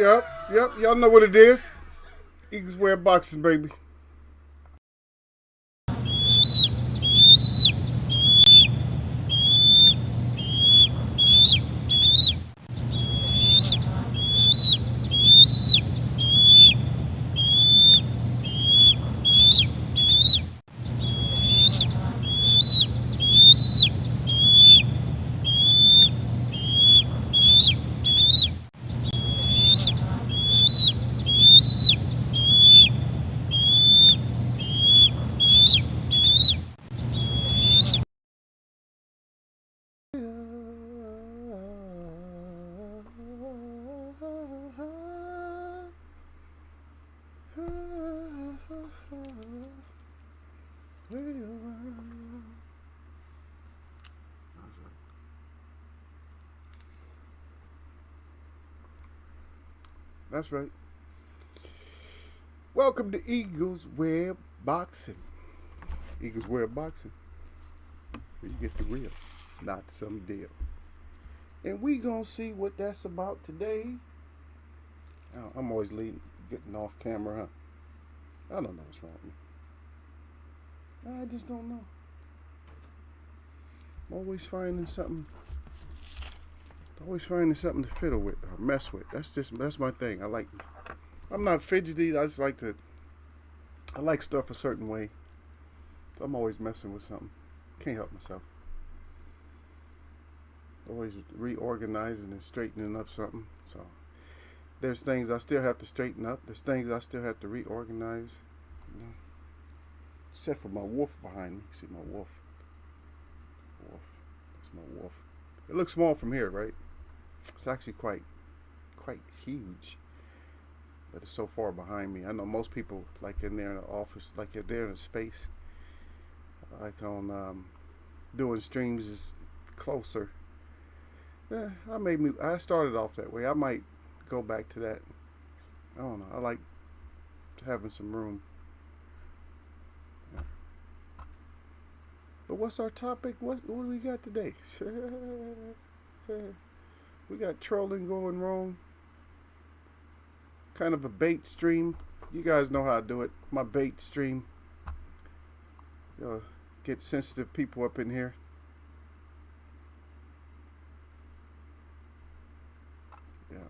Yep. Y'all know what it is. Eagles wear boxing, baby. That's right. Welcome to Eagles Wear Boxing. Eagles Wear Boxing. Where you get the real, not some deal. And we gonna see what that's about today. I'm always getting off camera, huh? I don't know what's wrong with me. I just don't know. I'm always finding something to fiddle with or mess with. That's my thing. I'm not fidgety. I like stuff a certain way. So I'm always messing with something. Can't help myself. Always reorganizing and straightening up something. So there's things I still have to straighten up. There's things I still have to reorganize. You know? Except for my wolf behind me. See my wolf. That's my wolf. It looks small from here, right? It's actually quite huge. But it's so far behind me. I know most people, like in there in the office, like if they're in a space, like on doing streams, is closer. Yeah, I started off that way. I might go back to that. I don't know. I like having some room. Yeah. But what's our topic? What do we got today? We got trolling going wrong. Kind of a bait stream. You guys know how I do it. My bait stream. Get sensitive people up in here. Yeah.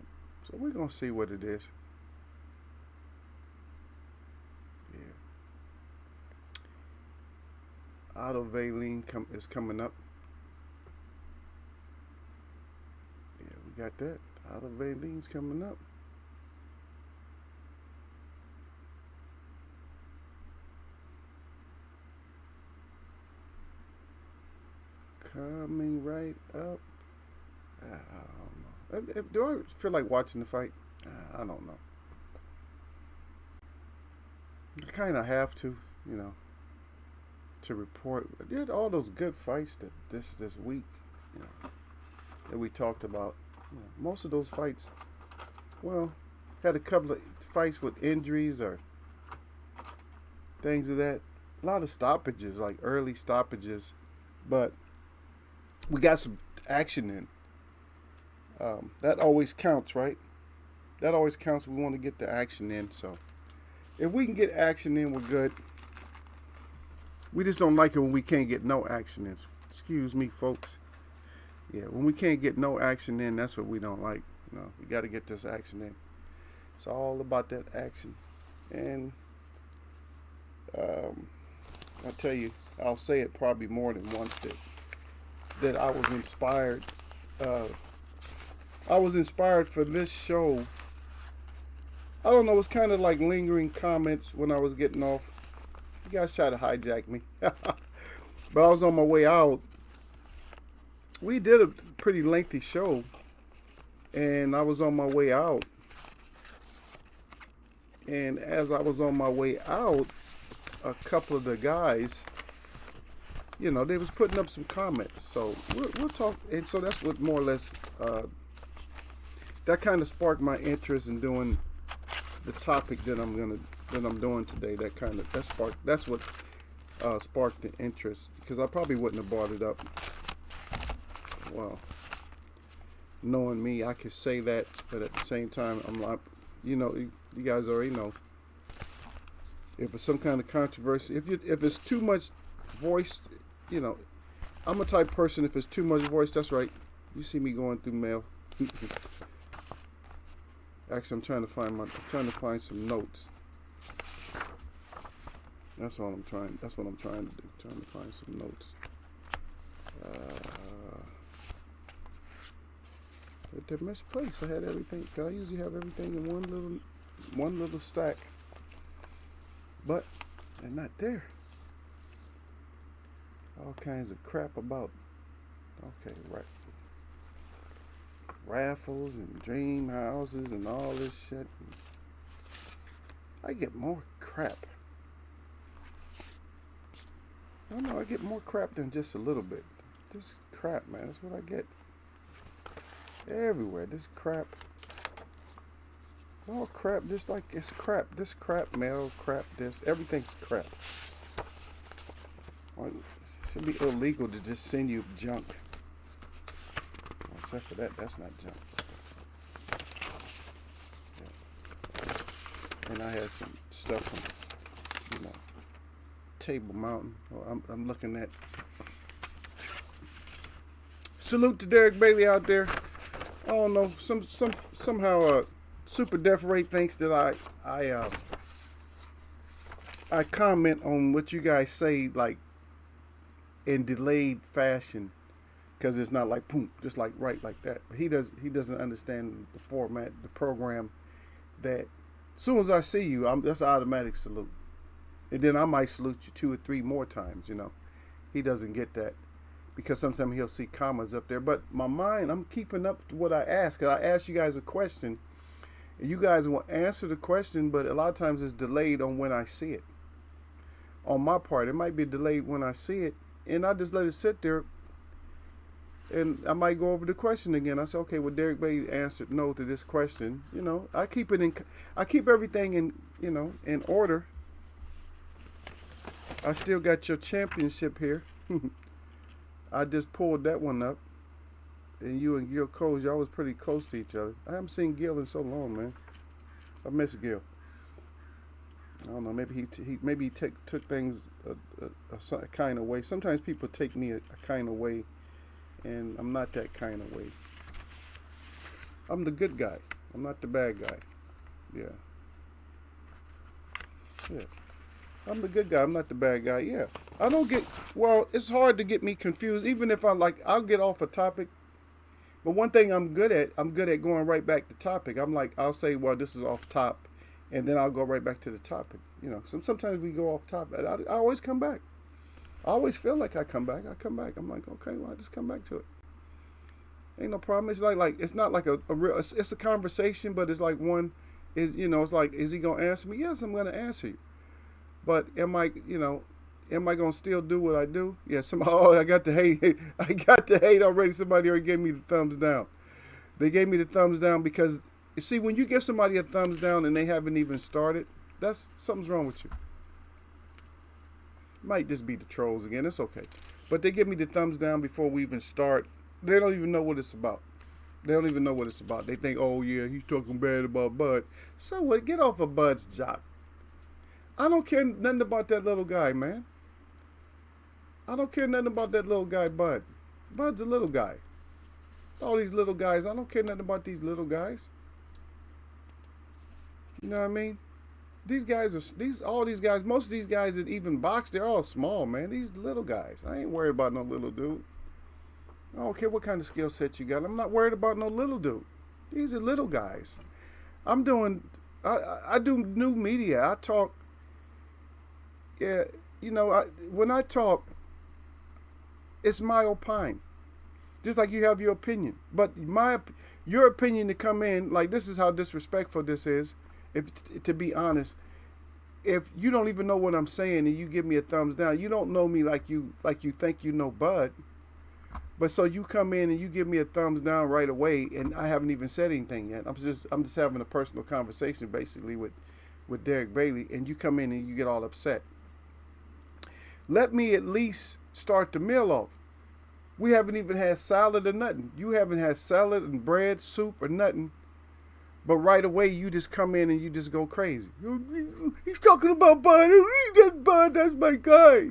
So we're going to see what it is. Yeah. Autovaline is coming up. Yeah, we got that. Autovaline's coming up. Coming right up. I don't know. Do I feel like watching the fight? I don't know. I kind of have to, to report. You had all those good fights this week, that we talked about. Most of those fights, had a couple of fights with injuries or things of that. A lot of stoppages, like early stoppages, but we got some action in. That always counts, right? That always counts. We want to get the action in. So if we can get action in, we're good. We just don't like it when we can't get no action in. Excuse me, folks. Yeah, when we can't get no action in, that's what we don't like. We got to get this action in. It's all about that action. And I tell you, I'll say it probably more than once that I was inspired. I was inspired for this show. I don't know, it's kind of like lingering comments when I was getting off. You guys try to hijack me. But I was on my way out. We did a pretty lengthy show. And I was on my way out. And as I was on my way out, a couple of the guys, they was putting up some comments. So we'll talk. And so that's what more or less, that kind of sparked my interest in doing the topic that I'm doing today. That's what sparked the interest, because I probably wouldn't have brought it up. Well, knowing me, I could say that, but at the same time, I'm like, you guys already know. If it's some kind of controversy, if it's too much voice, you know, I'm a type person. If it's too much voice, that's right. You see me going through mail. Actually, I'm trying to find some notes. That's what I'm trying to do. Trying to find some notes. They're misplaced. I had everything. I usually have everything in one little stack, but they're not there. All kinds of crap about. Okay, right. Raffles and dream houses and all this shit. I get more crap. I don't know, I get more crap than just a little bit. Just crap, man. That's what I get. Everywhere. This crap. All crap, just like it's crap. This crap mail, crap this. Everything's crap. Well, it should be illegal to just send you junk. Except for that, that's not junk. Yeah. And I had some stuff from, Table Mountain. Oh, I'm looking at. Salute to Derek Bailey out there. I don't know. Somehow Super Def Ray thinks that I comment on what you guys say like in delayed fashion, because it's not like boom, just like right like that. But he doesn't understand the format, the program. That as soon as I see you, that's an automatic salute. And then I might salute you 2 or 3 more times, He doesn't get that because sometimes he'll see commas up there. But my mind, I'm keeping up to what I ask. I ask you guys a question, and you guys will answer the question, but a lot of times it's delayed on when I see it. On my part, it might be delayed when I see it, and I just let it sit there, and I might go over the question again. I say, okay, well, Derek Bailey answered no to this question. I keep everything in order. I still got your championship here. I just pulled that one up. And you and Gil Coles, y'all was pretty close to each other. I haven't seen Gil in so long, man. I miss Gil. I don't know. Maybe he took things a kind of way. Sometimes people take me a kind of way, and I'm not that kind of way. I'm the good guy. I'm not the bad guy. Yeah. I'm the good guy. I'm not the bad guy. Yeah. It's hard to get me confused. Even if I'll get off a topic. But one thing I'm good at going right back to topic. I'll say, well, this is off top. And then I'll go right back to the topic. Sometimes we go off topic. I always come back. I always feel like I come back. I'm like, okay, well, I just come back to it. Ain't no problem. It's like it's not like a real, it's a conversation, but it's like it's like, is he going to answer me? Yes, I'm going to answer you. But am I gonna still do what I do? Yeah. I got to hate. I got to hate already. Somebody already gave me the thumbs down. They gave me the thumbs down because you see, when you give somebody a thumbs down and they haven't even started, something's wrong with you. Might just be the trolls again. It's okay. But they give me the thumbs down before we even start. They don't even know what it's about. They think, oh yeah, he's talking bad about Bud. So what? Get off of Bud's job. I don't care nothing about that little guy, man. I don't care nothing about that little guy, Bud. Bud's a little guy. All these little guys, I don't care nothing about these little guys. You know what I mean? All these guys, most of these guys that even box, they're all small, man. These little guys. I ain't worried about no little dude. I don't care what kind of skill set you got. I'm not worried about no little dude. These are little guys. I do new media. I talk. Yeah, when I talk, it's my opinion. Just like you have your opinion. But your opinion to come in, like, this is how disrespectful this is, to be honest. If you don't even know what I'm saying and you give me a thumbs down, you don't know me like you think you know Bud. But so you come in and you give me a thumbs down right away, and I haven't even said anything yet. I'm just having a personal conversation basically with Derek Bailey, and you come in and you get all upset. Let me at least start the meal off. We haven't even had salad or nothing. You haven't had salad and bread, soup or nothing. But right away, you just come in and you just go crazy. He's talking about Bud. That's Bud. That's my guy.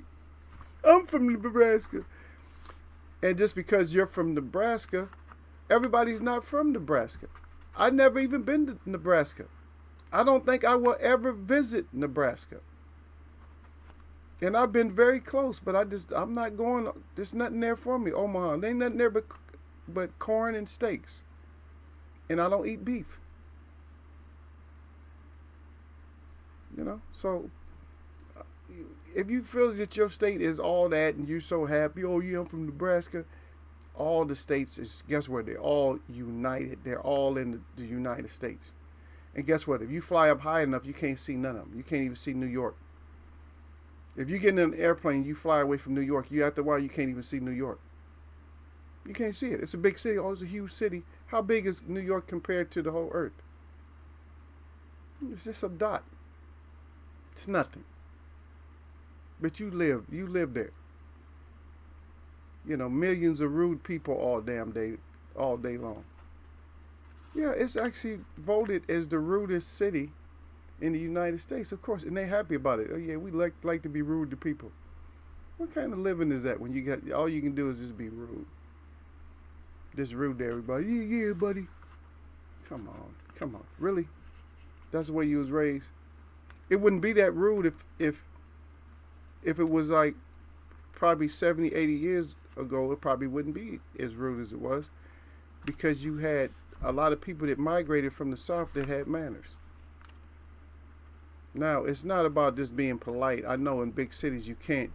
I'm from Nebraska. And just because you're from Nebraska, everybody's not from Nebraska. I've never even been to Nebraska. I don't think I will ever visit Nebraska. And I've been very close, but I'm not going. There's nothing there for me. Omaha, there ain't nothing there but corn and steaks. And I don't eat beef. You know, so if you feel that your state is all that and you're so happy, oh yeah, I'm from Nebraska, all the states is, guess what? They're all united. They're all in the United States. And guess what? If you fly up high enough, you can't see none of them. You can't even see New York. If you get in an airplane, you fly away from New York, you after a while, you can't even see New York. You can't see it. It's a big city. Oh, it's a huge city. How big is New York compared to the whole earth? It's just a dot. It's nothing. But you live there. You know, millions of rude people all day long. Yeah, it's actually voted as the rudest city in the United States, of course, and they're happy about it. Oh yeah, we like to be rude to people. What kind of living is that when you got all you can do is just be rude? Just rude to everybody. Yeah, buddy. Come on. Really? That's the way you was raised? It wouldn't be that rude if it was like probably 70, 80 years ago, it probably wouldn't be as rude as it was, because you had a lot of people that migrated from the South that had manners. Now, it's not about just being polite. I know in big cities you can't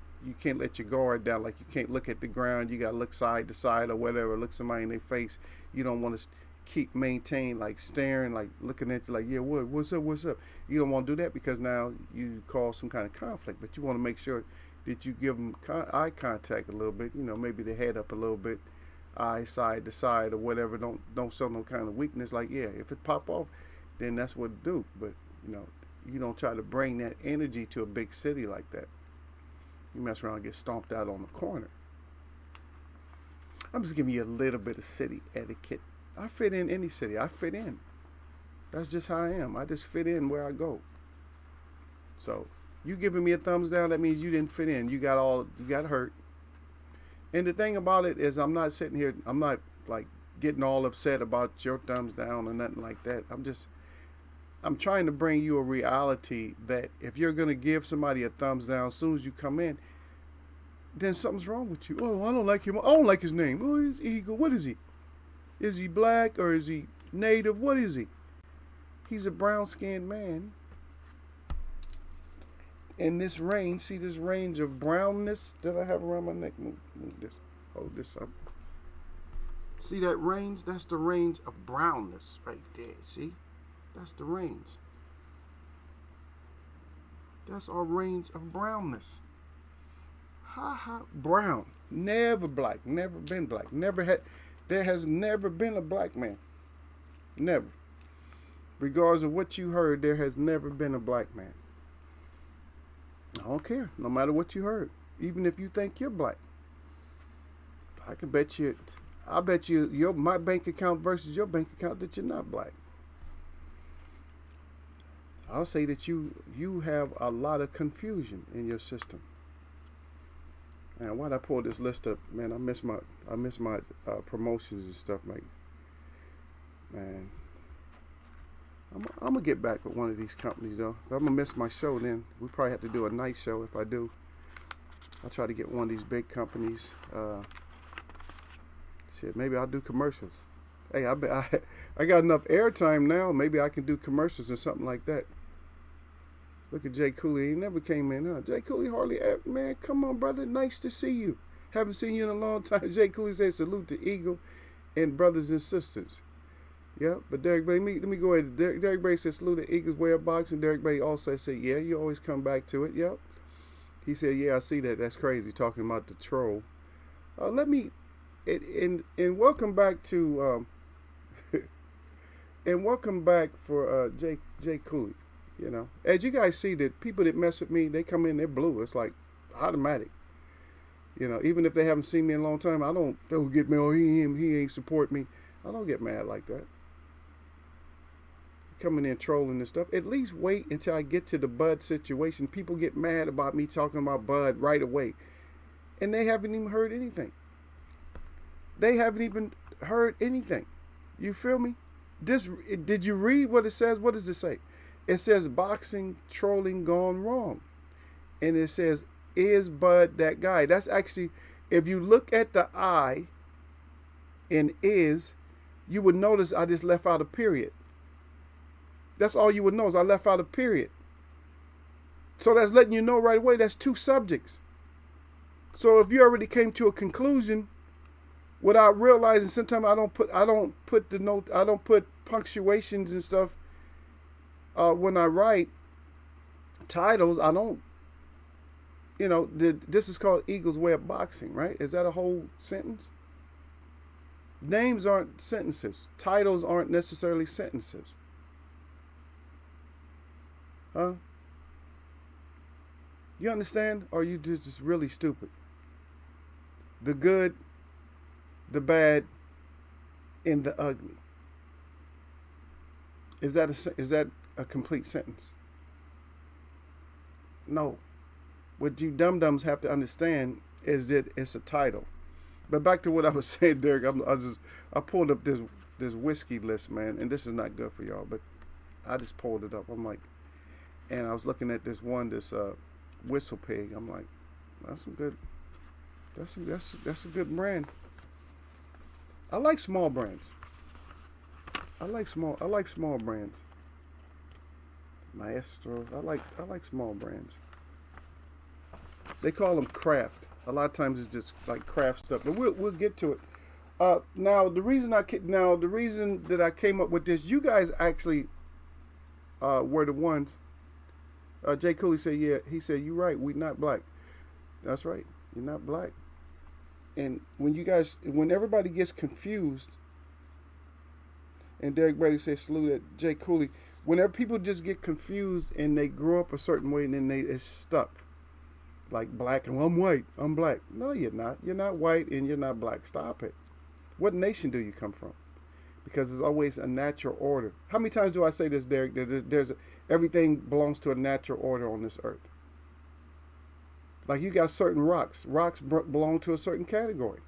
let your guard down. Like, you can't look at the ground. You got to look side to side or whatever. Look somebody in their face. You don't want to maintain like staring, like looking at you like, yeah, what's up? You don't want to do that because now you cause some kind of conflict. But you want to make sure that you give them eye contact a little bit. You know, maybe the head up a little bit, eye side to side or whatever. Don't show no kind of weakness. Like, yeah, if it pop off, then that's what it do. But you know, you don't try to bring that energy to a big city like that. You mess around and get stomped out on the corner. I'm just giving you a little bit of city etiquette. I fit in any city. I fit in. That's just how I am. I just fit in where I go. So you giving me a thumbs down, that means you didn't fit in. You got hurt. And the thing about it is, I'm not sitting here, I'm not like getting all upset about your thumbs down or nothing like that. I'm trying to bring you a reality that if you're going to give somebody a thumbs down as soon as you come in, then something's wrong with you. Oh, I don't like him. I don't like his name. Oh, he's Eagle. What is he? Is he black or is he native? What is he? He's a brown-skinned man. And this range, see this range of brownness that I have around my neck? Move this. Hold this up. See that range? That's the range of brownness right there. See? That's the range. That's our range of brownness. Brown. Never black. Never been black. There has never been a black man. Never. Regardless of what you heard, there has never been a black man. I don't care. No matter what you heard. Even if you think you're black. I bet you my bank account versus your bank account that you're not black. I'll say that you have a lot of confusion in your system. And why'd I pull this list up? Man, I miss my promotions and stuff, like, man. I'm gonna get back with one of these companies though. If I'm gonna miss my show, then we probably have to do a night show. If I do, I'll try to get one of these big companies. Maybe I'll do commercials. Hey, I got enough airtime now. Maybe I can do commercials or something like that. Look at Jay Cooley. He never came in, huh? Jay Cooley hardly, man, come on, brother. Nice to see you. Haven't seen you in a long time. Jay Cooley said salute to Eagle and brothers and sisters. Yeah, but Derek Bay, let me go ahead. Derek Bay said salute to Eagles way of boxing. Derek Bay also said, yeah, you always come back to it. Yep. He said, yeah, I see that. That's crazy. Talking about the troll. And welcome back to, and welcome back for Jay Cooley. You know, as you guys see, that people that mess with me, they come in, they're blue. It's like automatic. You know, even if they haven't seen me in a long time, I don't get me. Oh, he ain't support me. I don't get mad like that. Coming in trolling and stuff. At least wait until I get to the Bud situation. People get mad about me talking about Bud right away, and they haven't even heard anything. They haven't even heard anything. You feel me? Did you read what it says? What does it say? It says boxing trolling gone wrong, and it says, is Bud that guy? That's actually, if you look at the I in is, you would notice I just left out a period. That's all you would know is I left out a period. So that's letting you know right away that's two subjects. So if you already came to a conclusion without realizing, sometimes I don't put punctuations and stuff when I write titles. I don't, this is called Eagle's Way of Boxing, right? Is that a whole sentence? Names aren't sentences. Titles aren't necessarily sentences. Huh? You understand? Or are you just really stupid? The good, the bad, and the ugly. Is that a complete sentence? No. What you dum-dums have to understand is that it's a title. But back to what I was saying, Derek, I pulled up this whiskey list, man, and this is not good for y'all, but I just pulled it up. I'm like, and I was looking at this Whistle Pig. I'm like, that's a good brand. I like small brands. I like small brands. Maestro. I like small brands. They call them craft. A lot of times it's just like craft stuff, but we'll get to it. Now the reason that I came up with this, you guys actually were the ones. Jay Cooley said, yeah, he said, you're right, we're not black. That's right, you're not black. And when everybody gets confused, and Derek Brady said, salute at Jay Cooley, whenever people just get confused and they grow up a certain way and then it's stuck. Like black, and I'm white, I'm black. No, you're not. You're not white and you're not black. Stop it. What nation do you come from? Because there's always a natural order. How many times do I say this, Derek? Everything belongs to a natural order on this earth. Like you got certain rocks. Rocks belong to a certain category.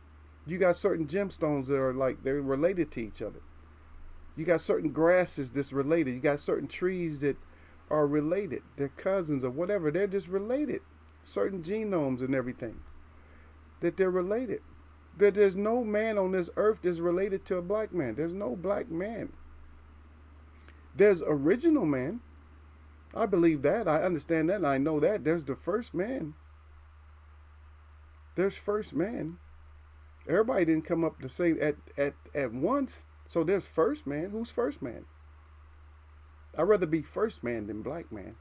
You got certain gemstones that are like, they're related to each other. You got certain grasses that's related. You got certain trees that are related. They're cousins or whatever. They're just related. Certain genomes and everything. That they're related. That there's no man on this earth that's related to a black man. There's no black man. There's original man. I believe that. I understand that. And I know that. There's the first man. There's first man. Everybody didn't come up the same at once. So there's first man. Who's first man? I'd rather be first man than black man.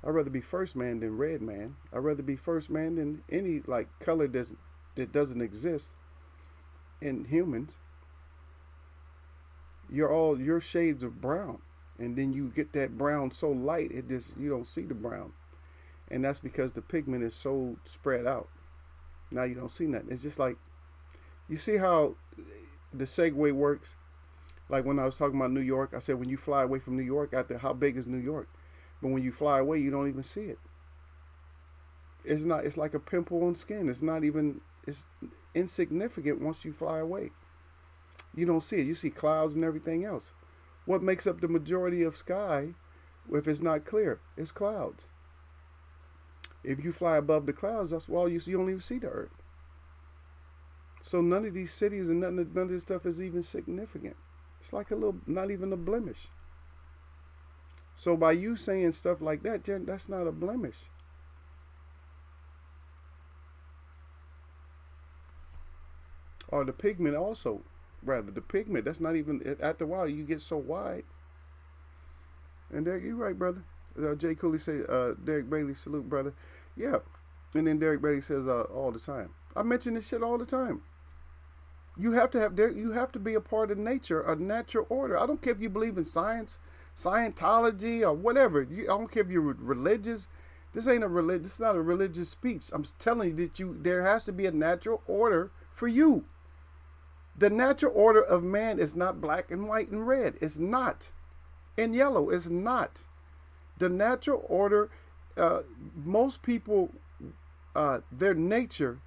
I'd rather be first man than red man. I'd rather be first man than any like color that doesn't exist in humans. You're shades of brown. And then you get that brown so light you don't see the brown. And that's because the pigment is so spread out. Now you don't see nothing. It's just like, you see how the segue works? Like when I was talking about New York, I said when you fly away from New York, how big is New York? But when you fly away, you don't even see it. It's like a pimple on skin. It's insignificant once you fly away. You don't see it. You see clouds and everything else. What makes up the majority of sky, if it's not clear? It's clouds. If you fly above the clouds, that's why you don't even see the earth. So none of these cities and none of this stuff is even significant. It's like not even a blemish. So by you saying stuff like that, that's not a blemish. Or the pigment also, rather, the pigment, that's not even, after a while, you get so wide. And Derek, you're right, brother. Jay Cooley say, Derek Bailey, salute, brother. Yeah. And then Derek Bailey says, all the time. I mention this shit all the time. You have to be a part of nature, a natural order. I don't care if you believe in science, Scientology, or whatever. I don't care if you're religious. This ain't a religion. It's not a religious speech. I'm telling you that there has to be a natural order for you. The natural order of man is not black and white and red. It's not. And yellow. It's not. The natural order, most people, their nature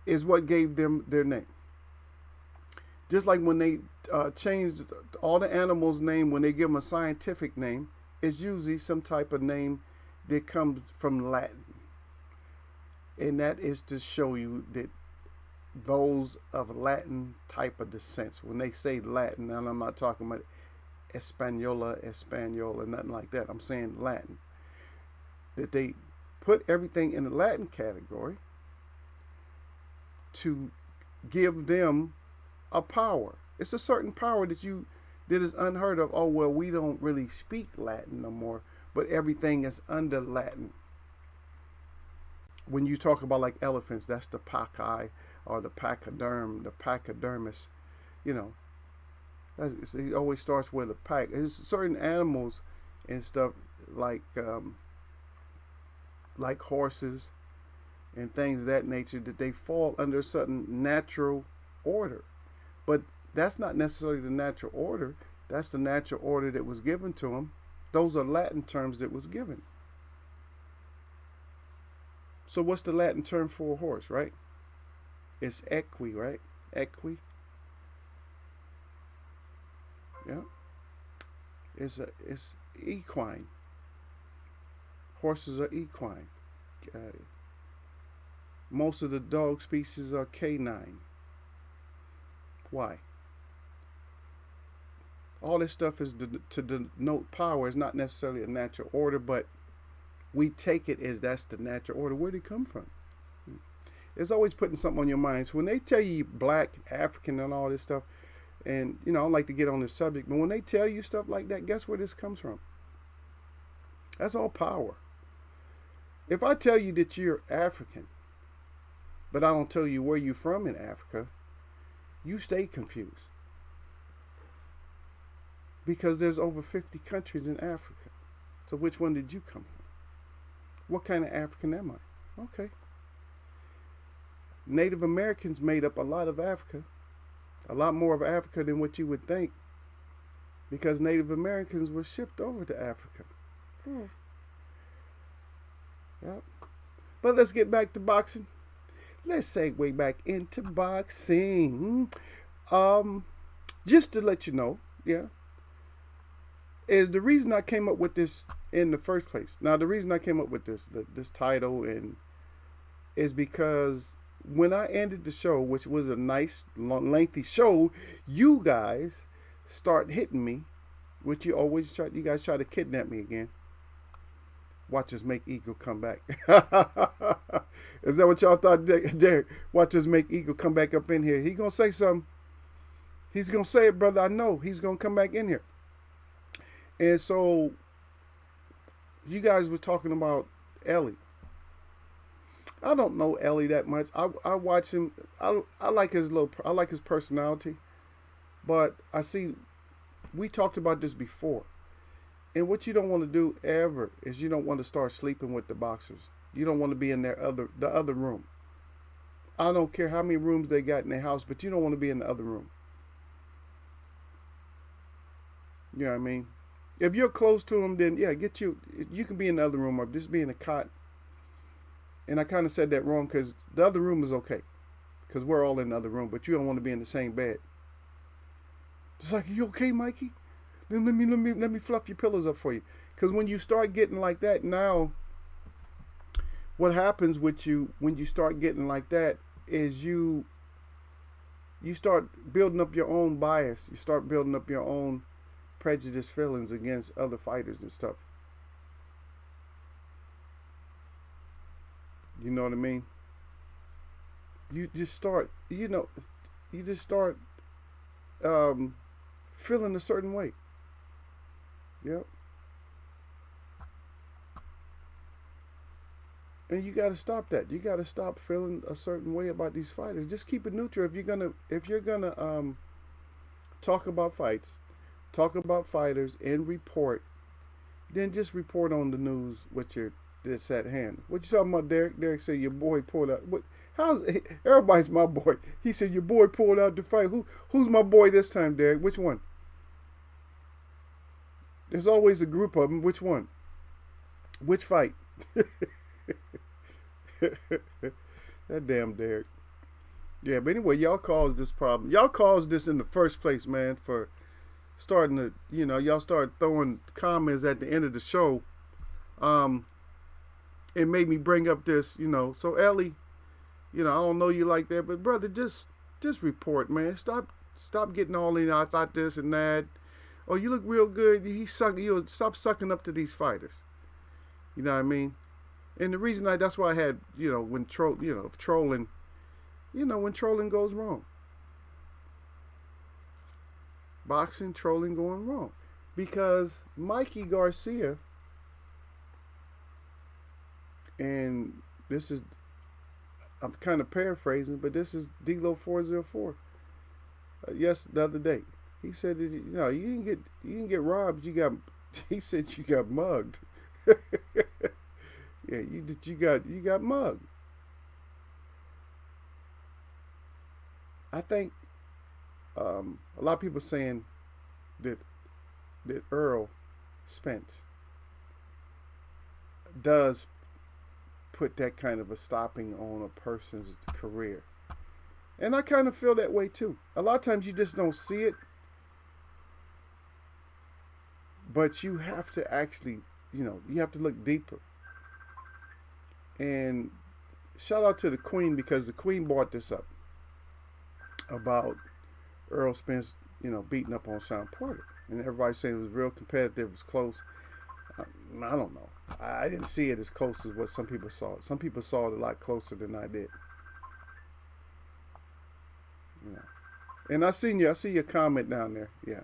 is what gave them their name. Just like when they changed all the animals' name, when they give them a scientific name, it's usually some type of name that comes from Latin. And that is to show you that those of Latin type of descent. When they say Latin, and I'm not talking about Española, nothing like that. I'm saying Latin. That they put everything in the Latin category to give them a power. It's a certain power that is unheard of. Oh, well, we don't really speak Latin no more, but everything is under Latin. When you talk about like elephants, that's the pachyderm or the pachydermis. You know, it always starts with a pack. There's certain animals and stuff like horses and things of that nature that they fall under a certain natural order. But that's not necessarily the natural order. That's the natural order that was given to them. Those are Latin terms that was given. So what's the Latin term for a horse, right? It's equi, right? Equi. Yeah. It's equine. Horses are equine. Most of the dog species are canine. Why? All this stuff is to denote power. It's not necessarily a natural order, but we take it as that's the natural order. Where did it come from? It's always putting something on your mind. So when they tell you black, African, and all this stuff, and I don't like to get on this subject, but when they tell you stuff like that, guess where this comes from? That's all power. If I tell you that you're African, but I don't tell you where you're from in Africa, you stay confused. Because there's over 50 countries in Africa. So which one did you come from? What kind of African am I? Okay. Native Americans made up a lot of Africa. A lot more of Africa than what you would think. Because Native Americans were shipped over to Africa. Yep. But let's get back to boxing. Let's segue back into boxing. Just to let you know, is the reason I came up with this in the first place. Now, the reason I came up with this title is because when I ended the show, which was a nice, long, lengthy show, you guys start hitting me, which you guys try to kidnap me again. Watch us make Eagle come back. Is that what y'all thought, Derek? Watch us make Eagle come back up in here. He gonna say something. He's gonna say it, brother. I know. He's gonna come back in here. And so, you guys were talking about Ellie. I don't know Ellie that much. I watch him. I like his personality, but I see. We talked about this before. And what you don't want to do ever is you don't want to start sleeping with the boxers. You don't want to be in the other room. I don't care how many rooms they got in their house, but you don't want to be in the other room. You know what I mean? If you're close to them, then you can be in the other room or just be in a cot. And I kind of said that wrong because the other room is okay. Because we're all in the other room, but you don't want to be in the same bed. It's like, you okay, Mikey? Then let me fluff your pillows up for you. Because when you start getting like that, now what happens with you when you start getting like that is you start building up your own bias. You start building up your own prejudiced feelings against other fighters and stuff. You know what I mean? You just start feeling a certain way. Yep. And you got to stop that. You got to stop feeling a certain way about these fighters. Just keep it neutral. If you're gonna talk about fights, talk about fighters, and report then just report on the news with your this at hand. What you talking about, Derek? Derek said your boy pulled out. What? How's everybody's my boy? He said your boy pulled out the fight. Who's my boy this time, Derek? Which one? There's always a group of them. Which one? Which fight? That damn Derek. Yeah, but anyway, y'all caused this problem. Y'all caused this in the first place, man, for starting to, y'all started throwing comments at the end of the show. It made me bring up this, So Ellie, I don't know you like that, but brother, just report, man. Stop getting all in. I thought this and that. Oh, you look real good. Stop sucking up to these fighters. You know what I mean? And the reason that's why I had, when trolling, when trolling goes wrong. Boxing, trolling going wrong. Because Mikey Garcia, and this is, I'm kind of paraphrasing, but this is D-Lo 404. Yes, the other day. He said, you didn't get robbed. He said you got mugged. Yeah, you got mugged. I think a lot of people saying that Earl Spence does put that kind of a stopping on a person's career. And I kind of feel that way too. A lot of times you just don't see it. But you have to actually, you have to look deeper. And shout out to the Queen, because the Queen brought this up about Earl Spence, beating up on Sean Porter. And everybody saying it was real competitive, it was close. I don't know. I didn't see it as close as what some people saw it. Some people saw it a lot closer than I did. And I see your comment down there. Yeah.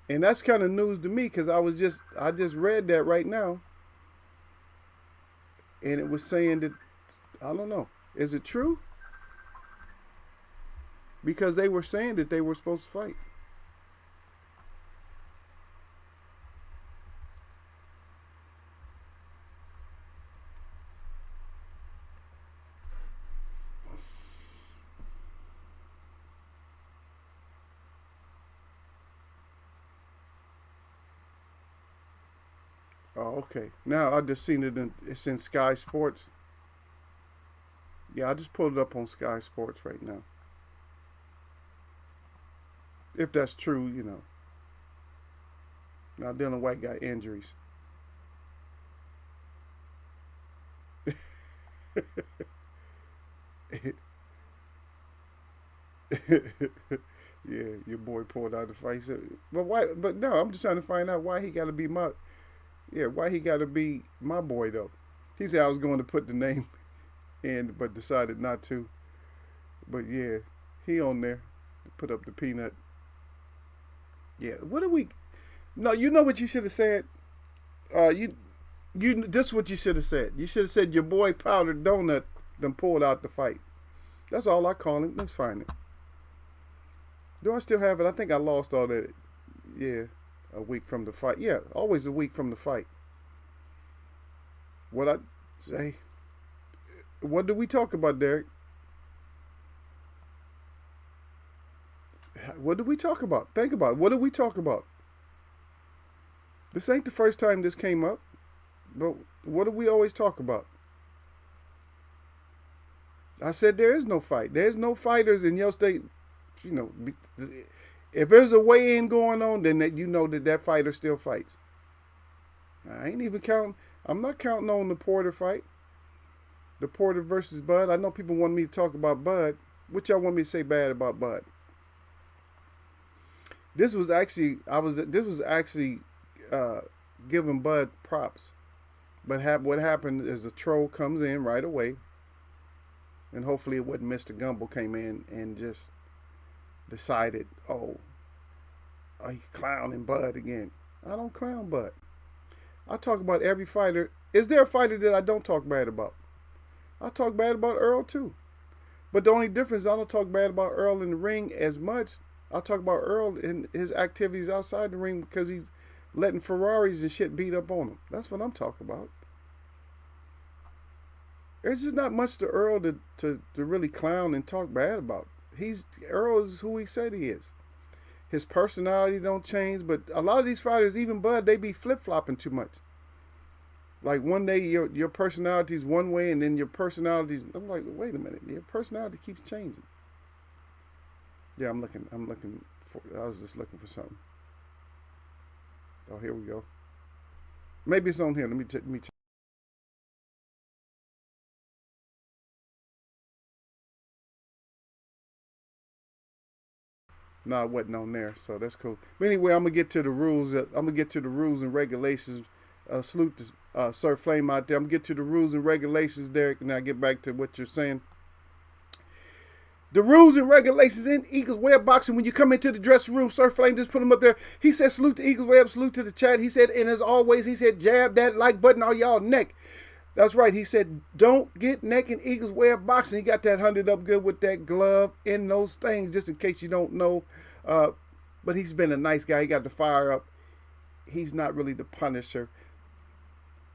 And that's kind of news to me, because I just read that right now. And it was saying that, I don't know, is it true? Because they were saying that they were supposed to fight. Oh, okay. Now I just seen it. It's in Sky Sports. Yeah, I just pulled it up on Sky Sports right now. If that's true, Now Dylan White got injuries. Yeah, your boy pulled out the fight. But why? But no, I'm just trying to find out why he got to be my. Yeah, why he got to be my boy though? He said I was going to put the name in, but decided not to. But yeah, he on there. Put up the peanut. Yeah, what are we? No, you know what you should have said. This is what you should have said. You should have said your boy Powdered Donut then pulled out the fight. That's all I call him. Let's find it. Do I still have it? I think I lost all that. Yeah, a week from the fight. Yeah, always a week from the fight. What I say? What did we talk about, Derek? What did we talk about? Think about it. What did we talk about? This ain't the first time this came up. But what do we always talk about? I said there is no fight. There's no fighters in your state. If there's a weigh-in going on, then that fighter still fights. I ain't even counting. I'm not counting on the Porter fight. The Porter versus Bud. I know people want me to talk about Bud. What y'all want me to say bad about Bud? This was actually giving Bud props. But what happened is the troll comes in right away. And hopefully it wasn't Mr. Gumble came in and just decided, he clowning Bud again. I don't clown Bud. I talk about every fighter. Is there a fighter that I don't talk bad about? I talk bad about Earl too. But the only difference is I don't talk bad about Earl in the ring as much. I talk about Earl in his activities outside the ring because he's letting Ferraris and shit beat up on him. That's what I'm talking about. There's just not much to Earl to really clown and talk bad about. Earl is who he said he is. His personality don't change, but a lot of these fighters, even Bud, they be flip flopping too much. Like one day your personality's one way, and then your personality's. I'm like, wait a minute, your personality keeps changing. Yeah, I'm looking for. I was just looking for something. Oh, here we go. Maybe it's on here. Let me check. No, it wasn't on there, so that's cool. But anyway, I'm gonna get to the rules. I'm gonna get to the rules and regulations. Salute to Sir Flame out there. I'm gonna get to the rules and regulations, Derek, and I'll get back to what you're saying. The rules and regulations in Eagles Way of Boxing. When you come into the dressing room, Sir Flame just put them up there. He said, salute to Eagles Way Up, salute to the chat. He said, and as always, he said, jab that like button on y'all neck. That's right. He said, don't get neck in Eagles Way of Boxing. He got that 100 up good with that glove in those things, just in case you don't know. But he's been a nice guy. He got the fire up. He's not really the punisher.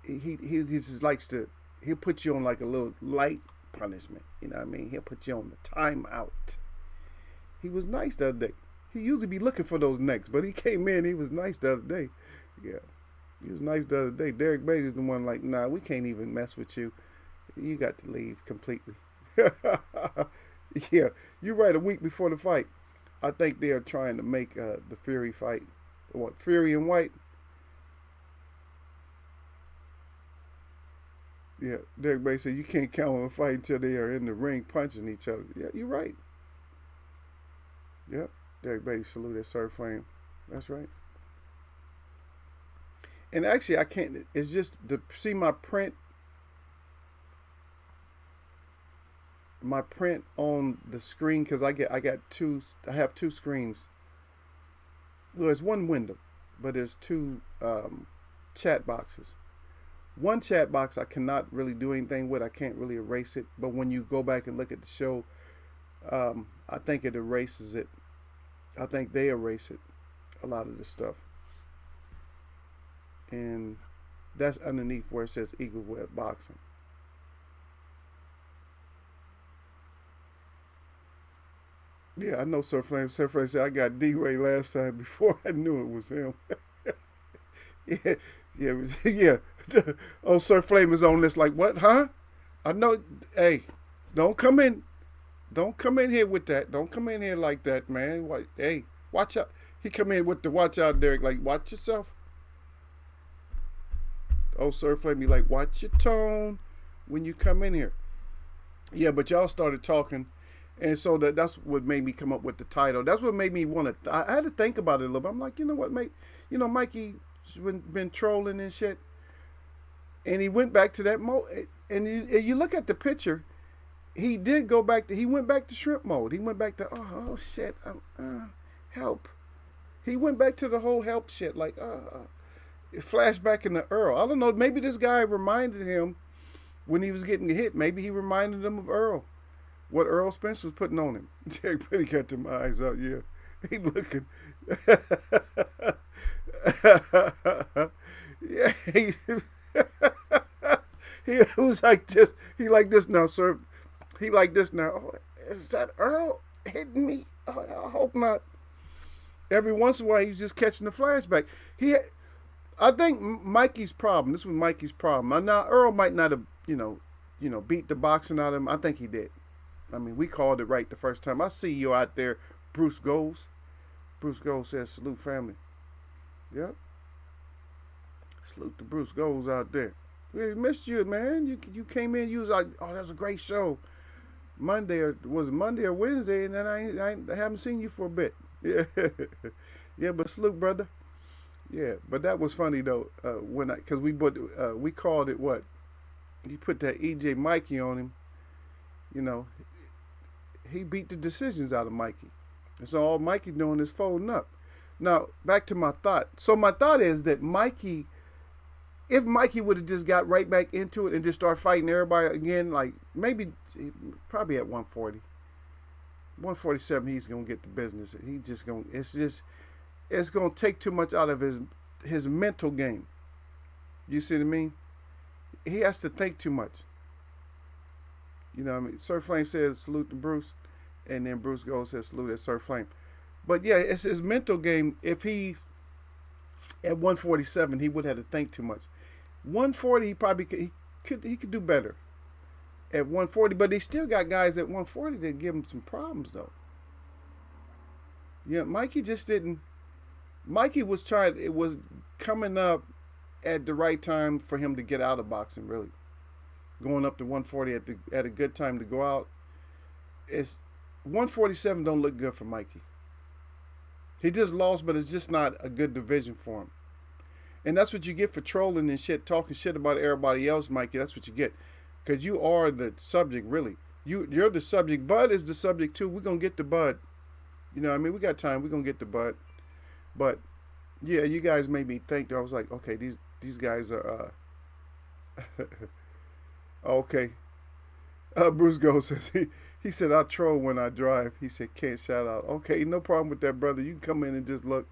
He just likes to, he'll put you on like a little light punishment. You know what I mean? He'll put you on the timeout. He was nice the other day. He usually be looking for those necks, but he came in. He was nice the other day. Yeah. He was nice the other day. Derek Bailey's the one like, nah, we can't even mess with you. You got to leave completely. Yeah, you're right. A week before the fight, I think they are trying to make the Fury fight. What, Fury and White? Yeah, Derek Bailey said you can't count on a fight until they are in the ring punching each other. Yeah, you're right. Yep, Derek Bailey saluted Sir Flame. That's right. And actually, I can't. It's just to see my print on the screen because I have two screens. Well, it's one window, but there's two chat boxes. One chat box I cannot really do anything with. I can't really erase it. But when you go back and look at the show, I think it erases it. I think they erase it, a lot of the stuff. And that's underneath where it says Eagle Web Boxing. Yeah, I know Sir Flame. Sir Flame said I got D-Ray last time before I knew it was him. Yeah, yeah, yeah. Oh, Sir Flame is on this like, what, huh? I know. Hey, don't come in here with that. Don't come in here like that, man. Hey, watch out. He come in with the watch out, Derek, like, watch yourself. Oh, Sir Flame, be like, watch your tone when you come in here. Yeah, but y'all started talking, and so that's what made me come up with the title. That's what made me want to. I had to think about it a little bit. I'm like, you know what, mate? You know, Mikey been trolling and shit, and he went back to that mode. And you look at the picture, he did go back to. He went back to shrimp mode. He went back to oh shit, help. He went back to the whole help shit, like flashback into Earl. I don't know. Maybe this guy reminded him when he was getting hit. Maybe he reminded him of Earl. What Earl Spence was putting on him. Derek Pretty got them eyes out. Yeah, he looking. Yeah, he was like just. He like this now, sir. He like this now. Oh, is that Earl hitting me? Oh, I hope not. Every once in a while, he's just catching the flashback. I think Mikey's problem. This was Mikey's problem. Now Earl might not have, beat the boxing out of him. I think he did. I mean, we called it right the first time. I see you out there, Bruce Goals. Bruce Goals says, salute family. Yep. Salute to Bruce Goals out there. We missed you, man. You came in, you was like, oh, that was a great show. Monday, or was it Monday or Wednesday, and then I haven't seen you for a bit. Yeah. Yeah, but salute, brother. Yeah, but that was funny though. Because we called it what? You put that EJ Mikey on him. He beat the decisions out of Mikey, and so all Mikey doing is folding up. Now back to my thought. So my thought is that if Mikey would have just got right back into it and just start fighting everybody again, like maybe probably at 140, 147, he's gonna get the business. It's gonna take too much out of his mental game. You see what I mean? He has to think too much. You know what I mean? Sir Flame says salute to Bruce, and then Bruce goes says salute at Sir Flame. But yeah, it's his mental game. If he's at 147, he would have to think too much. 140, he probably could do better at 140, but they still got guys at 140 that give him some problems though. Yeah, Mikey just didn't. Mikey was trying. It was coming up at the right time for him to get out of boxing. Really, going up to 140 at a good time to go out. It's 147 don't look good for Mikey. He just lost, but it's just not a good division for him. And that's what you get for trolling and shit, talking shit about everybody else, Mikey. That's what you get, because you are the subject, really. You're the subject. Bud is the subject too. We're gonna get to Bud. You know what I mean? We got time. We're gonna get to Bud. But yeah, you guys made me think. I was like, okay, these guys are okay. Bruce Gold says he said I troll when I drive. He said can't shout out. Okay, no problem with that, brother. You can come in and just look.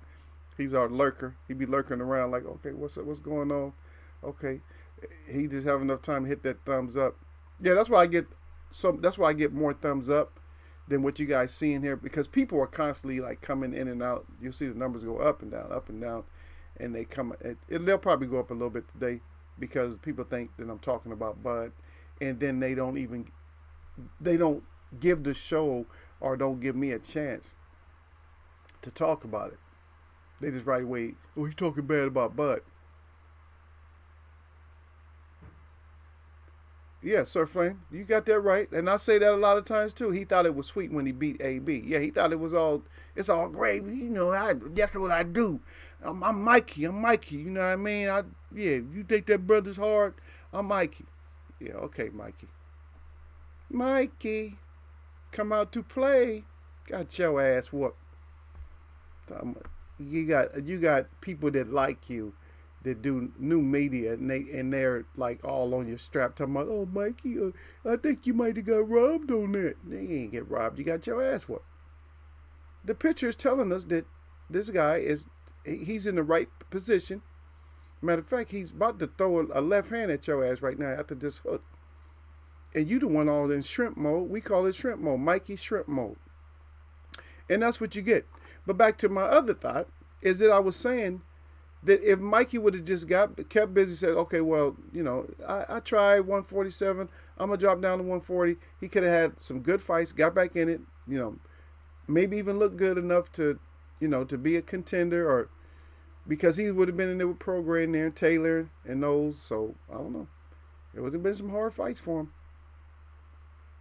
He's our lurker. He be lurking around like, okay, what's up? What's going on? Okay, he just have enough time to hit that thumbs up. Yeah, that's why I get That's why I get more thumbs up than what you guys see in here, because people are constantly like coming in and out. You'll see the numbers go up and down, and they come. They'll probably go up a little bit today because people think that I'm talking about Bud, and then they don't give the show or don't give me a chance to talk about it. They just right away, oh, he's talking bad about Bud. Yeah, Sir Flame, you got that right. And I say that a lot of times too. He thought it was sweet when he beat AB. Yeah, he thought it's all gravy. You know, that's what I do. I'm Mikey. You know what I mean? You think that brother's hard? I'm Mikey. Yeah, okay, Mikey. Mikey, come out to play. Got your ass whooped. You got people that like you, that do new media, and they're like all on your strap talking about, oh Mikey, I think you might have got robbed on that. They ain't get robbed. You got your ass whooped. The picture is telling us that this guy he's in the right position. Matter of fact, he's about to throw a left hand at your ass right now after this hook. And you the one all in shrimp mode. We call it shrimp mode. Mikey shrimp mode. And that's what you get. But back to my other thought is that I was saying that if Mikey would have just kept busy, said, okay, well, you know, I tried 147. I'm going to drop down to 140. He could have had some good fights, got back in it, you know, maybe even looked good enough to, you know, to be a contender, or because he would have been in there with Program there, Taylor and those. So, I don't know. There would have been some hard fights for him.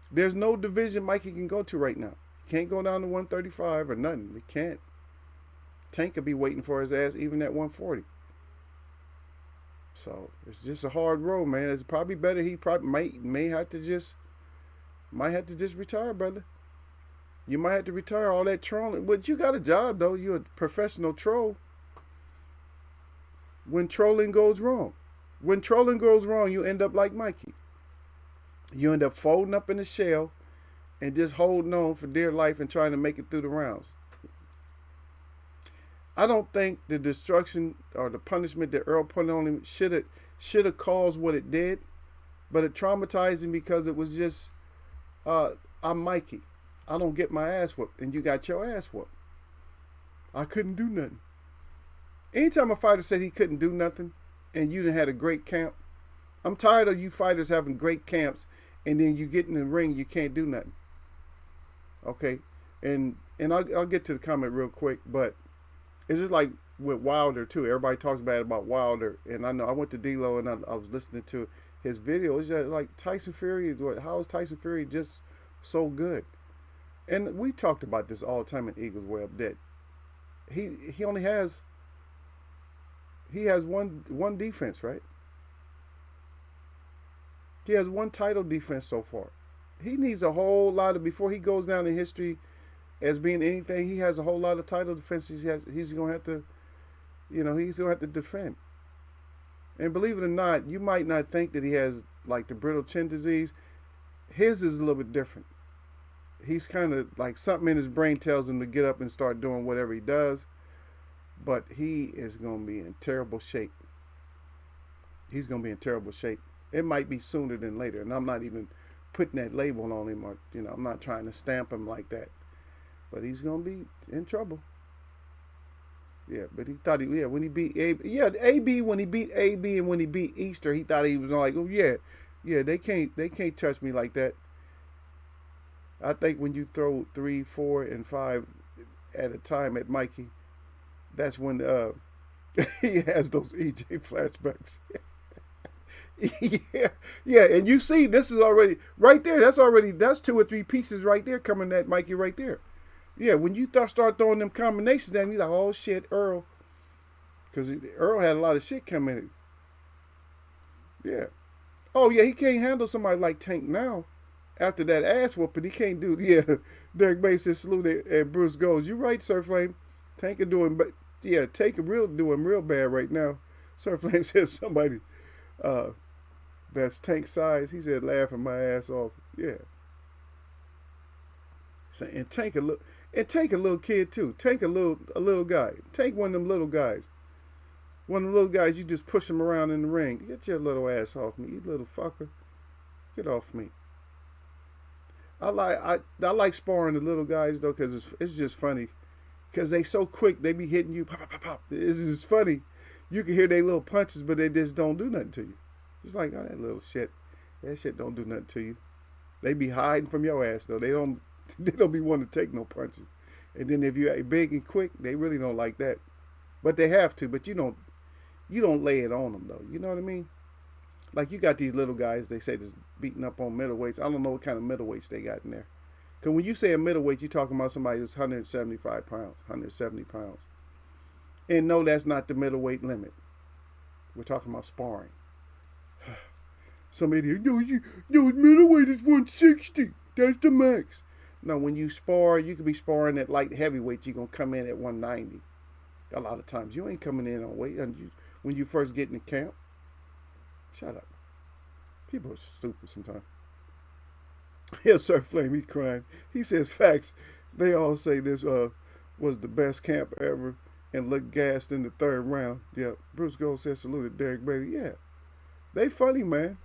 There's no division Mikey can go to right now. He can't go down to 135 or nothing. He can't. Tank could be waiting for his ass even at 140. So it's just a hard road, man. It's probably better. He probably may have to just retire, brother. You might have to retire all that trolling. But you got a job though. You're a professional troll. When trolling goes wrong, you end up like Mikey. You end up folding up in a shell and just holding on for dear life and trying to make it through the rounds. I don't think the destruction or the punishment that Earl put on him should have caused what it did, but it traumatized him because it was just, I'm Mikey. I don't get my ass whooped, and you got your ass whooped. I couldn't do nothing. Anytime a fighter said he couldn't do nothing, and you done had a great camp, I'm tired of you fighters having great camps, and then you get in the ring, you can't do nothing. Okay, and I'll get to the comment real quick, but it's just like with Wilder too. Everybody talks bad about Wilder, and I know I went to D-Lo and I was listening to his video. It's just like Tyson Fury. How is Tyson Fury just so good? And we talked about this all the time in Eagles Web, that he only has one defense, right? He has one title defense so far. He needs a whole lot of, before he goes down in history as being anything, he has a whole lot of title defenses he's gonna have to, he's gonna have to defend. And believe it or not, you might not think that he has like the brittle chin disease. His is a little bit different. He's kind of like something in his brain tells him to get up and start doing whatever he does. but he is going to be in terrible shape. He's going to be in terrible shape. It might be sooner than later, and I'm not even putting that label on him, or I'm not trying to stamp him like that. But he's going to be in trouble. Yeah, but he thought when he beat AB when he beat AB and when he beat Easter, he thought he was like, oh yeah, they can't touch me like that. I think when you throw 3, 4, and 5 at a time at Mikey, that's when he has those EJ flashbacks. yeah, and you see, this is already right there. That's 2 or 3 pieces right there coming at Mikey right there. Yeah, when you start throwing them combinations, then you're like, oh shit, Earl, because Earl had a lot of shit coming in. Yeah. Oh yeah, he can't handle somebody like Tank now. After that ass whooping, he can't do. Yeah, Derek Bay says salute and Bruce goes. You're right, Sir Flame. Tank is doing, but yeah, Tank is doing real bad right now. Sir Flame says somebody that's Tank size. He said laughing my ass off. Yeah. So, and Tank a little kid too. Tank a little guy. Tank one of them little guys. One of them little guys you just push him around in the ring. Get your little ass off me, you little fucker. Get off me. I like sparring the little guys though, because it's just funny. Because they so quick, they be hitting you, pop, pop, pop, pop. It's just funny. You can hear their little punches, but they just don't do nothing to you. It's like, oh, that little shit. That shit don't do nothing to you. They be hiding from your ass though. They don't be wanting to take no punches. And then if you're big and quick, they really don't like that. But they have to. But you don't lay it on them though. You know what I mean? Like you got these little guys, they say that's beating up on middleweights. I don't know what kind of middleweights they got in there. Because when you say a middleweight, you're talking about somebody that's 175 pounds, 170 pounds. And no, that's not the middleweight limit. We're talking about sparring. Some idiot, no, middleweight is 160. That's the max. No, when you spar, you could be sparring at light heavyweight. You're going to come in at 190. A lot of times. You ain't coming in on weight when you first get in the camp. Shut up. People are stupid sometimes. Yeah, Sir Flame, he crying. He says facts. They all say this was the best camp ever and looked gassed in the 3rd round. Yeah, Bruce Gold says saluted Derek Bailey. Yeah, they funny, man.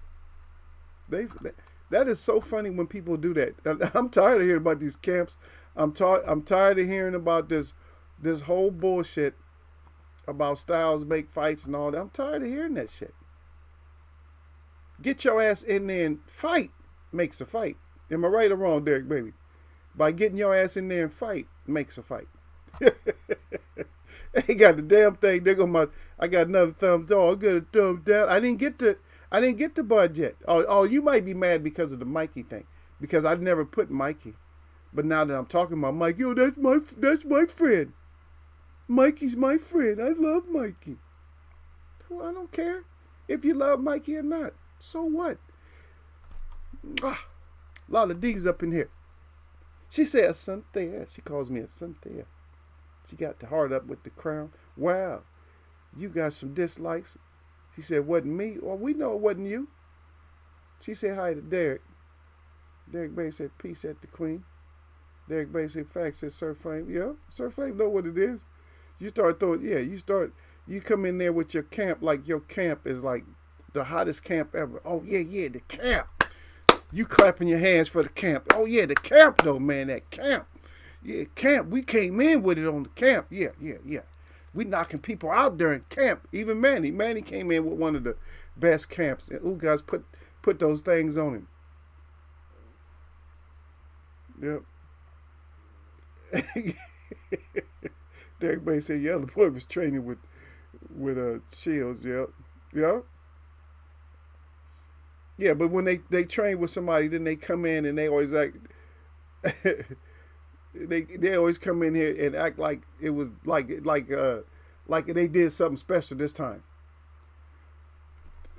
That is so funny when people do that. I'm tired of hearing about these camps. I'm tired of hearing about this whole bullshit about styles make fights and all that. I'm tired of hearing that shit. Get your ass in there and fight makes a fight. Am I right or wrong, Derek Bailey? By getting your ass in there and fight makes a fight. They got the damn thing. I got another thumbs up. I got a thumbs down. I didn't get the bud yet. Oh, you might be mad because of the Mikey thing. Because I never put Mikey. But now that I'm talking about Mikey, yo, that's my friend. Mikey's my friend. I love Mikey. Well, I don't care if you love Mikey or not. So what? A lot of D's up in here. She said Asante. She calls me Asante. She got the heart up with the crown. Wow. You got some dislikes. She said, wasn't me. Well, we know it wasn't you. She said hi to Derek. Derek Bay said, peace at the queen. Derek Bay said, facts, said Sir Flame. Yeah, Sir Flame know what it is. You start throwing, you come in there with your camp like your camp is like the hottest camp ever. Oh, yeah, the camp. You clapping your hands for the camp. Oh, yeah, the camp though, man, that camp. Yeah, camp. We came in with it on the camp. Yeah. We knocking people out during camp. Even Manny. Manny came in with one of the best camps. And Ugas put those things on him. Yep. Derek Bay said, yeah, the boy was training with Shields. Yep. Yeah, but when they train with somebody, then they come in and they always act. they always come in here and act like it was like they did something special this time.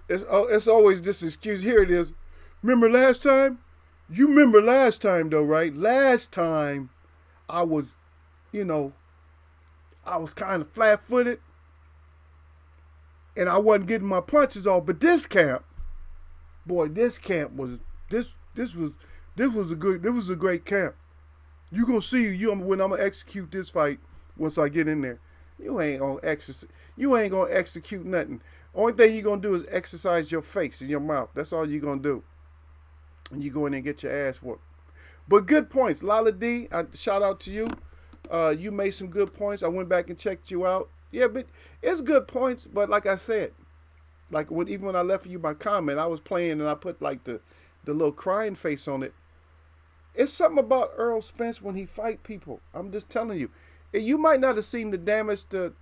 It's always this excuse. Here it is. Remember last time? You remember last time though, right? Last time I was kind of flat-footed and I wasn't getting my punches off. But this camp was a great camp. You gonna see when I'm gonna execute this fight once I get in there. You ain't gonna exercise. You ain't gonna execute nothing. Only thing you gonna do is exercise your face and your mouth. That's all you gonna do. And you go in there and get your ass whooped. But good points, Lala D. Shout out to you. You made some good points. I went back and checked you out. Yeah, but it's good points. But like I said, like even when I left you my comment, I was playing and I put like the little crying face on it. It's something about Earl Spence when he fight people. I'm just telling you. You might not have seen the damage to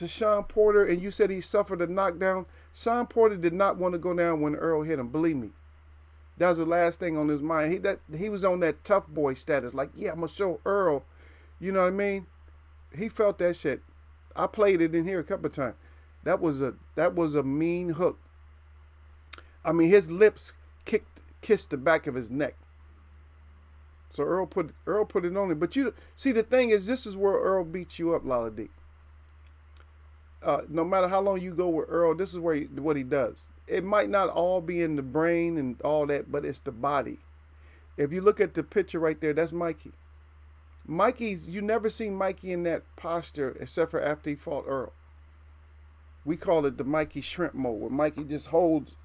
Sean Porter, and you said he suffered a knockdown. Sean Porter did not want to go down when Earl hit him. Believe me. That was the last thing on his mind. He was on that tough boy status. Like, yeah, I'm going to show Earl. You know what I mean? He felt that shit. I played it in here a couple of times. That was a mean hook. I mean, his lips kissed the back of his neck. So Earl put it on him. But you see, the thing is, this is where Earl beats you up, Lala D. No matter how long you go with Earl, this is what he does. It might not all be in the brain and all that, but it's the body. If you look at the picture right there, that's Mikey. You never seen Mikey in that posture except for after he fought Earl. We call it the Mikey shrimp mode, where Mikey just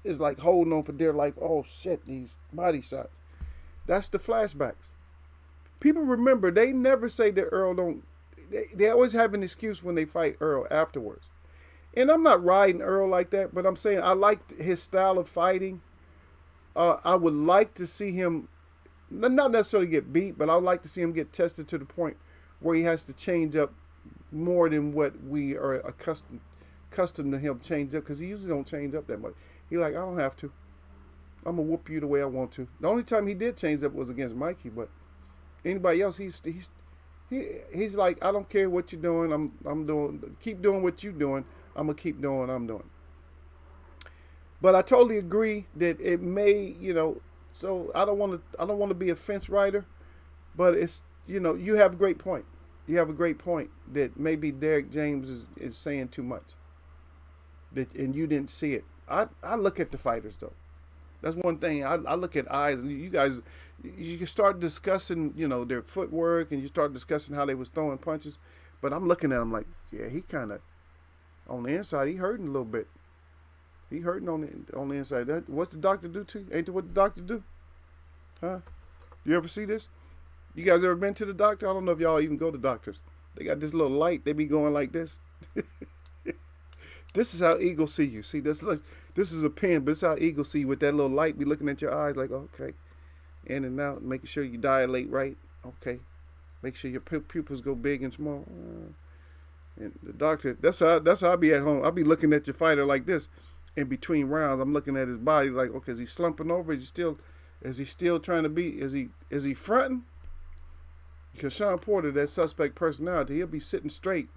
is like holding on for dear life. Oh shit, these body shots. That's the flashbacks. People remember, they never say that Earl don't. They always have an excuse when they fight Earl afterwards. And I'm not riding Earl like that, but I'm saying I like his style of fighting. I would like to see him, not necessarily get beat, but I would like to see him get tested to the point where he has to change up more than what we are accustomed to him change up, because he usually don't change up that much. He like, I don't have to. I'm going to whoop you the way I want to. The only time he did change up was against Mikey, but anybody else, he's like, I don't care what you're doing. I'm doing, keep doing what you're doing. I'm going to keep doing what I'm doing. But I totally agree that it may, so I don't want to be a fence rider, but it's, you have a great point. You have a great point that maybe Derek James is saying too much. And you didn't see it. I look at the fighters though. That's one thing. I look at eyes, and you guys, you can start discussing, their footwork, and you start discussing how they was throwing punches. But I'm looking at him like, yeah, he kind of, on the inside, he hurting a little bit. He hurting on the inside. What's the doctor do to you? Ain't that what the doctor do? Huh? You ever see this? You guys ever been to the doctor? I don't know if y'all even go to doctors. They got this little light. They be going like this. This is how eagles see you. See, this is a pen, but it's how eagles see you with that little light. Be looking at your eyes like, okay, in and out, making sure you dilate right. Okay, make sure your pupils go big and small. And the doctor, that's how I be at home. I be looking at your fighter like this. In between rounds, I'm looking at his body like, okay, is he slumping over? Is he still trying to be? Is he fronting? Because Sean Porter, that suspect personality, he'll be sitting straight,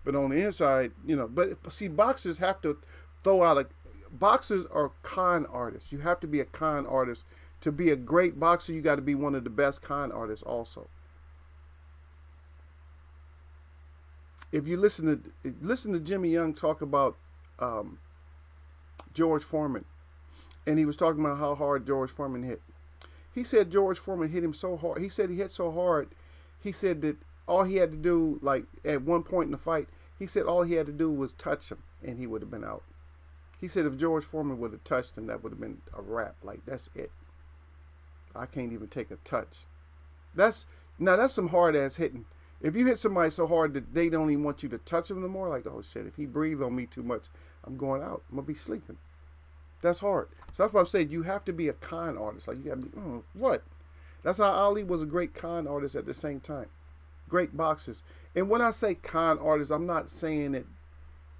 but on the inside, But see, boxers have to throw out boxers are con artists. You have to be a con artist to be a great boxer. You got to be one of the best con artists also. If you listen to Jimmy Young talk about George Foreman, and he was talking about how hard George Foreman hit. He said George Foreman hit him so hard. He said he hit so hard. He said that all he had to do, like at one point in the fight, he said all he had to do was touch him, and he would have been out. He said if George Foreman would have touched him, that would have been a wrap. Like, that's it. I can't even take a touch. That's some hard ass hitting. If you hit somebody so hard that they don't even want you to touch them no more, like, oh shit, if he breathes on me too much, I'm going out. I'm going to be sleeping. That's hard. So that's what I'm saying. You have to be a con artist. Like, you got to be, what? That's how Ali was a great con artist at the same time. Great boxers. And when I say con artist, I'm not saying it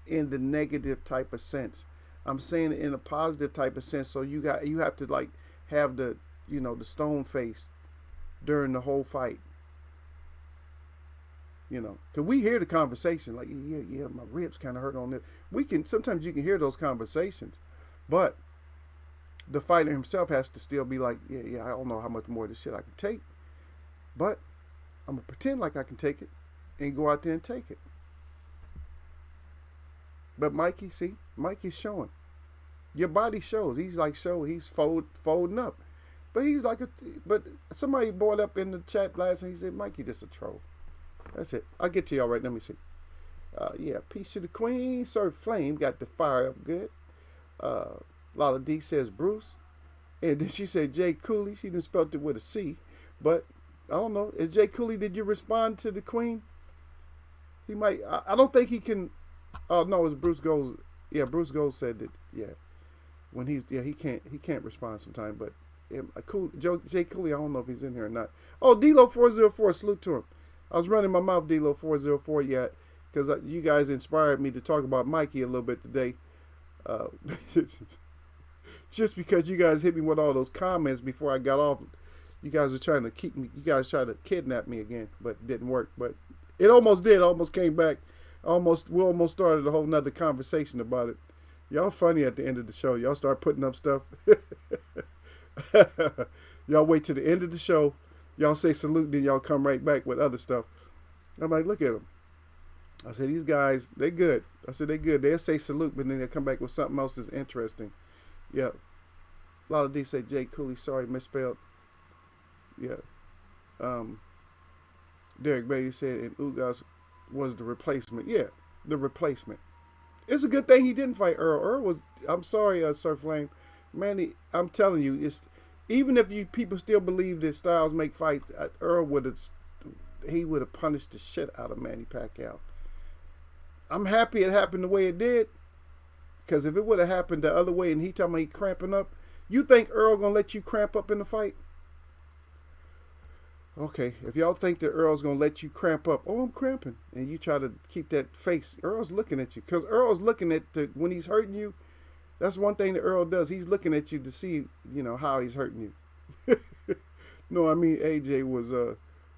in the negative type of sense. I'm saying it in a positive type of sense. So you have to like have the, the stone face during the whole fight. Because we hear the conversation, like, yeah, my ribs kind of hurt on this. Sometimes you can hear those conversations, but the fighter himself has to still be like, yeah, I don't know how much more of this shit I can take, but I'm going to pretend like I can take it and go out there and take it. But Mikey's showing. Your body shows. He's folding up. But somebody brought up in the chat last and he said, Mikey just a troll. That's it. I'll get to y'all right. Let me see. Yeah, peace to the queen. Sir Flame got the fire up good. Uh, Lala D says Bruce. And then she said Jay Cooley. She done spelled it with a C. But I don't know. Is Jay Cooley, did you respond to the queen? He might. I don't think he can. Oh, no, it's Bruce Gold. Yeah, Bruce Gold said that, yeah. When he's, yeah, he can't respond sometime. But Jay Cooley, I don't know if he's in here or not. Oh, D-Lo 404, salute to him. I was running my mouth, D-Lo 404, yeah, because you guys inspired me to talk about Mikey a little bit today. Uh, just because you guys hit me with all those comments before I got off. You guys are trying to keep me. You guys tried to kidnap me again, but it didn't work. But it almost did. We almost started a whole nother conversation about it. Y'all funny at the end of the show. Y'all start putting up stuff. Y'all wait till the end of the show. Y'all say salute, then y'all come right back with other stuff. I'm like, look at them. I said, these guys, they good. I said, they good. They'll say salute, but then they'll come back with something else that's interesting. Yeah. A lot of these say Jay Cooley, sorry, misspelled. Yeah. Derek Bailey said, and Ugas was the replacement. Yeah, the replacement. It's a good thing he didn't fight Earl. Earl was, I'm sorry, Sir Flame. Man, I'm telling you, it's even if you people still believe that Styles make fights, Earl would have punished the shit out of Manny Pacquiao. I'm happy it happened the way it did, because if it would have happened the other way and he talking about he cramping up, you think Earl gonna let you cramp up in the fight? Okay, if y'all think that Earl's gonna let you cramp up, oh, I'm cramping, and you try to keep that face, Earl's looking at you, because Earl's looking at when he's hurting you. That's one thing that Earl does. He's looking at you to see, how he's hurting you. No, I mean AJ was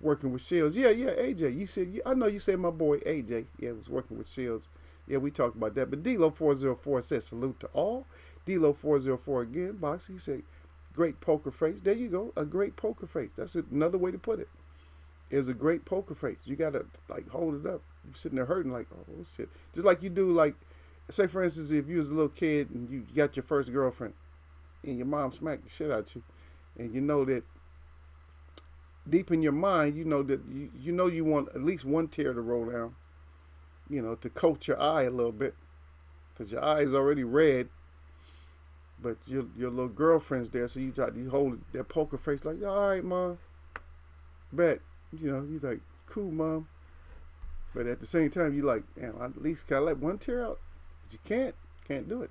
working with Shields. Yeah, AJ. You said, I know you said my boy AJ. Yeah, was working with Shields. Yeah, we talked about that. But D-Lo 404 said salute to all. D-Lo 404 again, box. He said, great poker face. There you go, a great poker face. That's another way to put it. Is a great poker face. You gotta hold it up. You're sitting there hurting like, oh shit. Just like you do, say for instance, if you was a little kid and you got your first girlfriend and your mom smacked the shit out you, and you know that deep in your mind, you know that you want at least one tear to roll down, to coat your eye a little bit, because your eye is already red. But your little girlfriend's there, so you hold that poker face like, all right, mom, bet, you're like, cool, mom. But at the same time, you like, damn, at least can I let one tear out? But you can't do it.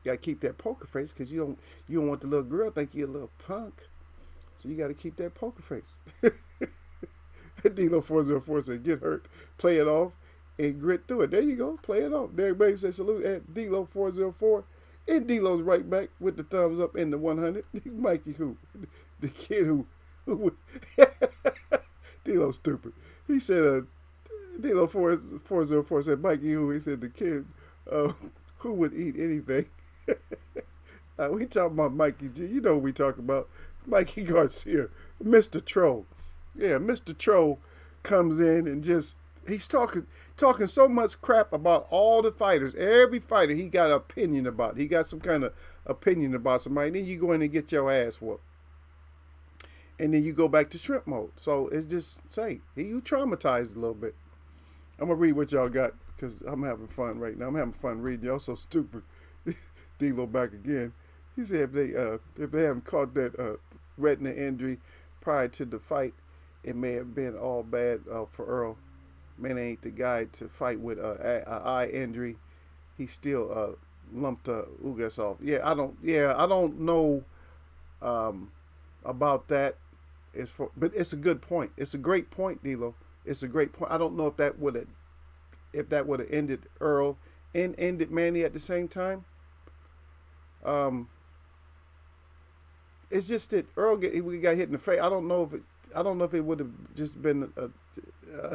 You gotta keep that poker face, because you don't want the little girl think you're a little punk. So you gotta keep that poker face. D-Lo 404 said, get hurt, play it off, and grit through it. There you go, play it off. Derek Bailey said salute at D-Lo 404. And D-Lo's right back with the thumbs up in the 100. Mikey who? The kid who D-Lo's stupid. He said, D-Lo 404 said, Mikey who? He said, the kid who would eat anything. We talking about Mikey G. You know what we talking about. Mikey Garcia, Mr. Troll. Yeah, Mr. Troll comes in and he's talking so much crap about all the fighters. Every fighter he got an opinion about. He got some kind of opinion about somebody. Then you go in and get your ass whooped. And then you go back to shrimp mode. So it's just, you traumatized a little bit. I'm going to read what y'all got, because I'm having fun right now. I'm having fun reading. Y'all so stupid. D-Lo back again. He said if they haven't caught that retina injury prior to the fight, it may have been all bad for Earl. Man ain't the guy to fight with an eye injury. He still lumped Ugas off. I don't know about that. But it's a good point. It's a great point, D-Lo. It's a great point. I don't know if that would have ended Earl and ended Manny at the same time. It's just that Earl got hit in the face. I don't know if it would have just been a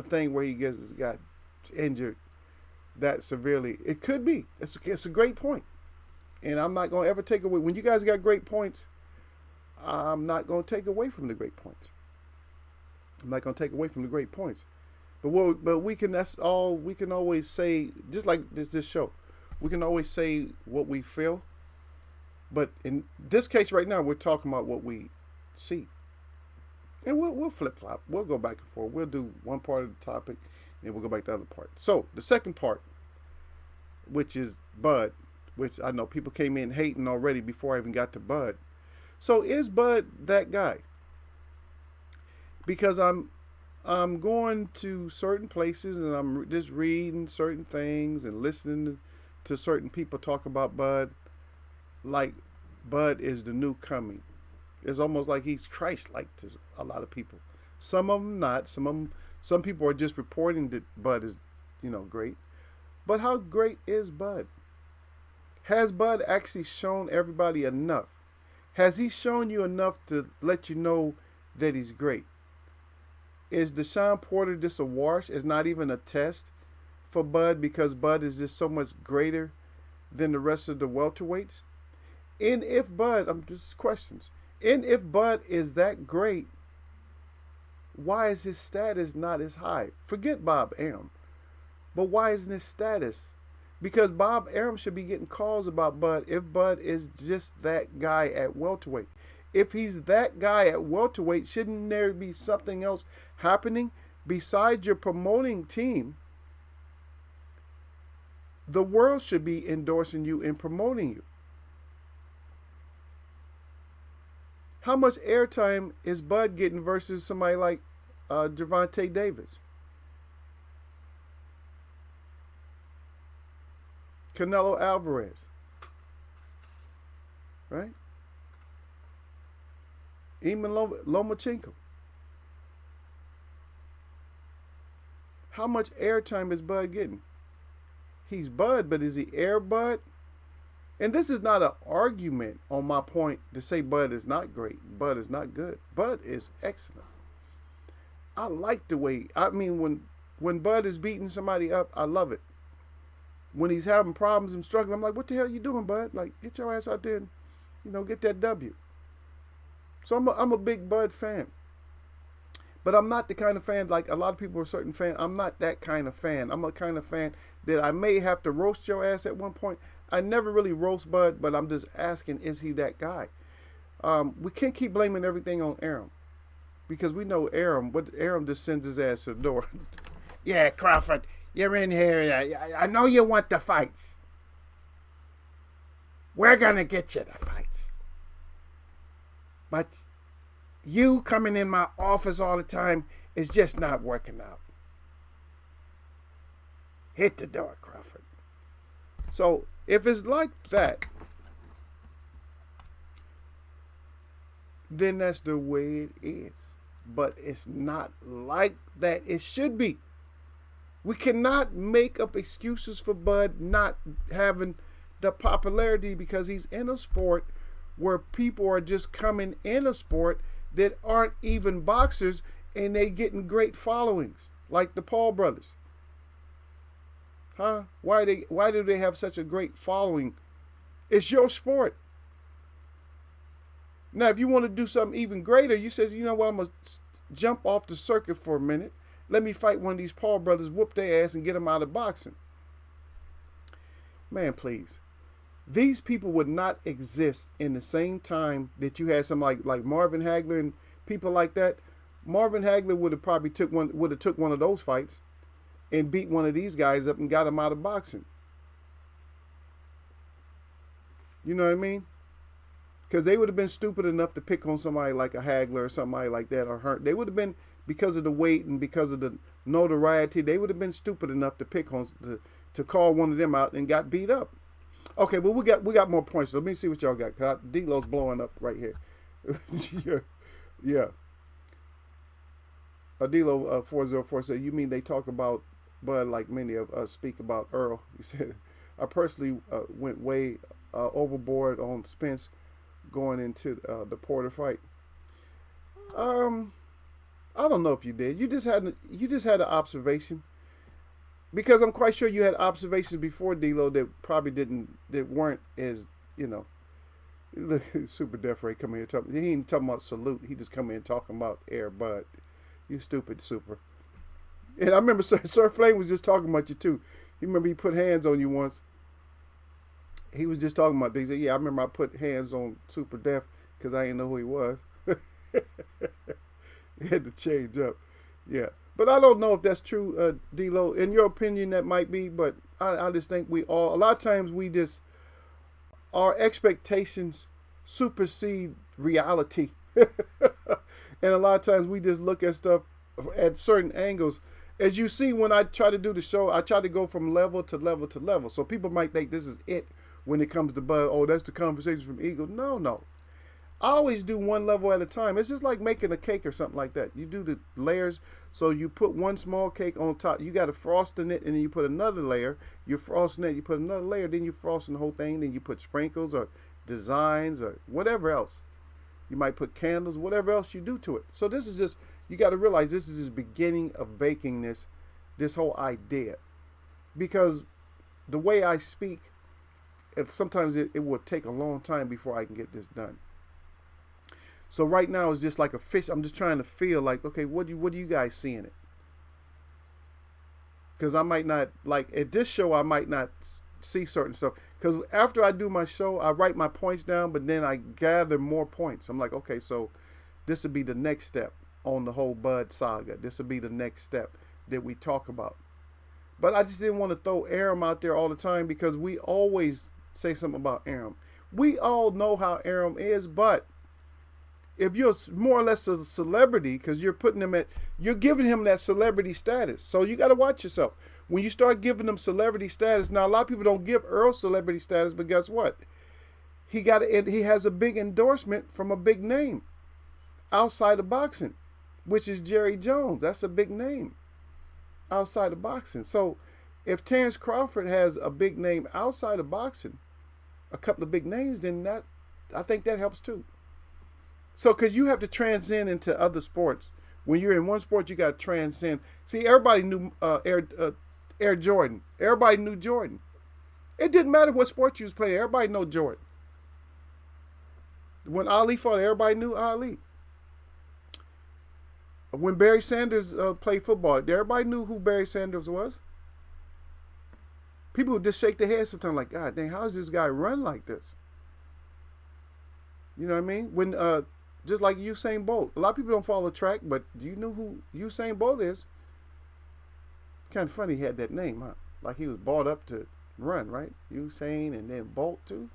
thing where he got injured that severely. It could be. It's a great point, and I'm not going to ever take away. When you guys got great points, I'm not going to take away from the great points. I'm not going to take away from the great points. But we can. That's all we can always say. Just like this show, we can always say what we feel. But in this case right now, we're talking about what we see. And we'll flip-flop. We'll go back and forth. We'll do one part of the topic, And we'll go back to the other part. So the second part, which is Bud, which I know people came in hating already before I even got to Bud. So is Bud that guy? Because I'm going to certain places and I'm just reading certain things and listening to certain people talk about Bud, like Bud is the new coming. It's almost like he's Christ-like to a lot of people. Some of them not. Some people are just reporting that Bud is, great. But how great is Bud? Has Bud actually shown everybody enough? Has he shown you enough to let you know that he's great? Is Deshaun Porter just a wash? Is not even a test for Bud because Bud is just so much greater than the rest of the welterweights? And if Bud, I'm just questions. And if Bud is that great, why is his status not as high? Forget Bob Arum. But why isn't his status? Because Bob Arum should be getting calls about Bud if Bud is just that guy at welterweight. If he's that guy at welterweight, shouldn't there be something else happening besides your promoting team? The world should be endorsing you and promoting you. How much airtime is Bud getting versus somebody like Gervonta Davis? Canelo Alvarez. Right? Even Lomachenko. How much airtime is Bud getting? He's Bud, but is he Air Bud? And this is not an argument on my point to say Bud is not great. Bud is not good. Bud is excellent. I like the way, when Bud is beating somebody up, I love it. When he's having problems and struggling, I'm like, what the hell you doing, Bud? Like, get your ass out there and, get that W. So I'm a big Bud fan. But I'm not the kind of fan, like a lot of people are certain fan. I'm not that kind of fan. I'm a kind of fan that I may have to roast your ass at one point. I never really roast Bud, but I'm just asking, is he that guy? We can't keep blaming everything on Arum. Because we know Arum just sends his ass to the door. Yeah, Crawford, you're in here. I know you want the fights. We're going to get you the fights. But you coming in my office all the time is just not working out. Hit the door, Crawford. So, if it's like that, then that's the way it is. But it's not like that. It should be. We cannot make up excuses for Bud not having the popularity because he's in a sport where people are just coming in a sport that aren't even boxers and they getting great followings, like the Paul brothers. Huh? Why do they have such a great following? It's your sport. Now, if you want to do something even greater, you say, you know what, I'm going to jump off the circuit for a minute. Let me fight one of these Paul brothers, whoop their ass, and get them out of boxing. Man, please. These people would not exist in the same time that you had somebody like Marvin Hagler and people like that. Marvin Hagler would have probably took one of those fights and beat one of these guys up and got him out of boxing. You know what I mean? Because they would have been stupid enough to pick on somebody like a Hagler or somebody like that, or Hurt. They would have been, because of the weight and because of the notoriety, they would have been stupid enough to pick on to call one of them out and got beat up. Okay, but we got more points. So let me see what y'all got. Cause D-Lo's blowing up right here. yeah. D-Lo 404 said, you mean they talk about Bud like many of us speak about Earl? He said, I personally went way overboard on Spence going into the Porter fight. I don't know if you did. You just had an observation. Because I'm quite sure you had observations before D-Lo that weren't as, look, Super Def Ray coming here talking. He ain't talking about salute. He just come in talking about Air Bud. You stupid Super. And I remember Sir Flame was just talking about you too. He put hands on you once. He was just talking about things. He said, yeah, I remember I put hands on Super Def because I didn't know who he was. He had to change up. Yeah. But I don't know if that's true, D-Lo. In your opinion, that might be, but I just think a lot of times our expectations supersede reality. And a lot of times we just look at stuff at certain angles. As you see, when I try to do the show, I try to go from level to level to level. So people might think this is it when it comes to Bud. Oh, that's the conversation from Eagle. No, no. I always do one level at a time. It's just like making a cake or something like that. You do the layers. So you put one small cake on top. You got to frost in it, and then you put another layer. You're frosting it. You put another layer. Then you frosting the whole thing. Then you put sprinkles or designs or whatever else. You might put candles, whatever else you do to it. So this is just, you got to realize this is the beginning of baking this whole idea. Because the way I speak, sometimes it will take a long time before I can get this done. So right now it's just like a fish. I'm just trying to feel like, okay, what do you guys see in it? Because I might not, like at this show, I might not see certain stuff. Because after I do my show, I write my points down, but then I gather more points. I'm like, okay, so this would be the next step on the whole Bud saga. This would be the next step that we talk about. But I just didn't want to throw Aram out there all the time because we always say something about Aram. We all know how Aram is, but if you're more or less a celebrity, because you're giving him that celebrity status. So you got to watch yourself. When you start giving them celebrity status, now a lot of people don't give Earl celebrity status, but guess what? He has a big endorsement from a big name outside of boxing, which is Jerry Jones. That's a big name outside of boxing. So if Terrence Crawford has a big name outside of boxing, a couple of big names, then I think that helps too. So, because you have to transcend into other sports. When you're in one sport, you got to transcend. See, everybody knew Air Jordan. Everybody knew Jordan. It didn't matter what sport you was playing. Everybody knew Jordan. When Ali fought, everybody knew Ali. When Barry Sanders played football, everybody knew who Barry Sanders was. People would just shake their heads sometimes like, God dang, how does this guy run like this? You know what I mean? When just like Usain Bolt. A lot of people don't follow track, but do you know who Usain Bolt is? Kind of funny he had that name, huh? Like he was brought up to run, right? Usain and then Bolt too.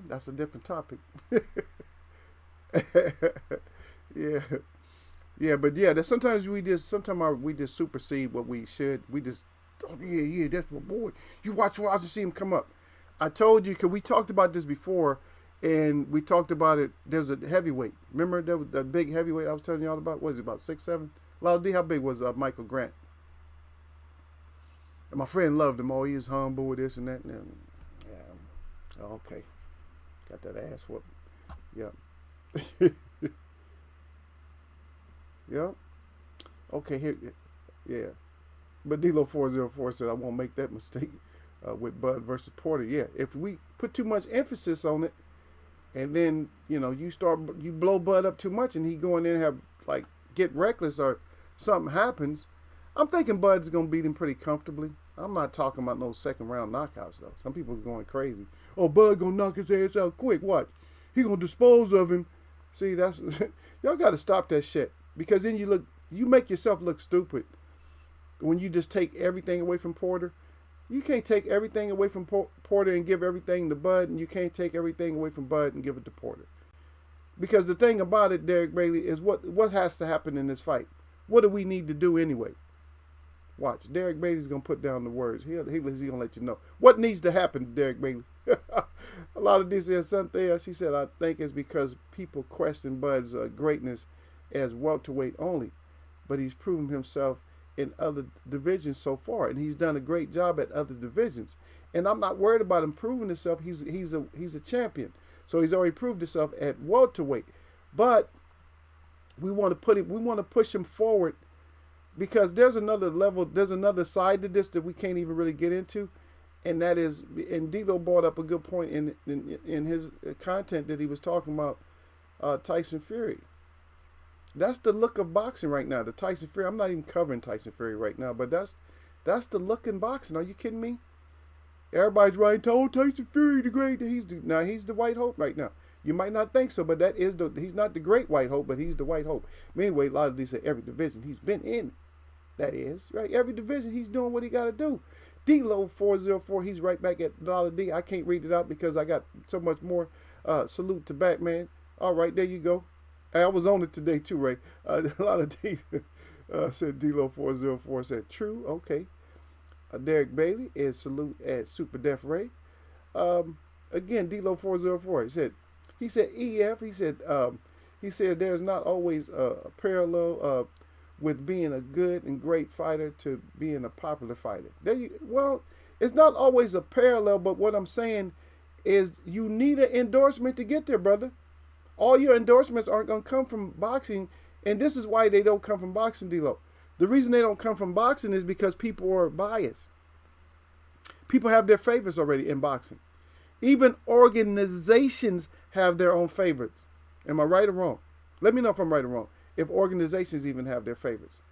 That's a different topic. Yeah, but yeah. Sometimes we just supersede what we should. We just, oh yeah, that's my boy. You watch to see him come up. I told you, because we talked about this before, and we talked about it. There's a heavyweight. Remember there was that big heavyweight I was telling y'all about? What is it, about 6'7"? Lala D, how big was Michael Grant? And my friend loved him. Oh, he is humble with this and that. And yeah, okay. Got that ass whoop. Yeah. Yeah. Okay, here. Yeah. But D-Lo 404 said, I won't make that mistake with Bud versus Porter. Yeah, if we put too much emphasis on it, and then, you blow Bud up too much, and he go in there and get reckless or something happens, I'm thinking Bud's going to beat him pretty comfortably. I'm not talking about no second round knockouts, though. Some people are going crazy. Oh, Bud going to knock his ass out quick. Watch. He going to dispose of him. See, that's y'all got to stop that shit. Because then you make yourself look stupid when you just take everything away from Porter. You can't take everything away from Porter and give everything to Bud, and you can't take everything away from Bud and give it to Porter. Because the thing about it, Derek Bailey, is what has to happen in this fight. What do we need to do anyway? Watch. Derek Bailey's going to put down the words. He's going to let you know. What needs to happen, Derek Bailey? A lot of this is something else. He said, I think it's because people question Bud's greatness as welterweight only. But he's proven himself in other divisions so far, and he's done a great job at other divisions. And I'm not worried about him proving himself. He's a champion, so he's already proved himself at welterweight. But we want to push him forward, because there's another level, there's another side to this that we can't even really get into, and that is, and D-Lo brought up a good point in his content that he was talking about Tyson Fury. That's the look of boxing right now. The Tyson Fury. I'm not even covering Tyson Fury right now, but that's the look in boxing. Are you kidding me? Everybody's writing, "Oh, Tyson Fury the great." He's the white hope right now. You might not think so, but that is he's not the great white hope, but he's the white hope. Anyway, a lot of these say every division he's been in. That is, right? Every division he's doing what he got to do. D-Lo 404, he's right back at Dollar D. I can't read it out because I got so much more. Salute to Batman. All right, there you go. I was on it today too, Ray. A lot of D said D-Lo 404 said true. Okay. Derek Bailey is salute at Super Def Ray. Again, D-Lo 404. He said EF. He said there's not always a parallel with being a good and great fighter to being a popular fighter. Well, it's not always a parallel, but what I'm saying is you need an endorsement to get there, brother. All your endorsements aren't going to come from boxing, and this is why they don't come from boxing, D-Lo. The reason they don't come from boxing is because people are biased. People have their favorites already in boxing. Even organizations have their own favorites. Am I right or wrong? Let me know if I'm right or wrong. If organizations even have their favorites.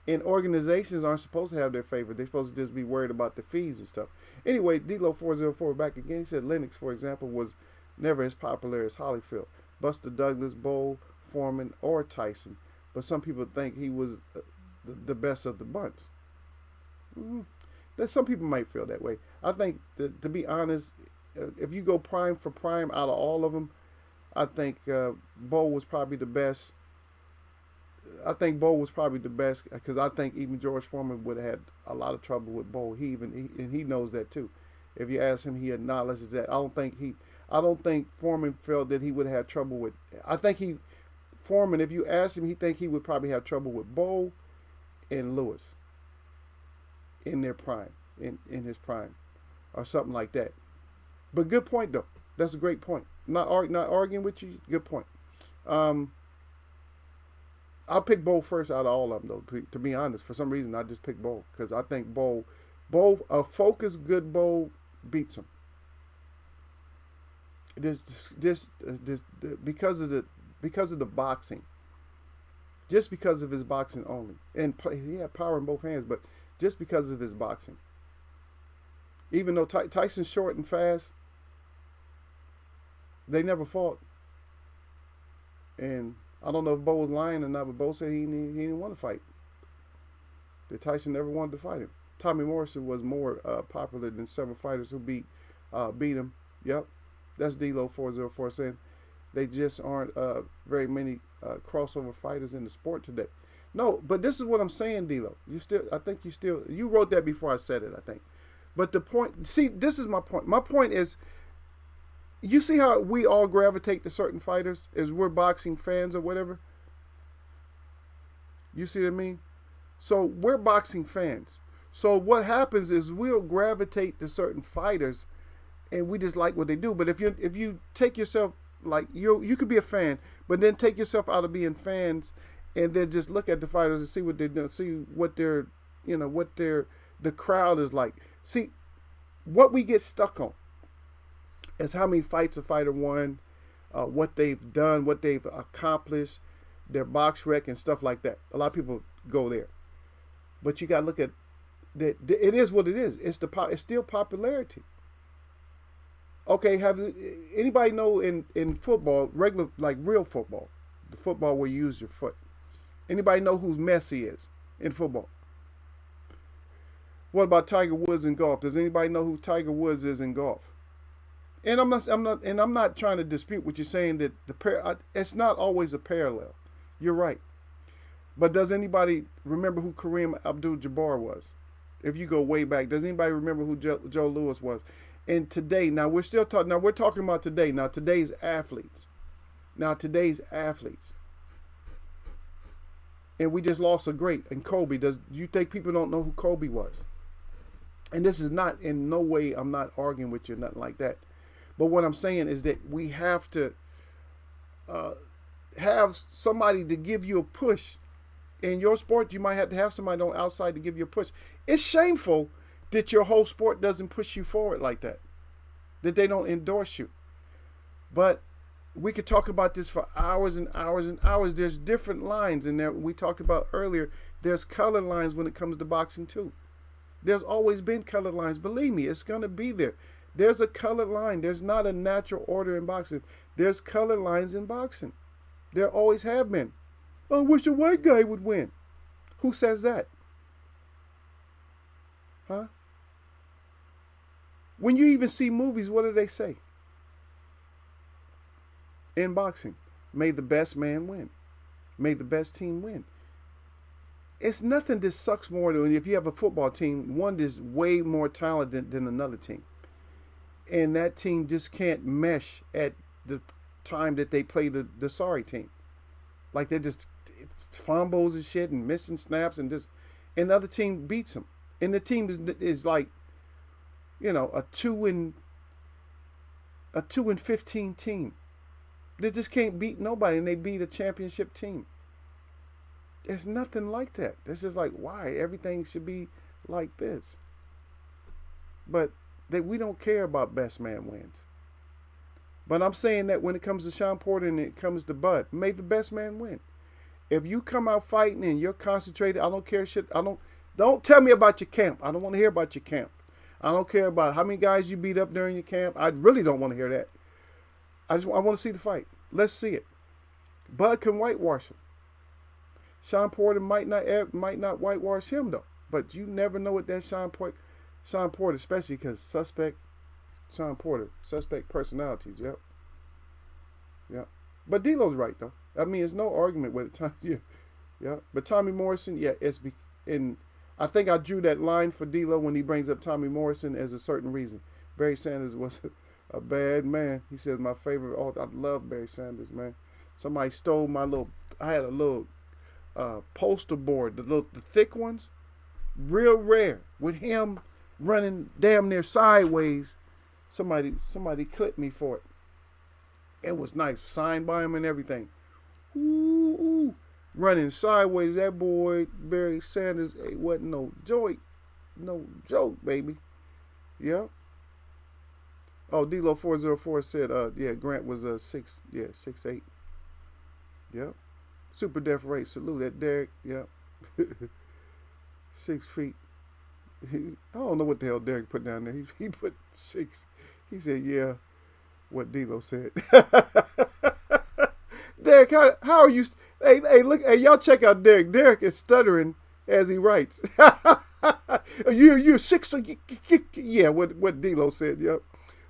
And organizations aren't supposed to have their favorite. They're supposed to just be worried about the fees and stuff. Anyway, D-Lo 404 back again. He said Lennox, for example, was never as popular as Holyfield, Buster Douglas, Bull, Foreman, or Tyson. But some people think he was the best of the bunch. Some people might feel that way. I think, to be honest, if you go prime for prime out of all of them, I think Bull was probably the best. I think Bull was probably the best because I think even George Foreman would have had a lot of trouble with Bull. And he knows that too. If you ask him, he acknowledges that. I don't think Foreman felt that he would have trouble with. I think Foreman, if you ask him, he think he would probably have trouble with Bull and Lewis in their prime, in his prime, or something like that. But good point though. That's a great point. Not arguing with you. Good point. I'll pick Bull first out of all of them though. To be honest, for some reason I just picked Bull because I think Bull, a focused good Bull beats him. This because of the boxing, just because of his boxing only, and he had power in both hands, but just because of his boxing. Even though Tyson's short and fast, they never fought. And I don't know if Bo was lying or not, but Bo said he didn't want to fight. That Tyson never wanted to fight him. Tommy Morrison was more popular than several fighters who beat him. Yep, that's D-Lo 404 saying they just aren't very many crossover fighters in the sport today. No, but this is what I'm saying, D-Lo. You wrote that before I said it, I think. But the point, see, this is my point. My point is, you see how we all gravitate to certain fighters as we're boxing fans or whatever? You see what I mean? So we're boxing fans. So what happens is we'll gravitate to certain fighters and we just like what they do. But if you take yourself, like you could be a fan, but then take yourself out of being fans and then just look at the fighters and see what they're doing, see what the crowd is like. See, what we get stuck on is how many fights a fighter won, what they've done, what they've accomplished, their box rec and stuff like that. A lot of people go there, but you got to look at that. It is what it is. It's still popularity. Okay, have anybody know in football, regular like real football, the football where you use your foot? Anybody know who Messi is in football? What about Tiger Woods in golf? Does anybody know who Tiger Woods is in golf? And I'm not trying to dispute what you're saying that it's not always a parallel. You're right. But does anybody remember who Kareem Abdul-Jabbar was? If you go way back, does anybody remember who Joe Louis was? And today, we're talking about today. Now today's athletes. And we just lost a great, and Kobe. Do you think people don't know who Kobe was? And this is not in no way, I'm not arguing with you, nothing like that. But what I'm saying is that we have to have somebody to give you a push. In your sport, you might have to have somebody on outside to give you a push. It's shameful that your whole sport doesn't push you forward like that, that they don't endorse you. But we could talk about this for hours and hours and hours. There's different lines in there. We talked about earlier, there's color lines when it comes to boxing too. There's always been color lines. Believe me, it's going to be there. There's a colored line. There's not a natural order in boxing. There's colored lines in boxing. There always have been. I wish a white guy would win. Who says that? Huh? When you even see movies, what do they say? In boxing, may the best man win. May the best team win. It's nothing that sucks more than if you have a football team, one is way more talented than another team. And that team just can't mesh at the time that they play the sorry team. Like they're just fumbles and shit and missing snaps and the other team beats them. And the team is like, a 2-15 team. They just can't beat nobody, and they beat a championship team. There's nothing like that. This is like, why? Everything should be like this. But we don't care about best man wins. But I'm saying that when it comes to Sean Porter and it comes to Bud, may the best man win. If you come out fighting and you're concentrated, I don't care shit. Don't tell me about your camp. I don't want to hear about your camp. I don't care about how many guys you beat up during your camp. I really don't want to hear that. I want to see the fight. Let's see it. Bud can whitewash him. Sean Porter might not whitewash him though. But you never know what that Sean Porter, especially because suspect personalities. Yep. Yep. But D'Lo's right though. I mean, there's no argument with it. Yeah. But Tommy Morrison, yeah, I think I drew that line for D'Lo when he brings up Tommy Morrison as a certain reason. Barry Sanders was a bad man. He says my favorite. Oh, I love Barry Sanders, man. Somebody stole I had a little poster board, the thick ones, real rare, with him running damn near sideways. Somebody clipped me for it. It was nice, signed by him and everything. Ooh. Running sideways, that boy Barry Sanders wasn't no joke, baby. Yeah. Oh, D'Lo 404 said, Grant was 6'8". Yeah. Super death rate. Salute that Derek. Yeah. 6 feet. I don't know what the hell Derek put down there. He put 6. He said, yeah, what D'Lo said. Derek, how are you? Hey, look, y'all check out Derek. Derek is stuttering as he writes. You're 6. Yeah, what D'Lo said. Yep.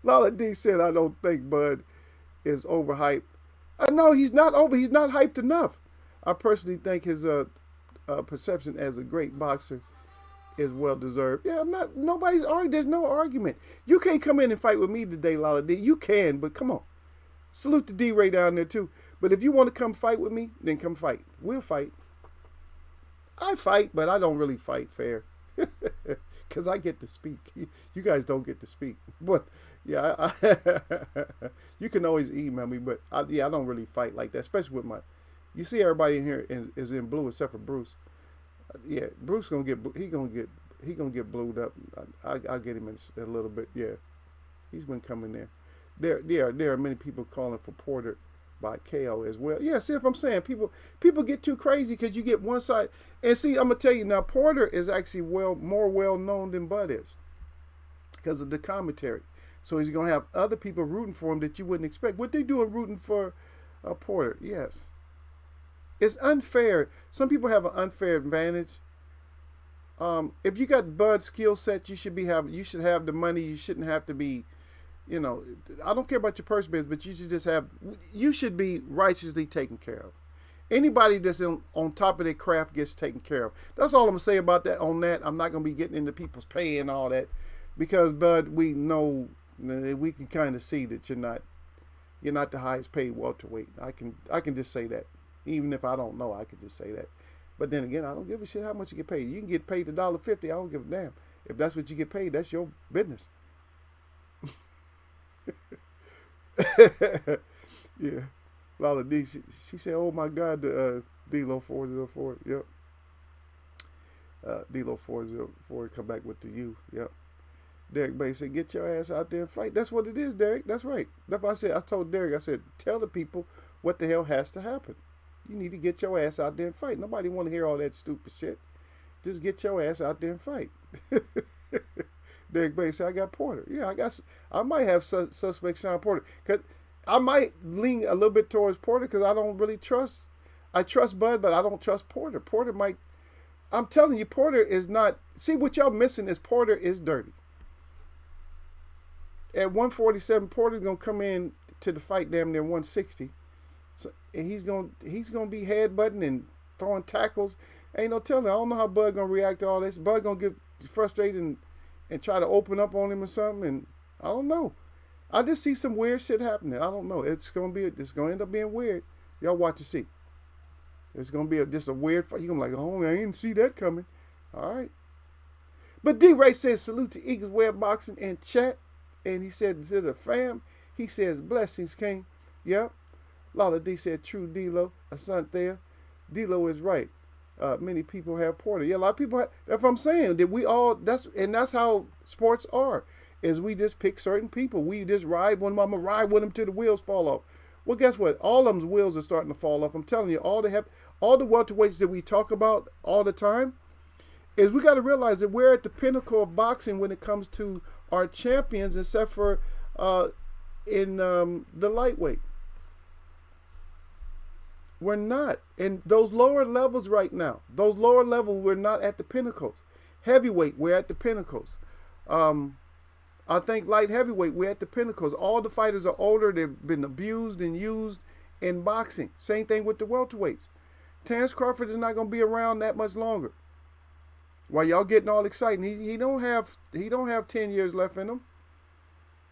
Lala D said, I don't think Bud is overhyped. No, he's not over. He's not hyped enough. I personally think his perception as a great boxer is well deserved. Yeah, nobody's arguing. There's no argument. You can't come in and fight with me today, Lala D. You can, but come on. Salute to D-Ray down there too. But if you want to come fight with me, then come fight. We'll fight. I fight, but I don't really fight fair. Because I get to speak. You guys don't get to speak. But, yeah, you can always email me. But, I don't really fight like that. Especially with you see everybody in here is in blue except for Bruce. Yeah, Bruce gonna get blued up. I'll get him in a little bit. Yeah, he's been coming there. There are many people calling for Porter by KO as well. Yeah, see what I'm saying? People get too crazy because you get one side. And see, I'm gonna tell you now, Porter is actually more well known than Bud is because of the commentary. So he's gonna have other people rooting for him that you wouldn't expect. What they doing rooting for Porter? Yes, it's unfair. Some people have an unfair advantage. If you got Bud's skill set, you should have the money. You shouldn't have to be. I don't care about your purse biz, but you should be righteously taken care of. Anybody that's on top of their craft gets taken care of. That's all I'm going to say about that on that. I'm not going to be getting into people's pay and all that because, Bud, we know, we can kind of see that you're not the highest paid welterweight. I can just say that. Even if I don't know, I can just say that. But then again, I don't give a shit how much you get paid. You can get paid $1.50. I don't give a damn. If that's what you get paid, that's your business. Yeah. Lala D, she said, oh my God, the D'Lo 404. Yep. D'Lo 404 come back with the U. Yep. Derek Bay said, get your ass out there and fight. That's what it is, Derek. That's right. That's what I said. I told Derek, I said, tell the people what the hell has to happen. You need to get your ass out there and fight. Nobody want to hear all that stupid shit. Just get your ass out there and fight. Derek Bay said, I got Porter. Yeah, I might have suspect Sean Porter. Cause I might lean a little bit towards Porter because I don't really trust. I trust Bud, but I don't trust Porter. Porter might. I'm telling you, Porter is not. See, what y'all missing is Porter is dirty. At 147, Porter's gonna come in to the fight damn near 160. So, and he's gonna be headbutting and throwing tackles. Ain't no telling. I don't know how Bud gonna react to all this. Bud gonna get frustrated and try to open up on him or something. And I don't know. I just see some weird shit happening. I don't know. It's gonna end up being weird. Y'all watch and see. It's gonna be just a weird fight. You're gonna be like, oh, I didn't see that coming. All right. But D-Ray says salute to Eagles Web Boxing in chat. And he said to the fam, he says, blessings, King. Yep. Lala D said, true D-Lo. Asante. D-Lo is right. Many people have Porter. Yeah, a lot of people have. That's what I'm saying. That's how sports are. Is we just pick certain people. We just ride with them. I'm going to ride with them till the wheels fall off. Well, guess what? All of them's wheels are starting to fall off. I'm telling you, all the welterweights that we talk about all the time, is we got to realize that we're at the pinnacle of boxing when it comes to our champions, except for in the lightweight. We're not. In those lower levels right now, we're not at the pinnacles. Heavyweight, we're at the pinnacles. I think light heavyweight, we're at the pinnacles. All the fighters are older. They've been abused and used in boxing. Same thing with the welterweights. Terrence Crawford is not going to be around that much longer. While y'all getting all excited, he don't have 10 years left in him.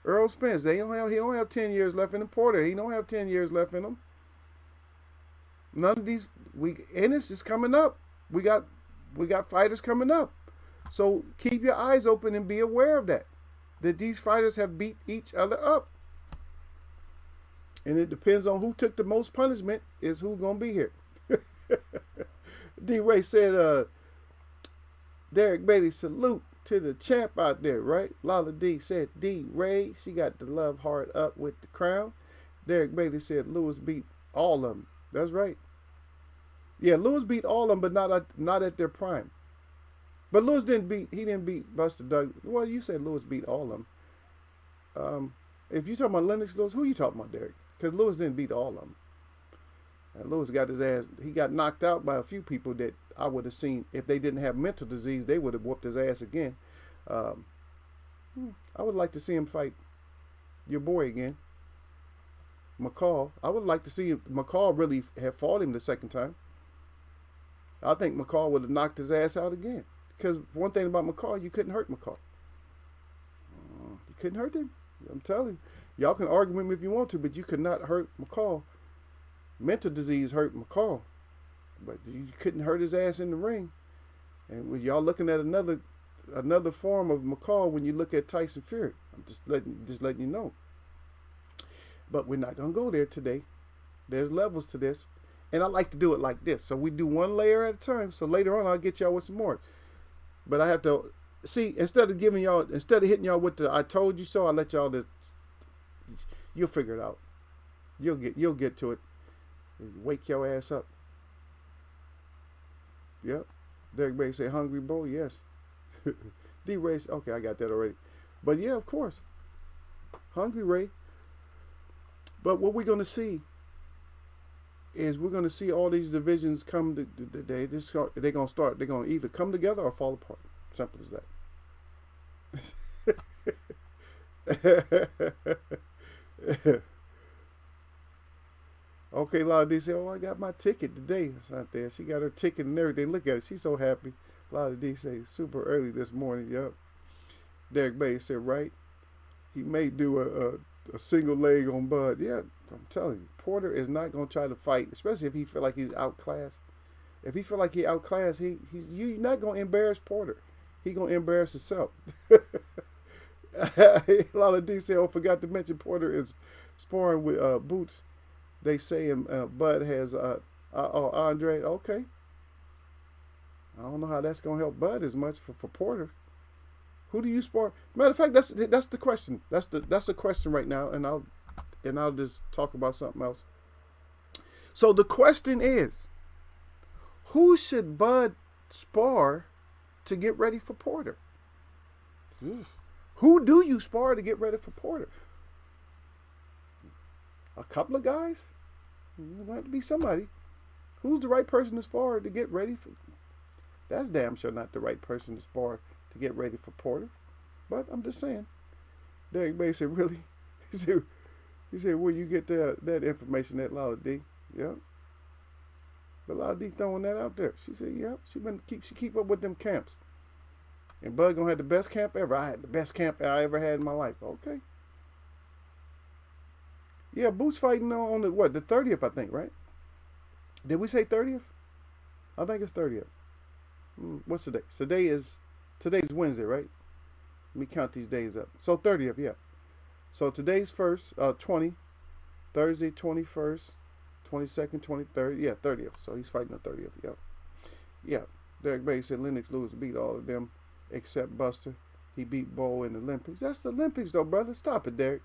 Earl Spence, he don't have 10 years left in him. Porter, he don't have 10 years left in him. None of these. Ennis is coming up. We got fighters coming up. So keep your eyes open and be aware of that these fighters have beat each other up. And it depends on who took the most punishment is who's gonna be here. D-Ray said, Derek Bailey, salute to the champ out there, right? Lala D said, D-Ray, she got the love heart up with the crown. Derek Bailey said, Lewis beat all of them. That's right. Yeah, Lewis beat all of them, but not at their prime. But Lewis didn't beat Buster Douglas. Well, you said Lewis beat all of them. If you're talking about Lennox Lewis, who are you talking about, Derek? Because Lewis didn't beat all of them. And Lewis got his ass, he got knocked out by a few people that I would have seen, if they didn't have mental disease, they would have whooped his ass again. I would like to see him fight your boy again, McCall. I would like to see if McCall really have fought him the second time. I think McCall would have knocked his ass out again. Because one thing about McCall, you couldn't hurt McCall. You couldn't hurt him. I'm telling you. Y'all can argue with me if you want to, but you could not hurt McCall. Mental disease hurt McCall. But you couldn't hurt his ass in the ring. And when y'all looking at another form of McCall when you look at Tyson Fury. I'm just letting you know. But we're not going to go there today. There's levels to this. And I like to do it like this. So we do one layer at a time. So later on, I'll get y'all with some more. But I have to see, instead of hitting y'all with the I told you so, I let y'all you'll figure it out. You'll get to it. Wake your ass up. Yep. Derek Bay say hungry boy, yes. D-Ray, okay, I got that already. But yeah, of course. Hungry Ray. But what we're gonna see is we're going to see all these divisions come. They're going to either come together or fall apart. Simple as that. Okay, Lala D said, oh, I got my ticket today. It's not there. She got her ticket and everything. Look at it. She's so happy. Lala D say, super early this morning. Yep. Derek Bay said, right. He may do a single leg on Bud. Yeah, I'm telling you, Porter is not going to try to fight, especially if he feel like he's outclassed. If he feel like he's outclassed, you're not going to embarrass Porter. He going to embarrass himself. Lala D said, oh, forgot to mention Porter is sparring with Boots. They say Bud has Andre. Okay. I don't know how that's going to help Bud as much for Porter. Who do you spar? Matter of fact, that's the question. That's the question right now, and I'll just talk about something else. So the question is, who should Bud spar to get ready for Porter? Who do you spar to get ready for Porter? A couple of guys? It might have to be somebody. Who's the right person to spar to get ready for? That's damn sure not the right person to spar to get ready for Porter. But I'm just saying. Derek Bay said, really? He said, where you get that information at Lala D? Yep. But Lala D throwing that out there. She said, yep. She keep up with them camps. And Bud gonna have the best camp ever. I had the best camp I ever had in my life. Okay. Yeah, Boots fighting on the 30th, I think, right? Did we say 30th? I think it's 30th. What's today? Today's Wednesday, right? Let me count these days up. So 30th, yeah. So today's 20, Thursday 21st, 22nd, 23rd, yeah, 30th. So he's fighting the 30th, yeah. Yeah. Derek Bay said Lennox Lewis beat all of them except Buster. He beat Bo in the Olympics. That's the Olympics though, brother. Stop it, Derek.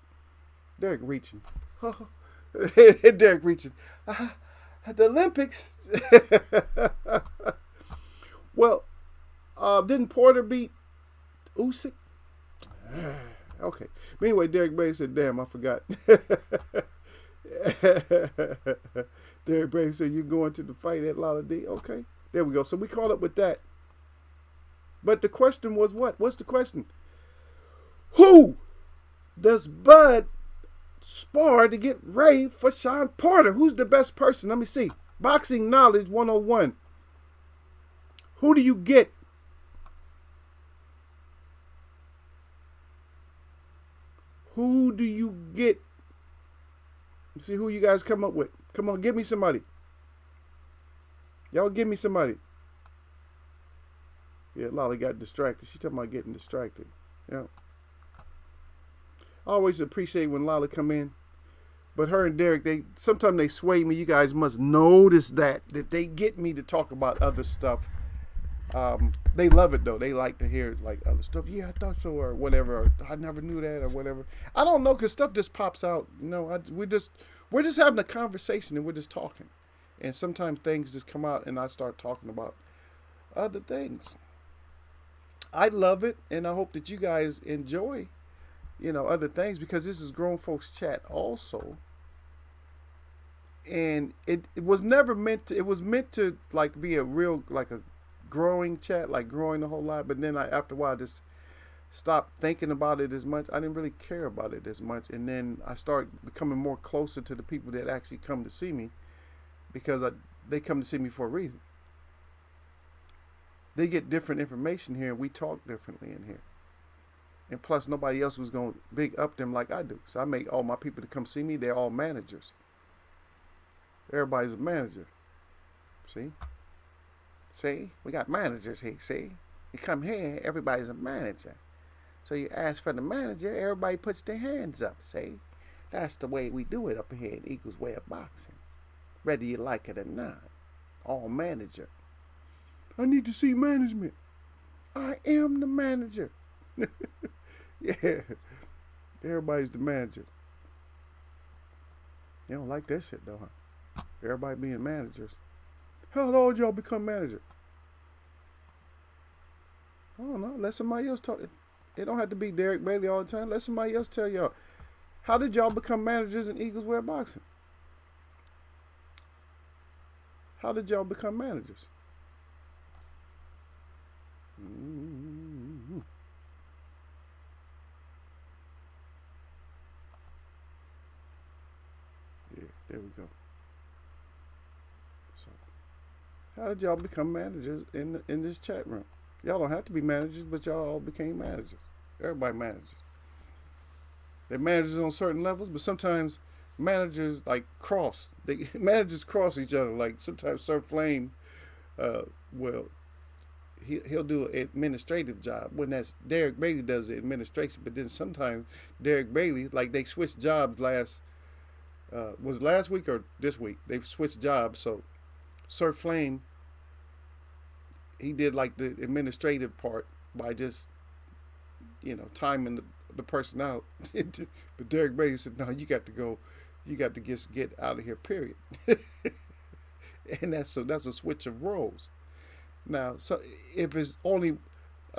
Derek reaching. Derek reaching. The Olympics. Well, didn't Porter beat Usyk? Okay. But anyway, Derek Bay said, damn, I forgot. Derek Bay said, you're going to the fight at Lala D? Okay. There we go. So we caught up with that. But the question was what? What's the question? Who does Bud spar to get ready for Sean Porter? Who's the best person? Let me see. Boxing Knowledge 101. Who do you get? Who do you get? Let's see who you guys come up with. Come on, give me somebody. Y'all give me somebody. Yeah, Lolly got distracted. She talking about getting distracted. Yeah. I always appreciate when Lolly come in. But her and Derek, sometimes they sway me. You guys must notice that they get me to talk about other stuff. They love it though. They like to hear like other stuff. Yeah, I thought so, or whatever. Or, I never knew that, or whatever. I don't know, cause stuff just pops out. You know, we're just having a conversation and we're just talking, and sometimes things just come out and I start talking about other things. I love it, and I hope that you guys enjoy, other things, because this is Grown Folks Chat also. And it was never meant to. It was meant to like be a real like a growing chat, like growing a whole lot, but then after a while I just stopped thinking about it as much. I didn't really care about it as much, and then I started becoming more closer to the people that actually come to see me, because they come to see me for a reason. They get different information here, and we talk differently in here, and plus nobody else was going to big up them like I do. So I make all my people to come see me, they're all managers. Everybody's a manager. See, we got managers here, see? You come here, everybody's a manager. So you ask for the manager, everybody puts their hands up, see? That's the way we do it up here in Eagles Way of Boxing. Whether you like it or not. All manager. I need to see management. I am the manager. Yeah. Everybody's the manager. You don't like that shit though, huh? Everybody being managers. How old y'all become manager? I don't know. Let somebody else talk. It don't have to be Derek Bailey all the time. Let somebody else tell y'all. How did y'all become managers in Eagles Wear Boxing? How did y'all become managers? Mm-hmm. Yeah, there we go. So, how did y'all become managers in this chat room? Y'all don't have to be managers, but y'all all became managers. Everybody manages. They're managers on certain levels, but sometimes managers like cross. Managers cross each other. Like sometimes Sir Flame, he'll do an administrative job when that's Derek Bailey does the administration. But then sometimes Derek Bailey, like they switched jobs was last week or this week? They switched jobs, so Sir Flame, he did like the administrative part by just, timing the person out. But Derek Bailey said, no, you got to go. You got to just get out of here, period. And that's a switch of roles. Now, so if it's only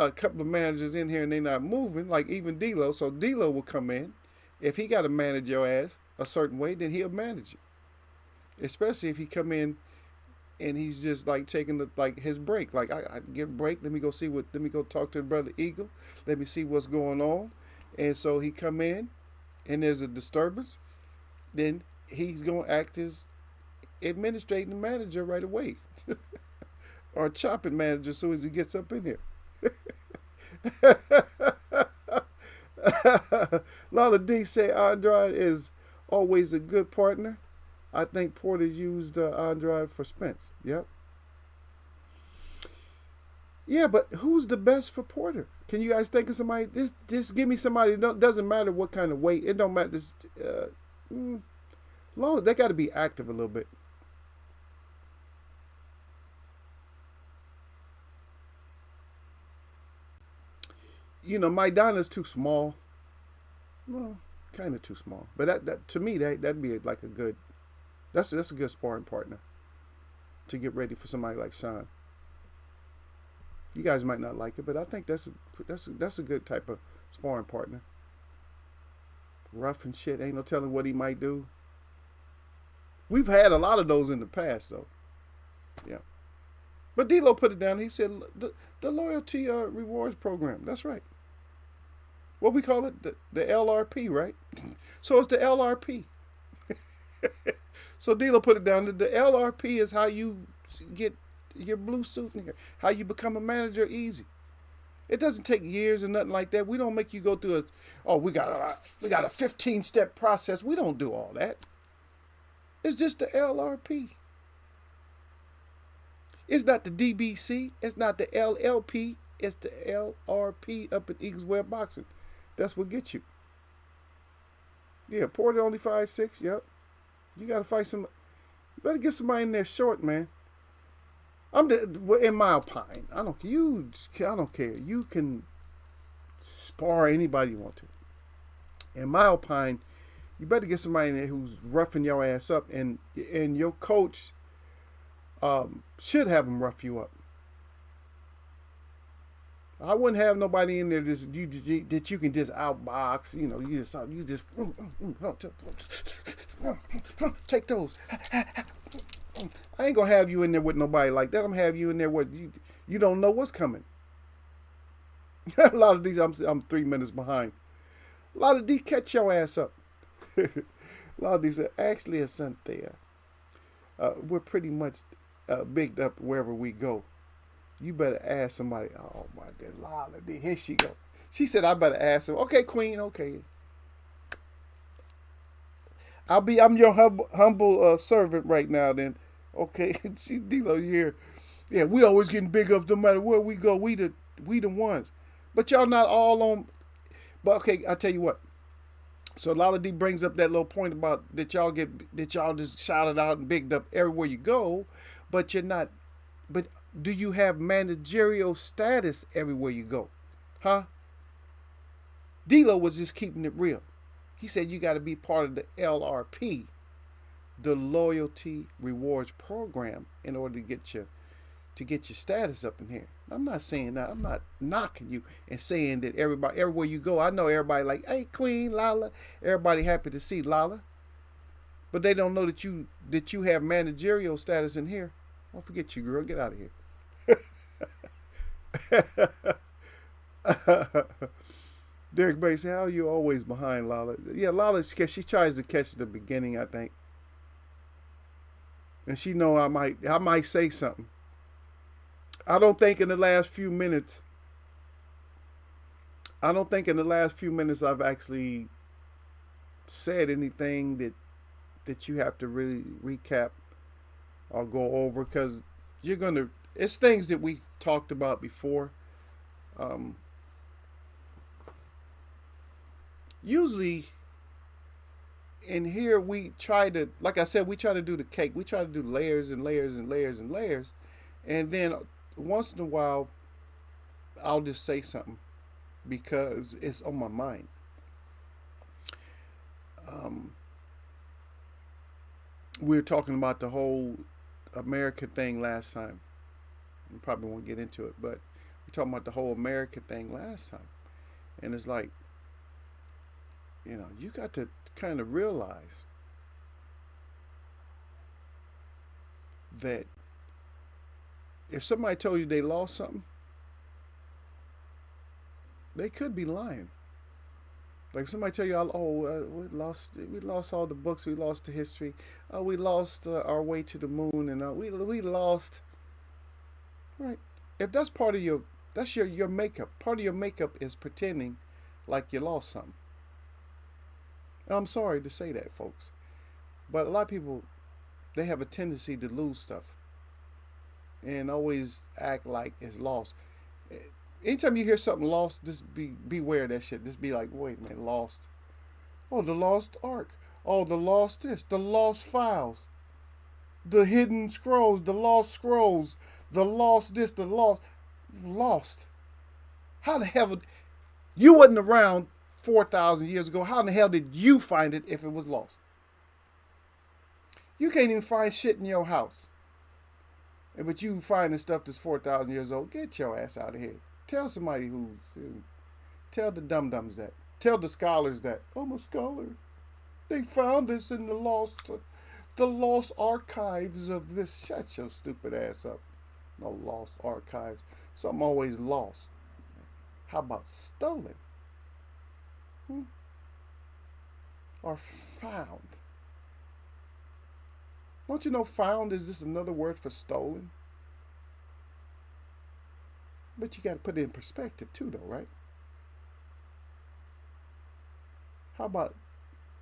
a couple of managers in here and they not moving, like even D'Lo. So D'Lo will come in. If he got to manage your ass a certain way, then he'll manage it. Especially if he come in and he's just like taking like his break. Like I get a break. Let me go see what. Let me go talk to the brother Eagle. Let me see what's going on. And so he come in, and there's a disturbance. Then he's gonna act as administrating manager right away, or chopping manager as soon as he gets up in here. Lala D say Andrade is always a good partner. I think Porter used Andrade for Spence. Yep. Yeah, but who's the best for Porter? Can you guys think of somebody? Just give me somebody. It doesn't matter what kind of weight. It don't matter. Long they got to be active a little bit. Maidana's too small. Well, kind of too small. But that to me that'd be like a good. That's a good sparring partner to get ready for somebody like Sean. You guys might not like it, but I think that's a good type of sparring partner. Rough and shit, ain't no telling what he might do. We've had a lot of those in the past, though. Yeah. But D'Lo put it down. He said the loyalty rewards program. That's right. What we call it, the LRP, right? So it's the LRP. So D'Lo put it down. The LRP is how you get your blue suit in here, how you become a manager easy. It doesn't take years or nothing like that. We don't make you go through we got a 15-step process. We don't do all that. It's just the LRP. It's not the DBC. It's not the LLP. It's the LRP up at Eagles Web Boxing. That's what gets you. Yeah, Porter only 5'6". Yep. You got to fight some. You better get somebody in there short, man. In my opinion, I don't care. I don't care. You can spar anybody you want to. In my opinion, you better get somebody in there who's roughing your ass up, and your coach should have him rough you up. I wouldn't have nobody in there that you can just outbox. You just take those. I ain't gonna have you in there with nobody like that. I'm gonna have you in there with you don't know what's coming. A lot of these I'm 3 minutes behind. A lot of these catch your ass up. A lot of these are actually a Cynthia. We're pretty much bigged up wherever we go. You better ask somebody. Oh my God, Lala D, here she go. She said I better ask her. Okay, Queen. Okay. I'm your humble servant right now. Then, okay. See, D'Lo here. Yeah, we always getting big up no matter where we go. We the ones. But y'all not all on. But okay, I tell you what. So Lala D brings up that little point about that y'all just shouted out and bigged up everywhere you go, but you're not. But do you have managerial status everywhere you go? Huh? D'Lo was just keeping it real. He said you got to be part of the LRP, the Loyalty Rewards Program, in order to get your status up in here. I'm not saying that. I'm not knocking you and saying that everywhere you go, I know everybody like, hey, Queen, Lala. Everybody happy to see Lala. But they don't know that you have managerial status in here. Don't forget you, girl. Get out of here. Derek Bay said, how are you always behind Lala? Yeah, Lala, she tries to catch the beginning, I think. And she know I might say something. I don't think in the last few minutes I've actually said anything that you have to really recap or go over, because it's things that we've talked about before. Usually in here we try to, like I said, we try to do the cake. We try to do layers and layers and layers and layers. And then once in a while, I'll just say something because it's on my mind. We were talking about the whole America thing last time. We probably won't get into it, but We're talking about the whole American thing last time. And it's like, you got to kind of realize that if somebody told you they lost something, they could be lying. Like if somebody tell you, "Oh, we lost all the books, we lost the history, we lost our way to the moon, and we lost." Right? If that's part of that's your makeup. Part of your makeup is pretending like you lost something. I'm sorry to say that, folks, but a lot of people, they have a tendency to lose stuff and always act like it's lost. Anytime you hear something lost, just beware of that shit. Just be like, wait a minute, lost. Oh, the lost ark. Oh, the lost this. The lost files. The hidden scrolls. The lost scrolls. The lost this. The lost. How the hell you wasn't around 4,000 years ago? How in the hell did you find it if it was lost? You can't even find shit in your house, but you finding stuff that's 4,000 years old. Get your ass out of here. Tell somebody tell the dum-dums that. Tell the scholars that. I'm a scholar. They found this in the lost archives of this. Shut your stupid ass up. No lost archives. Something always lost. How about stolen? Or found? Don't you know found is just another word for stolen? But you got to put it in perspective too, though, right? How about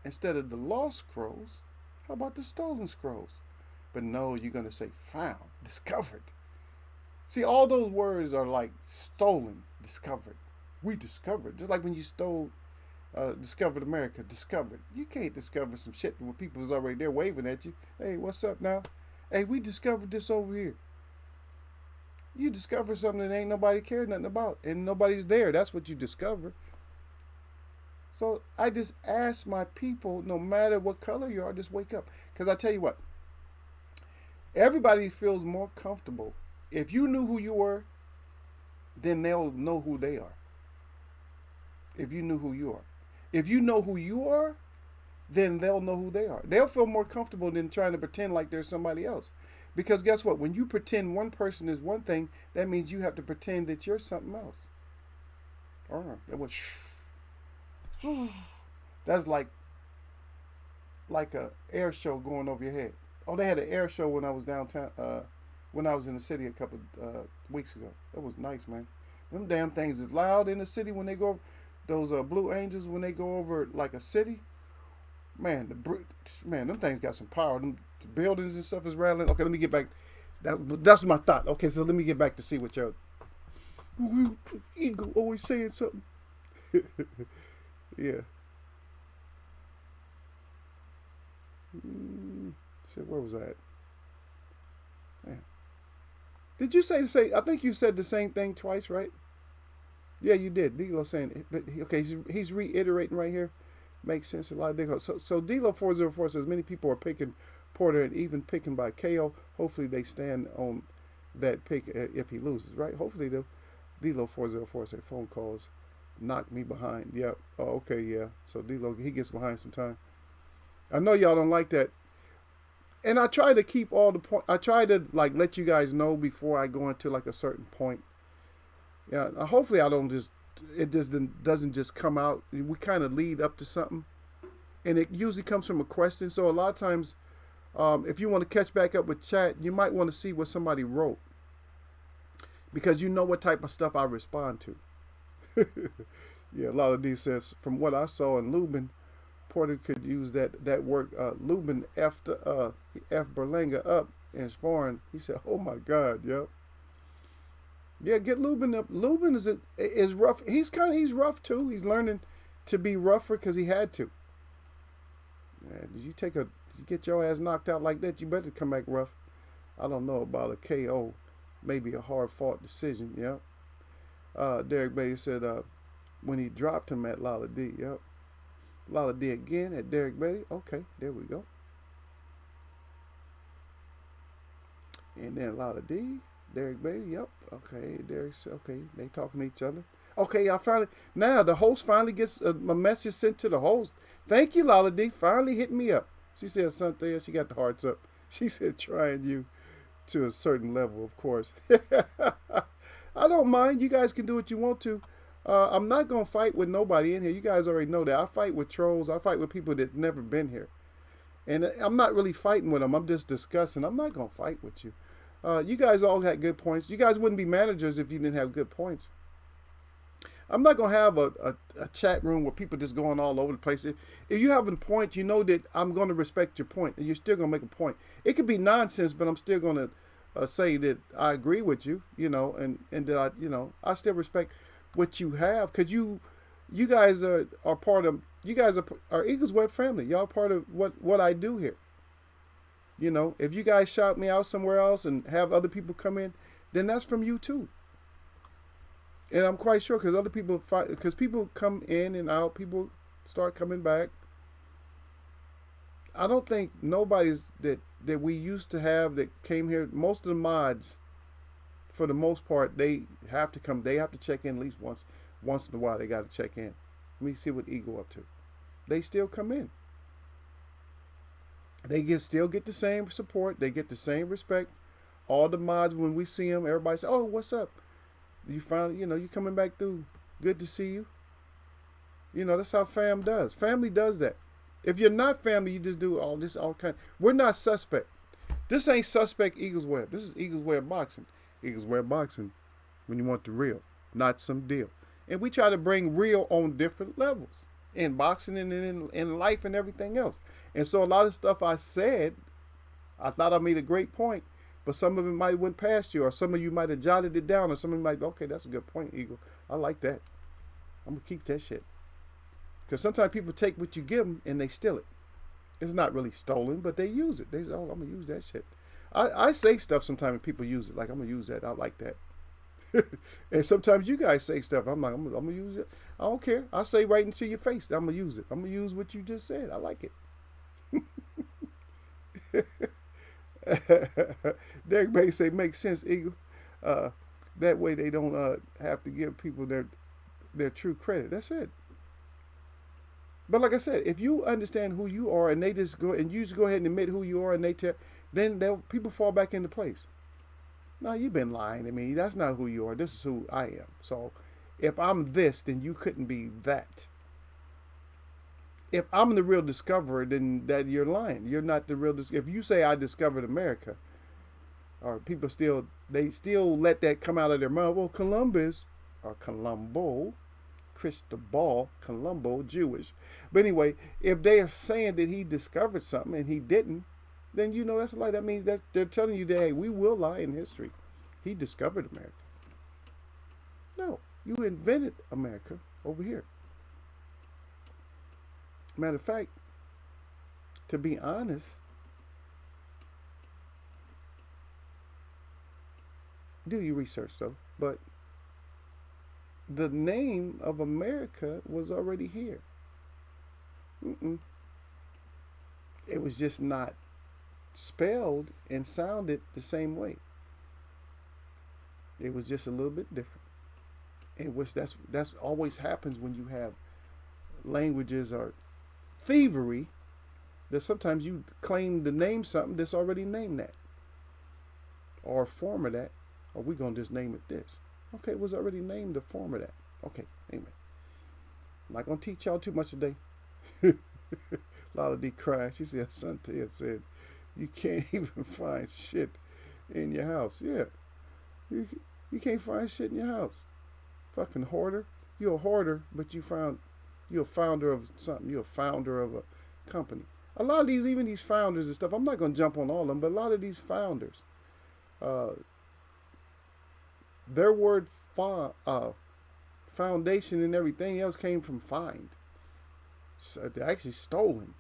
instead of the lost scrolls, how about the stolen scrolls? But no, you're going to say found, discovered. See, all those words are like stolen, discovered. We discovered. Just like when you discovered America, discovered. You can't discover some shit when people was already there waving at you. Hey, what's up now? Hey, we discovered this over here. You discover something that ain't nobody cared nothing about, and nobody's there. That's what you discover. So I just ask my people, no matter what color you are, just wake up. Because I tell you what, everybody feels more comfortable. If you knew who you were, then they'll know who they are. If you knew who you are. If you know who you are, then they'll know who they are. They'll feel more comfortable than trying to pretend like there's somebody else. Because guess what? When you pretend one person is one thing, that means you have to pretend that you're something else. That was that's like a air show going over your head. Oh, they had an air show when I was downtown, when I was in the city a couple weeks ago. That was nice, man. Them damn things is loud in the city when they go. Those Blue Angels, when they go over like a city, man, them things got some power. Them buildings and stuff is rattling. Okay, let me get back. That's my thought. Okay, so let me get back to see what your ego always saying something. Yeah. Shit, where was I at? Man. Did you say the same? I think you said the same thing twice, right? Yeah, you did. D-Lo saying, but okay, he's reiterating right here. Makes sense. A lot of things. So D-Lo 404 says many people are picking Porter and even picking by KO. Hopefully they stand on that pick if he loses, right? Hopefully they'll. D-Lo 404 said phone calls knock me behind. Yep. Oh, okay, yeah. So D-Lo, he gets behind sometime. I know y'all don't like that. And I try to keep all the point. I try to like let you guys know before I go into like a certain point. Yeah, hopefully I don't it just doesn't just come out. We kind of lead up to something, and it usually comes from a question. So a lot of times, if you want to catch back up with chat, you might want to see what somebody wrote, because you know what type of stuff I respond to. Yeah, a lot of these says, from what I saw in Lubin, Porter could use that work. Lubin F Berlanga up and Sporn. He said, "Oh my God, yep." Yeah, get Lubin up. Lubin is rough. He's rough too. He's learning to be rougher because he had to. Man, you get your ass knocked out like that, you better come back rough. I don't know about a KO, maybe a hard fought decision. Yeah. Derek Bay said when he dropped him at Lala D. Yep. Lala D again at Derek Bailey. Okay, there we go. And then Lala D. Derek Bailey, yep. Okay, Derek's okay. They talking to each other. Okay, I finally now the host finally gets a message sent to the host. Thank you, Lala D. Finally hit me up. She said something. She got the hearts up. She said trying you to a certain level, of course. I don't mind. You guys can do what you want to. I'm not gonna fight with nobody in here. You guys already know that. I fight with trolls. I fight with people that never been here, and I'm not really fighting with them. I'm just discussing. I'm not gonna fight with you. You guys all had good points. You guys wouldn't be managers if you didn't have good points. I'm not gonna have a chat room where people just going all over the place. If you have a point, you know that I'm gonna respect your point, and you're still gonna make a point. It could be nonsense, but I'm still gonna say that I agree with you, and that I still respect what you have, because you guys are part of are Eagles Web family. Y'all part of what I do here. If you guys shout me out somewhere else and have other people come in, then that's from you too. And I'm quite sure because other people fight, because people come in and out, people start coming back. I don't think nobody's that we used to have that came here. Most of the mods, for the most part, they have to come. They have to check in at least once in a while. They got to check in. Let me see what Eagle up to. They still come in. They still get the same support. They get the same respect. All the mods, when we see them, everybody say, "Oh, what's up? You finally, you coming back through. Good to see you." That's how fam does. Family does that. If you're not family, you just do all kind. We're not suspect. This ain't suspect Eagles Web. This is Eagles Web Boxing. Eagles Web Boxing, when you want the real, not some deal. And we try to bring real on different levels in boxing and in life and everything else. And so a lot of stuff I said, I thought I made a great point, but some of it might have went past you, or some of you might have jotted it down, or some of you might, okay, that's a good point, Eagle. I like that. I'm going to keep that shit. Because sometimes people take what you give them and they steal it. It's not really stolen, but they use it. They say, oh, I'm going to use that shit. I say stuff sometimes and people use it. Like, I'm going to use that. I like that. And sometimes you guys say stuff. I'm like, I'm going to use it. I don't care. I say right into your face. I'm going to use it. I'm going to use what you just said. I like it. Derek Bay say, makes sense, Eagle. That way they don't have to give people their true credit. That's it. But like I said, if you understand who you are and they just go and you just go ahead and admit who you are and they tell, then people fall back into place. No, you've been lying to me. That's not who you are. This is who I am. So if I'm this, then you couldn't be that. If I'm the real discoverer, then that you're lying. You're not the real discoverer. If you say I discovered America, or people still let that come out of their mouth. Well, Columbus or Colombo, Cristobal Colombo, Jewish. But anyway, if they are saying that he discovered something and he didn't, then that's a lie. That means that they're telling you that, hey, we will lie in history. He discovered America. No, you invented America over here. Matter of fact, to be honest, do your research though, but the name of America was already here. It was just not spelled and sounded the same way. It was just a little bit different. In which that's always happens when you have languages or thievery, that sometimes you claim to name something that's already named that, or a form of that, or we're gonna just name it this. Okay, it was already named the form of that. Okay, anyway, I'm not gonna teach y'all too much today. Lala D crying. She said, Cynthia said, you can't even find shit in your house. Yeah, you can't find shit in your house. Fucking hoarder. You're a hoarder, but you're a founder of something. You're a founder of a company. A lot of even these founders and stuff, I'm not going to jump on all of them, but a lot of these founders, their word foundation and everything else came from find. So they're actually stolen.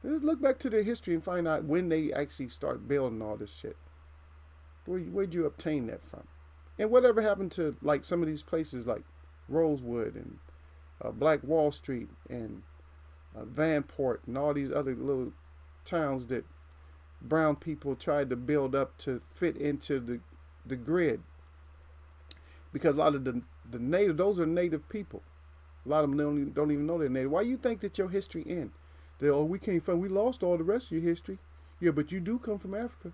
Just look back to their history and find out when they actually start building all this shit. Where'd you obtain that from? And whatever happened to like some of these places like Rosewood and Black Wall Street and Vanport and all these other little towns that brown people tried to build up to fit into the grid, because a lot of the native, those are native people. A lot of them don't even know they're native. Why you think that your history end? They, oh, we can't find, we lost all the rest of your history. Yeah, but you do come from Africa.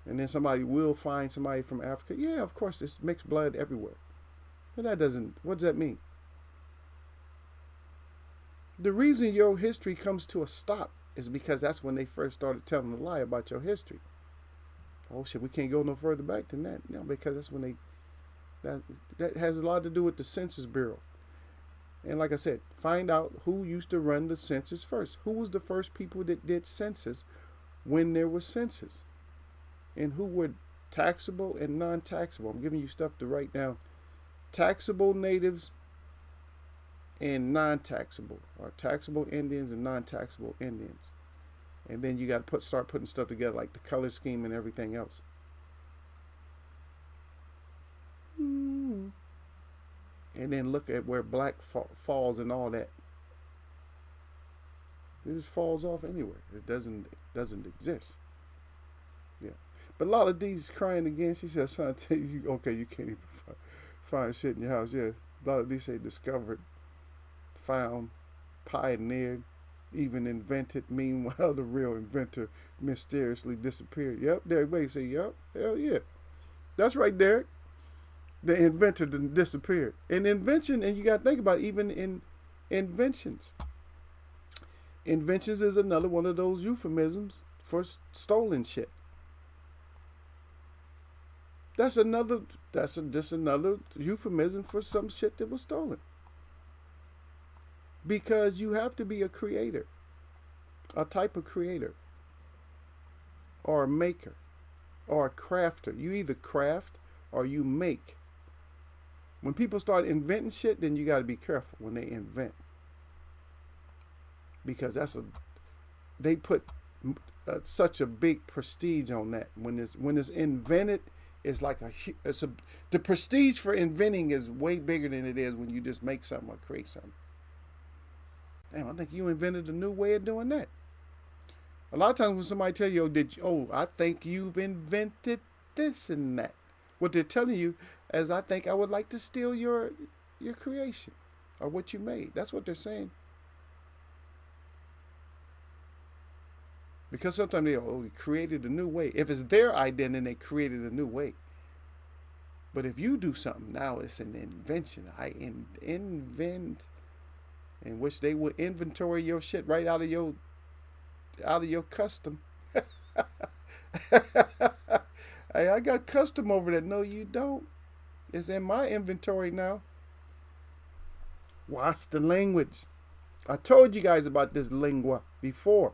And then somebody will find somebody from Africa. Yeah, of course, it's mixed blood everywhere. But that doesn't, what does that mean? The reason your history comes to a stop is because that's when they first started telling a lie about your history. Oh shit, we can't go no further back than that. No, because that's when that has a lot to do with the Census Bureau. And like I said, find out who used to run the census first. Who was the first people that did census when there was census? And who were taxable and non-taxable? I'm giving you stuff to write down. Taxable natives and non-taxable, or taxable Indians and non-taxable Indians. And then you got to start putting stuff together, like the color scheme and everything else. And then look at where black falls and all that. It just falls off anywhere. It doesn't exist. Yeah. But a lot of these crying again. She said, "Son, tell you okay, you can't even find shit in your house." Yeah. A lot of these say discovered, found, pioneered, even invented. Meanwhile, the real inventor mysteriously disappeared. Yep. There, everybody say, "Yep, hell yeah." That's right, Derek. The inventor didn't disappear. An invention, and you got to think about it, even in inventions. Inventions is another one of those euphemisms for stolen shit. That's just another euphemism for some shit that was stolen. Because you have to be a creator, a type of creator, or a maker, or a crafter. You either craft or you make. When people start inventing shit, then you got to be careful when they invent, because they put such a big prestige on that. When it's invented, it's like the prestige for inventing is way bigger than it is when you just make something or create something. Damn, I think you invented a new way of doing that. A lot of times when somebody tell you, I think you've invented this and that, what they're telling you is, I think I would like to steal your creation or what you made. That's what they're saying. Because sometimes we created a new way. If it's their idea, then they created a new way. But if you do something, now it's an invention. I invent, in which they will inventory your shit right out of your custom. Hey, I got custom over there. No, you don't. It's in my inventory now. Watch the language. I told you guys about this lingua before.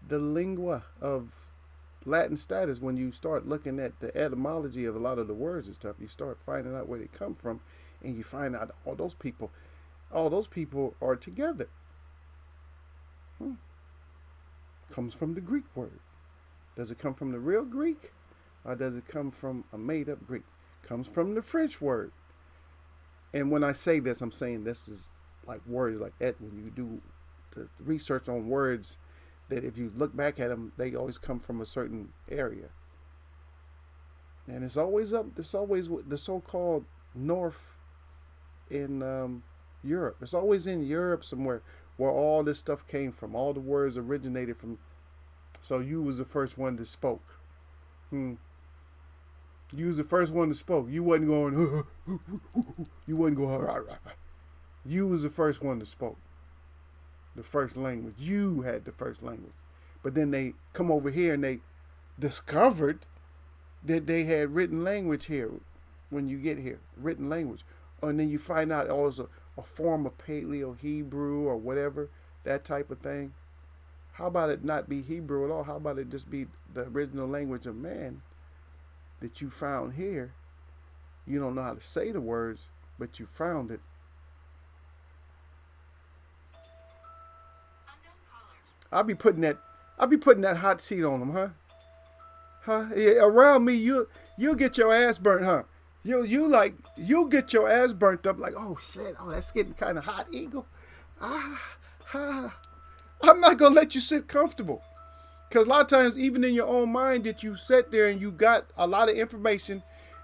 The lingua of Latin status, when you start looking at the etymology of a lot of the words and stuff, you start finding out where they come from, and you find out all those people are together. Comes from the Greek word. Does it come from the real Greek, or does it come from a made-up Greek? Comes from the French word. And when I say this, I'm saying this is like words like that. When you do the research on words, that if you look back at them, they always come from a certain area. And it's always the so-called North in Europe. It's always in Europe somewhere where all this stuff came from. All the words originated from. So you was the first one that spoke. You was the first one that spoke. You wasn't going. You wasn't going. Rah, rah, rah. You was the first one that spoke. The first language. You had the first language. But then they come over here and they discovered that they had written language here. When you get here, written language, and then you find out it's a form of Paleo Hebrew or whatever, that type of thing. How about it not be Hebrew at all? How about it just be the original language of man that you found here? You don't know how to say the words, but you found it. I'll be putting that hot seat on them, huh? Yeah, around me, you'll get your ass burnt, huh? You'll get your ass burnt up like, oh shit, that's getting kind of hot, Eagle. I'm not gonna let you sit comfortable, Because a lot of times, even in your own mind, that you sat there and you got a lot of information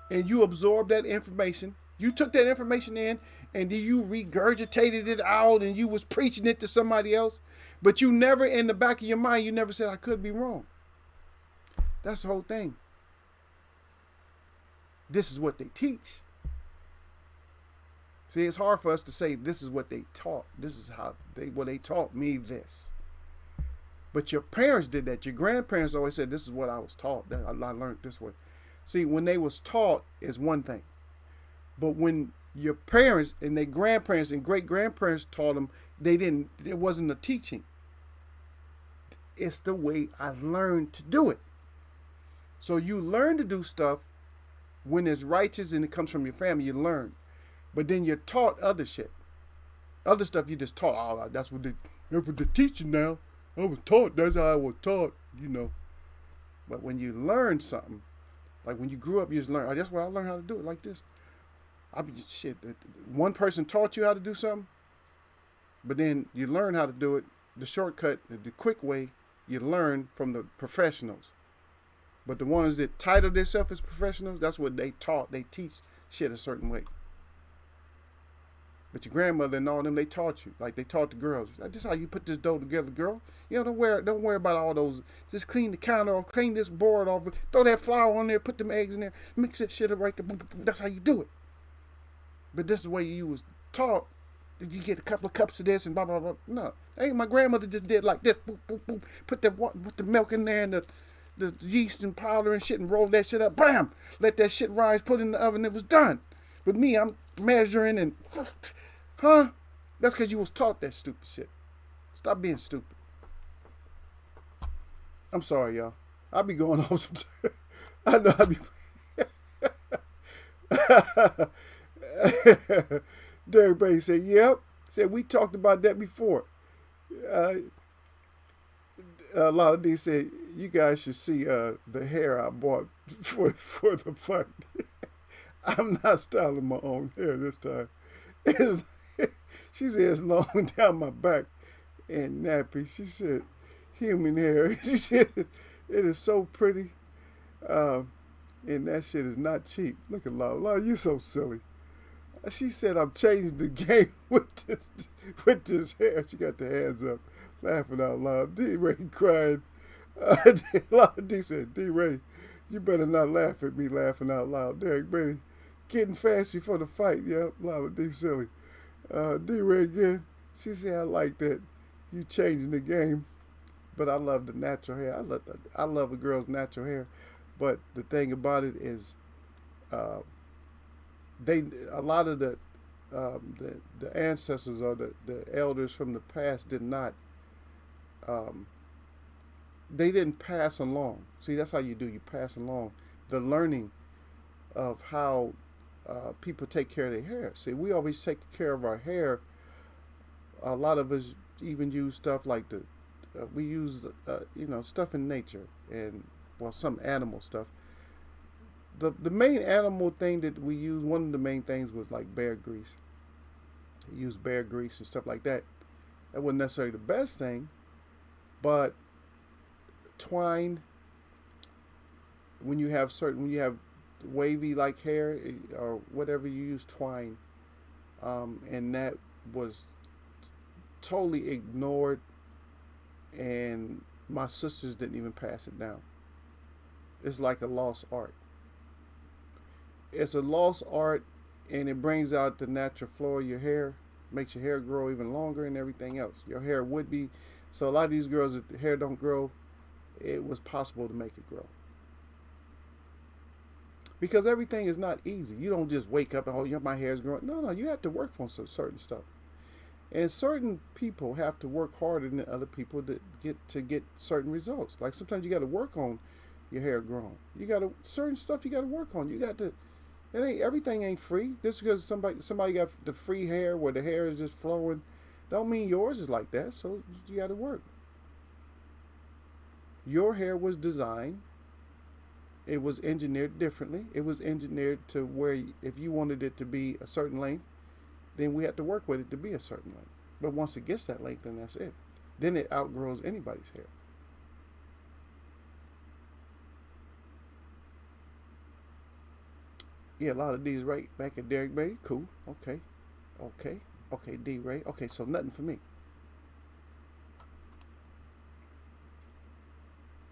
and you absorbed that information. You took that information in and then you regurgitated it out and you was preaching it to somebody else. But you never, in the back of your mind, you never said, I could be wrong. That's the whole thing. This is what they teach. See, it's hard for us to say this is what they taught. This is how they taught me this. But your parents did that. Your grandparents always said, this is what I was taught. That I learned this way. See, when they was taught is one thing. But when your parents and their grandparents and great-grandparents taught them, it wasn't a teaching. It's the way I learned to do it. So you learn to do stuff when it's righteous and it comes from your family, you learn. But then you're taught other shit. Other stuff you just taught. Oh, that's what they're teaching now. I was taught. That's how I was taught, But when you learn something, like when you grew up, you just learn. Oh, that's why I learned how to do it like this. Shit. One person taught you how to do something, but then you learn how to do it. The shortcut, the quick way, you learn from the professionals. But the ones that title themselves as professionals, that's what they taught. They teach shit a certain way. But your grandmother and all them, they taught you. Like they taught the girls. This is how you put this dough together, girl. Don't worry about all those. Just clean the counter off, clean this board off, throw that flour on there, put them eggs in there, mix that shit up right there. That's how you do it. But this is the way you was taught. Did you get a couple of cups of this and blah blah blah? No. Hey, my grandmother just did like this. Boop, boop, boop. Put the milk in there and the yeast and powder and shit and roll that shit up. Bam! Let that shit rise, put it in the oven, it was done. But me, I'm measuring and that's because you was taught that stupid shit. Stop being stupid. I'm sorry, y'all. I be going off sometimes. I know I be. Derek Bay said, yep. Said, we talked about that before. A lot of these said, you guys should see the hair I bought for the fight. I'm not styling my own hair this time. She said it's long down my back and nappy. She said, human hair. She said, it is so pretty. And that shit is not cheap. Look at Lala. You're so silly. She said, I'm changing the game with this hair. She got the hands up, laughing out loud. D-Ray cried. D said, D-Ray, you better not laugh at me laughing out loud. Derek Benny, getting fancy for the fight. Yep, Lala D silly. D-Ray again. She said, I like that. You changing the game. But I love the natural hair. I love a girl's natural hair. But the thing about it is, a lot of the ancestors or the elders from the past did not, they didn't pass along. See, that's how you do. You pass along the learning of how people take care of their hair. See, we always take care of our hair. A lot of us even use stuff like we use stuff in nature and some animal stuff. The main animal thing that we use, one of the main things was like bear grease. We use bear grease and stuff like that. That wasn't necessarily the best thing, but twine. When you have wavy like hair or whatever, you use twine, and that was totally ignored, and my sisters didn't even pass it down. It's like a lost art. It's a lost art, and it brings out the natural flow of your hair, makes your hair grow even longer and everything else. Your hair would be, so a lot of these girls that hair don't grow, it was possible to make it grow. Because everything is not easy. You don't just wake up and, my hair's growing. No, you have to work on some certain stuff. And certain people have to work harder than other people to get certain results. Like sometimes you got to work on your hair growing. You got to, certain stuff you got to work on. You got to, everything ain't free. Just because somebody got the free hair where the hair is just flowing, don't mean yours is like that. So you got to work. Your hair was designed. It was engineered differently. It was engineered to where if you wanted it to be a certain length, then we had to work with it to be a certain length. But once it gets that length, then that's it. Then it outgrows anybody's hair. Yeah, a lot of D's right back at Derek Bay. Cool. Okay. Okay. Okay, D Ray. Okay, so nothing for me.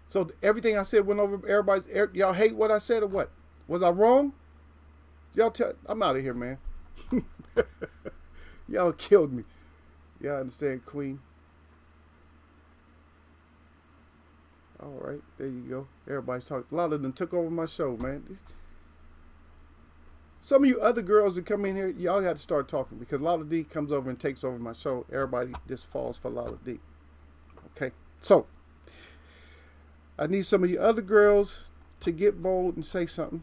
So everything I said went over everybody's. Y'all hate what I said or what? Was I wrong? Y'all tell. I'm out of here, man. Y'all killed me. Y'all understand, Queen? All right, there you go. Everybody's talking. A lot of them took over my show, man. Some of you other girls that come in here, y'all got to start talking because Lala D comes over and takes over my show. Everybody just falls for Lala D. Okay, so I need some of you other girls to get bold and say something.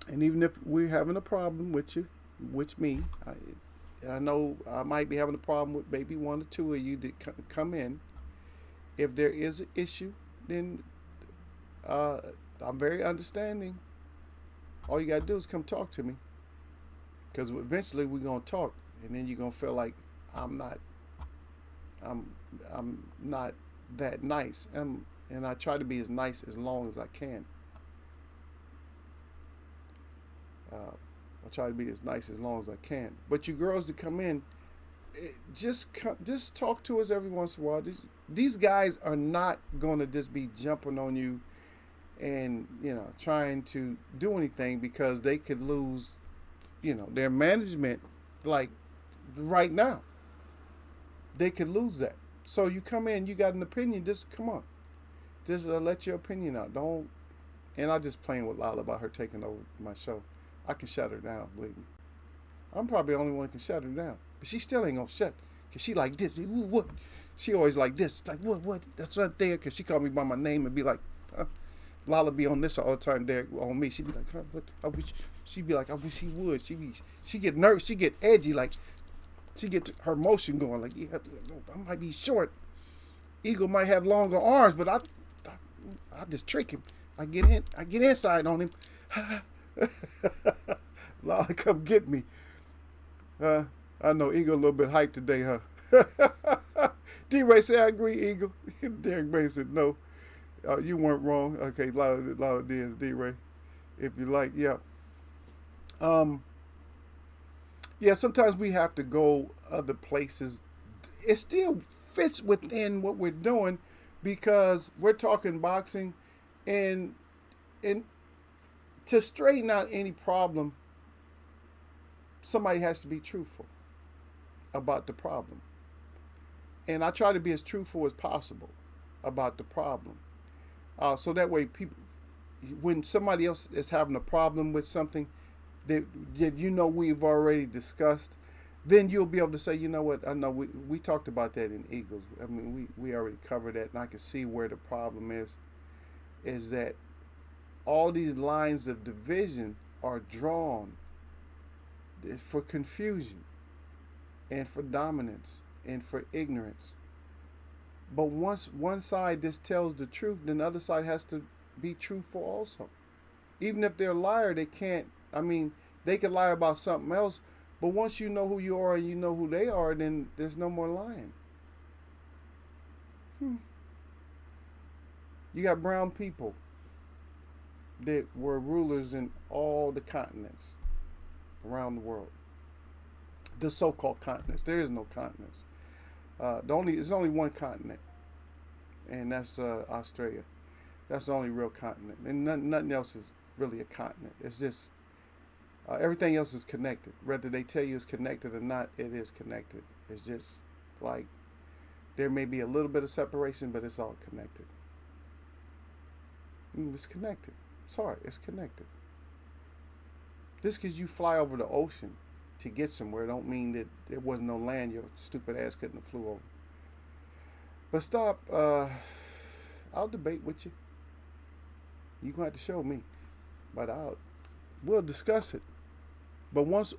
And even if we're having a problem with you, which me, I know I might be having a problem with maybe one or two of you that come in. If there is an issue, then I'm very understanding. All you gotta do is come talk to me, because eventually we're gonna talk, and then you're gonna feel like I'm not that nice, and I try to be as nice as long as I can. I try to be as nice as long as I can. But you girls that come in, just talk to us every once in a while. These guys are not gonna just be jumping on you and trying to do anything, because they could lose their management, like right now they could lose that. So you come in, you got an opinion, just come on, just let your opinion out. Don't. And I just playing with Lala about her taking over my show. I can shut her down, believe me. I'm probably the only one who can shut her down, but she still ain't gonna shut, because she like this. What? She always like this, like what that's not there, because she called me by my name and be like, Lala be on this all the time, Derek, on me. She'd be like, huh, what? I wish. She'd be like, I wish she would. She get nervous. She get edgy. Like, she get her motion going. Like, yeah, I might be short. Eagle might have longer arms, but I just trick him. I get inside on him. Lala, come get me. I know Eagle a little bit hyped today, huh? D-Ray said, I agree, Eagle. Derek Bay said, no. You weren't wrong. Okay, a lot of D is D-Ray. If you like, yeah. Yeah, sometimes we have to go other places. It still fits within what we're doing, because we're talking boxing, and to straighten out any problem, somebody has to be truthful about the problem. And I try to be as truthful as possible about the problem. So that way, people, when somebody else is having a problem with something that we've already discussed, then you'll be able to say, you know what, I know we talked about that in Eagles. I mean, we already covered that, and I can see where the problem is that all these lines of division are drawn for confusion and for dominance and for ignorance. But once one side just tells the truth, then the other side has to be truthful also. Even if they're a liar, they can't. I mean, they can lie about something else, but once you know who you are and you know who they are, then there's no more lying. You got brown people that were rulers in all the continents around the world. The so-called continents. There is no continents. There's only one continent, and that's Australia. That's the only real continent, and nothing else is really a continent. It's just everything else is connected. Whether they tell you it's connected or not, it is connected. It's just like there may be a little bit of separation, but it's all connected. It's connected. Sorry, it's connected. Just because you fly over the ocean to get somewhere don't mean that there wasn't no land your stupid ass couldn't have flew over. But stop. I'll debate with you. You're going to have to show me. But we'll discuss it. But once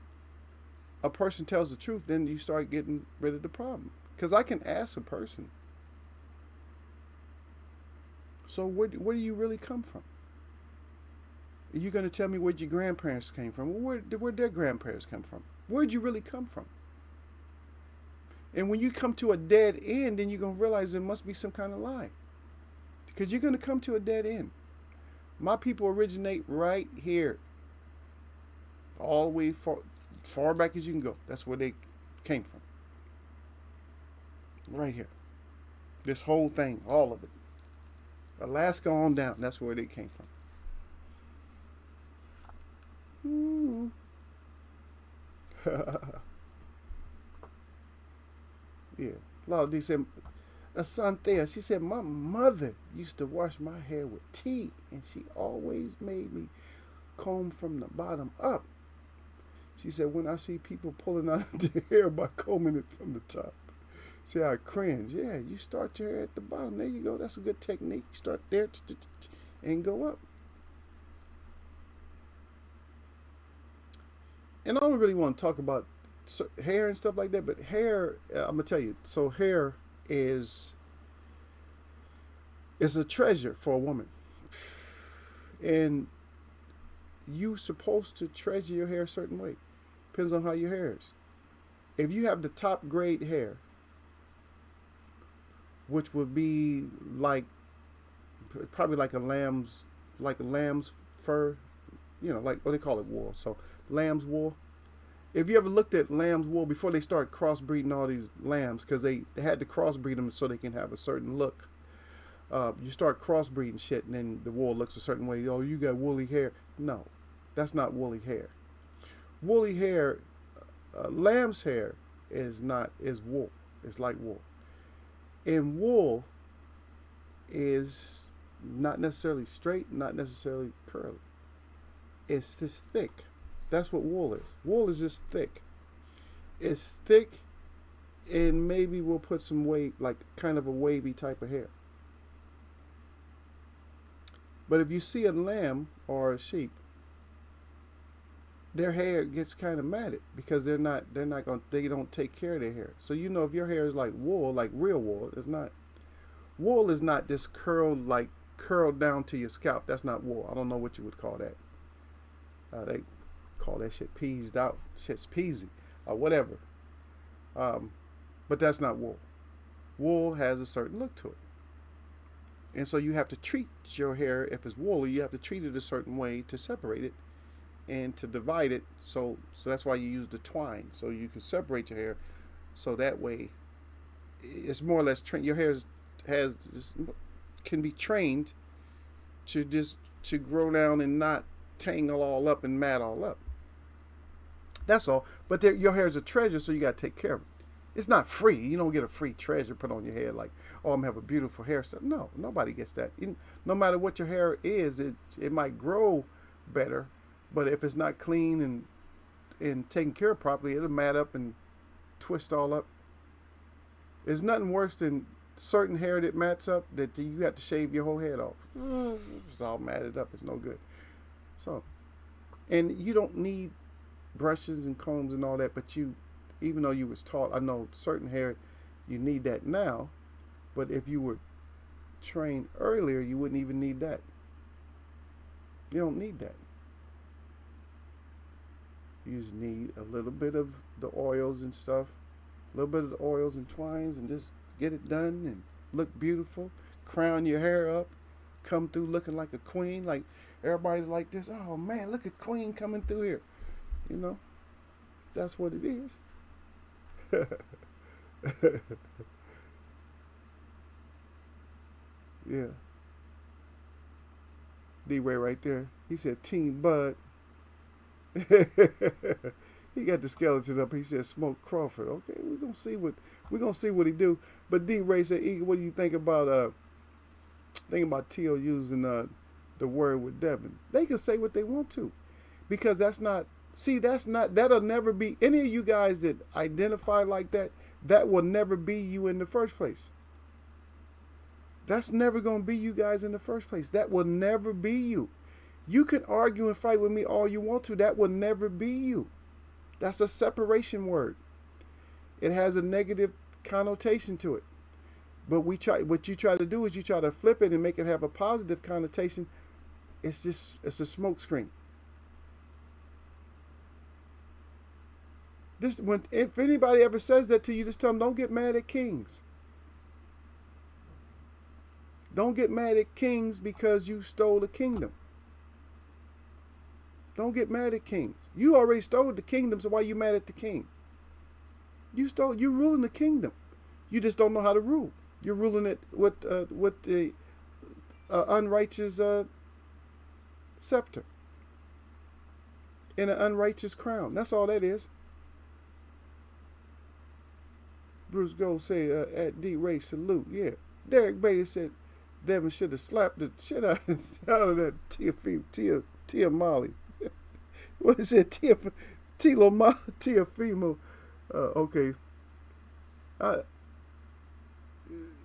a person tells the truth, then you start getting rid of the problem. Because I can ask a person, so where do you really come from? Are you going to tell me where your grandparents came from? Well, where'd their grandparents come from? Where'd you really come from? And when you come to a dead end, then you're going to realize there must be some kind of lie. Because you're going to come to a dead end. My people originate right here. all the way far back as you can go. That's where they came from. Right here. This whole thing, all of it. Alaska on down. That's where they came from. Yeah. Lord, they said, Asante, she said, my mother used to wash my hair with tea, and she always made me comb from the bottom up. She said, when I see people pulling out their hair by combing it from the top, see, I cringe. Yeah, you start your hair at the bottom. There you go. That's a good technique. You start there and go up. And I don't really want to talk about hair and stuff like that, but hair, I'm gonna tell you. So hair is a treasure for a woman, and you supposed to treasure your hair a certain way. Depends on how your hair is. If you have the top grade hair, which would be like probably like a lamb's fur, like what they call it, wool. So lamb's wool. If you ever looked at lamb's wool before they started crossbreeding all these lambs, because they had to crossbreed them so they can have a certain look. You start crossbreeding shit, and then the wool looks a certain way. Oh, you got woolly hair. No, that's not woolly hair. Woolly hair, lamb's hair is wool. It's like wool. And wool is not necessarily straight, not necessarily curly. It's just thick. That's what wool is. Wool is just thick. It's thick, and maybe we'll put some weight, like kind of a wavy type of hair. But if you see a lamb or a sheep, their hair gets kind of matted because they don't take care of their hair. So if your hair is like wool, like real wool, wool is not this curled down to your scalp. That's not wool. I don't know what you would call that. They call that shit peased out. Shit's peasy or whatever. But that's not wool. Wool has a certain look to it. And so you have to treat your hair, if it's woolly, you have to treat it a certain way to separate it and to divide it. So that's why you use the twine, so you can separate your hair. So that way, it's more or less trained. Your hair can be trained to grow down and not tangle all up and mat all up. That's all. But your hair is a treasure, so you got to take care of it. It's not free. You don't get a free treasure put on your head like, oh, I'm going to have a beautiful hairstyle. No, nobody gets that. No matter what your hair is, it might grow better, but if it's not clean and taken care of properly, it'll mat up and twist all up. There's nothing worse than certain hair that mats up that you have to shave your whole head off. It's all matted up. It's no good. So, and you don't need brushes and combs and all that, but even though you was taught, I know certain hair, you need that now, but if you were trained earlier, you wouldn't even need that. You don't need that. You just need a little bit of the oils and stuff, a little bit of the oils and twines, and just get it done and look beautiful. Crown your hair up, come through looking like a queen. Like everybody's like this. Oh man, look at Queen coming through here. That's what it is. Yeah. D-Ray right there. He said Team Bud. He got the skeleton up. He said Smoke Crawford. Okay, we're gonna see what he do. But D-Ray said, Eagle, what do you think about T.O. using the word with Devin? They can say what they want to, because that'll never be any of you guys that identify like that. That will never be you in the first place. That's never going to be you guys in the first place. That will never be you. You can argue and fight with me all you want to. That will never be you. That's a separation word. It has a negative connotation to it. But what you try to do is you try to flip it and make it have a positive connotation. It's a smoke screen. If anybody ever says that to you, just tell them, don't get mad at kings. Don't get mad at kings because you stole the kingdom. Don't get mad at kings. You already stole the kingdom, so why you mad at the king? You ruling the kingdom. You just don't know how to rule. You're ruling it with the unrighteous scepter and an unrighteous crown. That's all that is. Bruce Gold said, at D-Ray, salute. Yeah. Derek Bailey said Devin should have slapped the shit out of that Tia Molly. What is it? Tia Femo. Okay.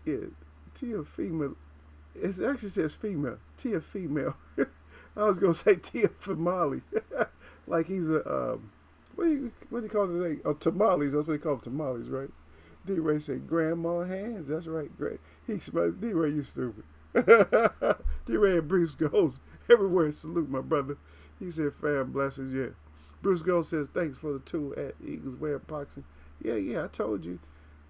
Yeah. Tia female. It actually says female. Tia female. I was gonna say Tia Famali. Like he's a what do you call it today? Oh, tamales. That's what they call them, tamales, right? D-Ray said grandma hands. That's right. Great. D-Ray, you stupid. D-Ray and Bruce goes everywhere. Salute my brother. He said fam blessings. Yeah. Bruce Gold says thanks for the tool at Eagles Way of Boxing. Yeah. I told you.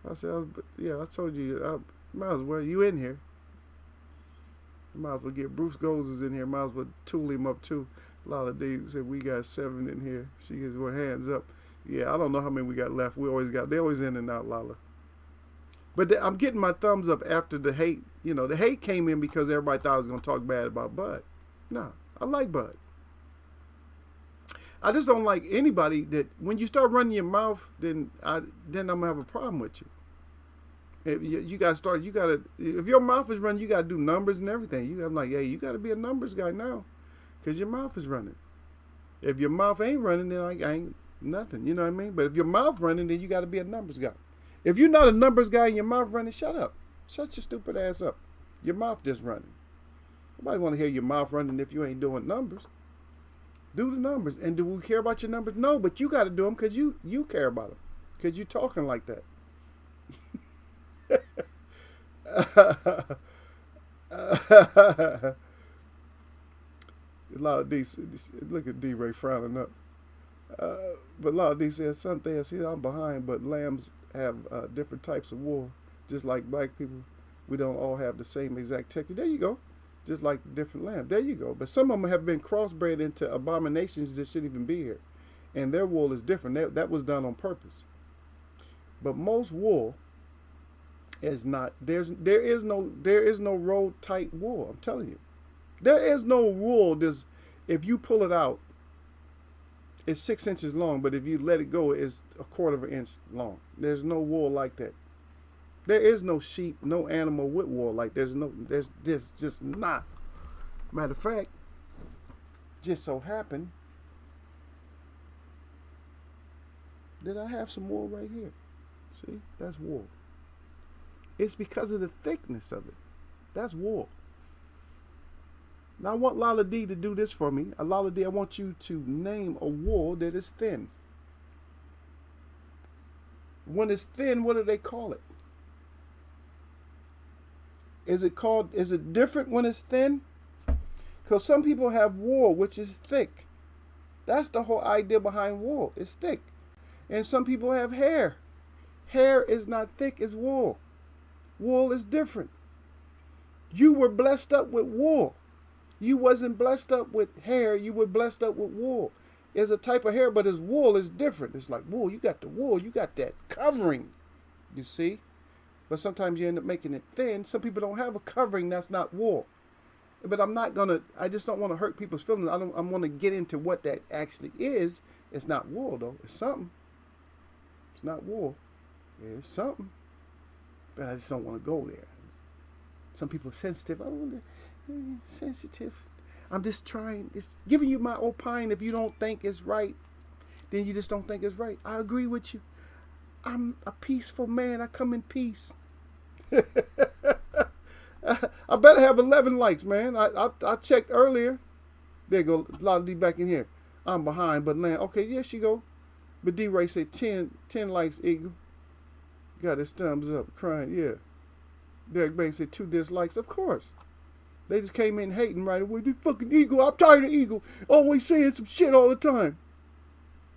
I said I told you. Might as well you in here. Might as well get Bruce Gold is in here. Might as well tool him up too. Lala D said we got 7 in here. She gets her hands up. Yeah, I don't know how many we got left. They always in and out, Lala. But I'm getting my thumbs up after the hate. You know, the hate came in because everybody thought I was going to talk bad about Bud. No, I like Bud. I just don't like anybody that when you start running your mouth, then I'm going to have a problem with you. If your mouth is running, you got to do numbers and everything. I'm like, hey, you got to be a numbers guy now because your mouth is running. If your mouth ain't running, then I ain't nothing. You know what I mean? But if your mouth running, then you got to be a numbers guy. If you're not a numbers guy and your mouth running, shut up. Shut your stupid ass up. Your mouth just running. Nobody want to hear your mouth running if you ain't doing numbers. Do the numbers. And do we care about your numbers? No, but you got to do them because you care about them. Because you talking like that. Loud D, look at D-Ray frowning up. But Loud D says something. See, I'm behind, but lambs have different types of wool. Just like black people, we don't all have the same exact texture. There you go. Just like different lambs. There you go. But some of them have been crossbred into abominations that shouldn't even be here. And their wool is different. That was done on purpose. But most wool is not. There is no roll tight wool. I'm telling you. There is no wool. If you pull it out, it's 6 inches long, but if you let it go, it's 1/4 inch long. There's no wool like that. There is no sheep, no animal with wool like there's just not. Matter of fact, just so happened that I have some wool right here. See, that's wool. It's because of the thickness of it. That's wool. Now I want Lala D to do this for me. Lala D, I want you to name a wool that is thin. When it's thin, what do they call it? Is it different when it's thin? Because some people have wool which is thick. That's the whole idea behind wool. It's thick. And some people have hair. Hair is not thick as wool. Wool is different. You were blessed up with wool. You wasn't blessed up with hair. You were blessed up with wool. It's a type of hair, but it's wool is different. It's like wool. You got the wool. You got that covering. You see? But sometimes you end up making it thin. Some people don't have a covering that's not wool. But I just don't want to hurt people's feelings. I want to get into what that actually is. It's not wool, though. It's something. It's not wool. It's something. But I just don't want to go there. Some people are sensitive. I don't want to, sensitive. I'm just trying. It's giving you my opine. If you don't think it's right, then you just don't think it's right. I agree with you. I'm a peaceful man. I come in peace. I better have 11 likes, man. I checked earlier. There you go. A lot of D back in here. I'm behind, but land. Okay, yeah, she go. But D-Ray said 10 likes, Eagle. Got his thumbs up, crying, yeah. Derek Bay said 2 dislikes. Of course. They just came in hating right away. This fucking Eagle. I'm tired of Eagle. Always saying some shit all the time.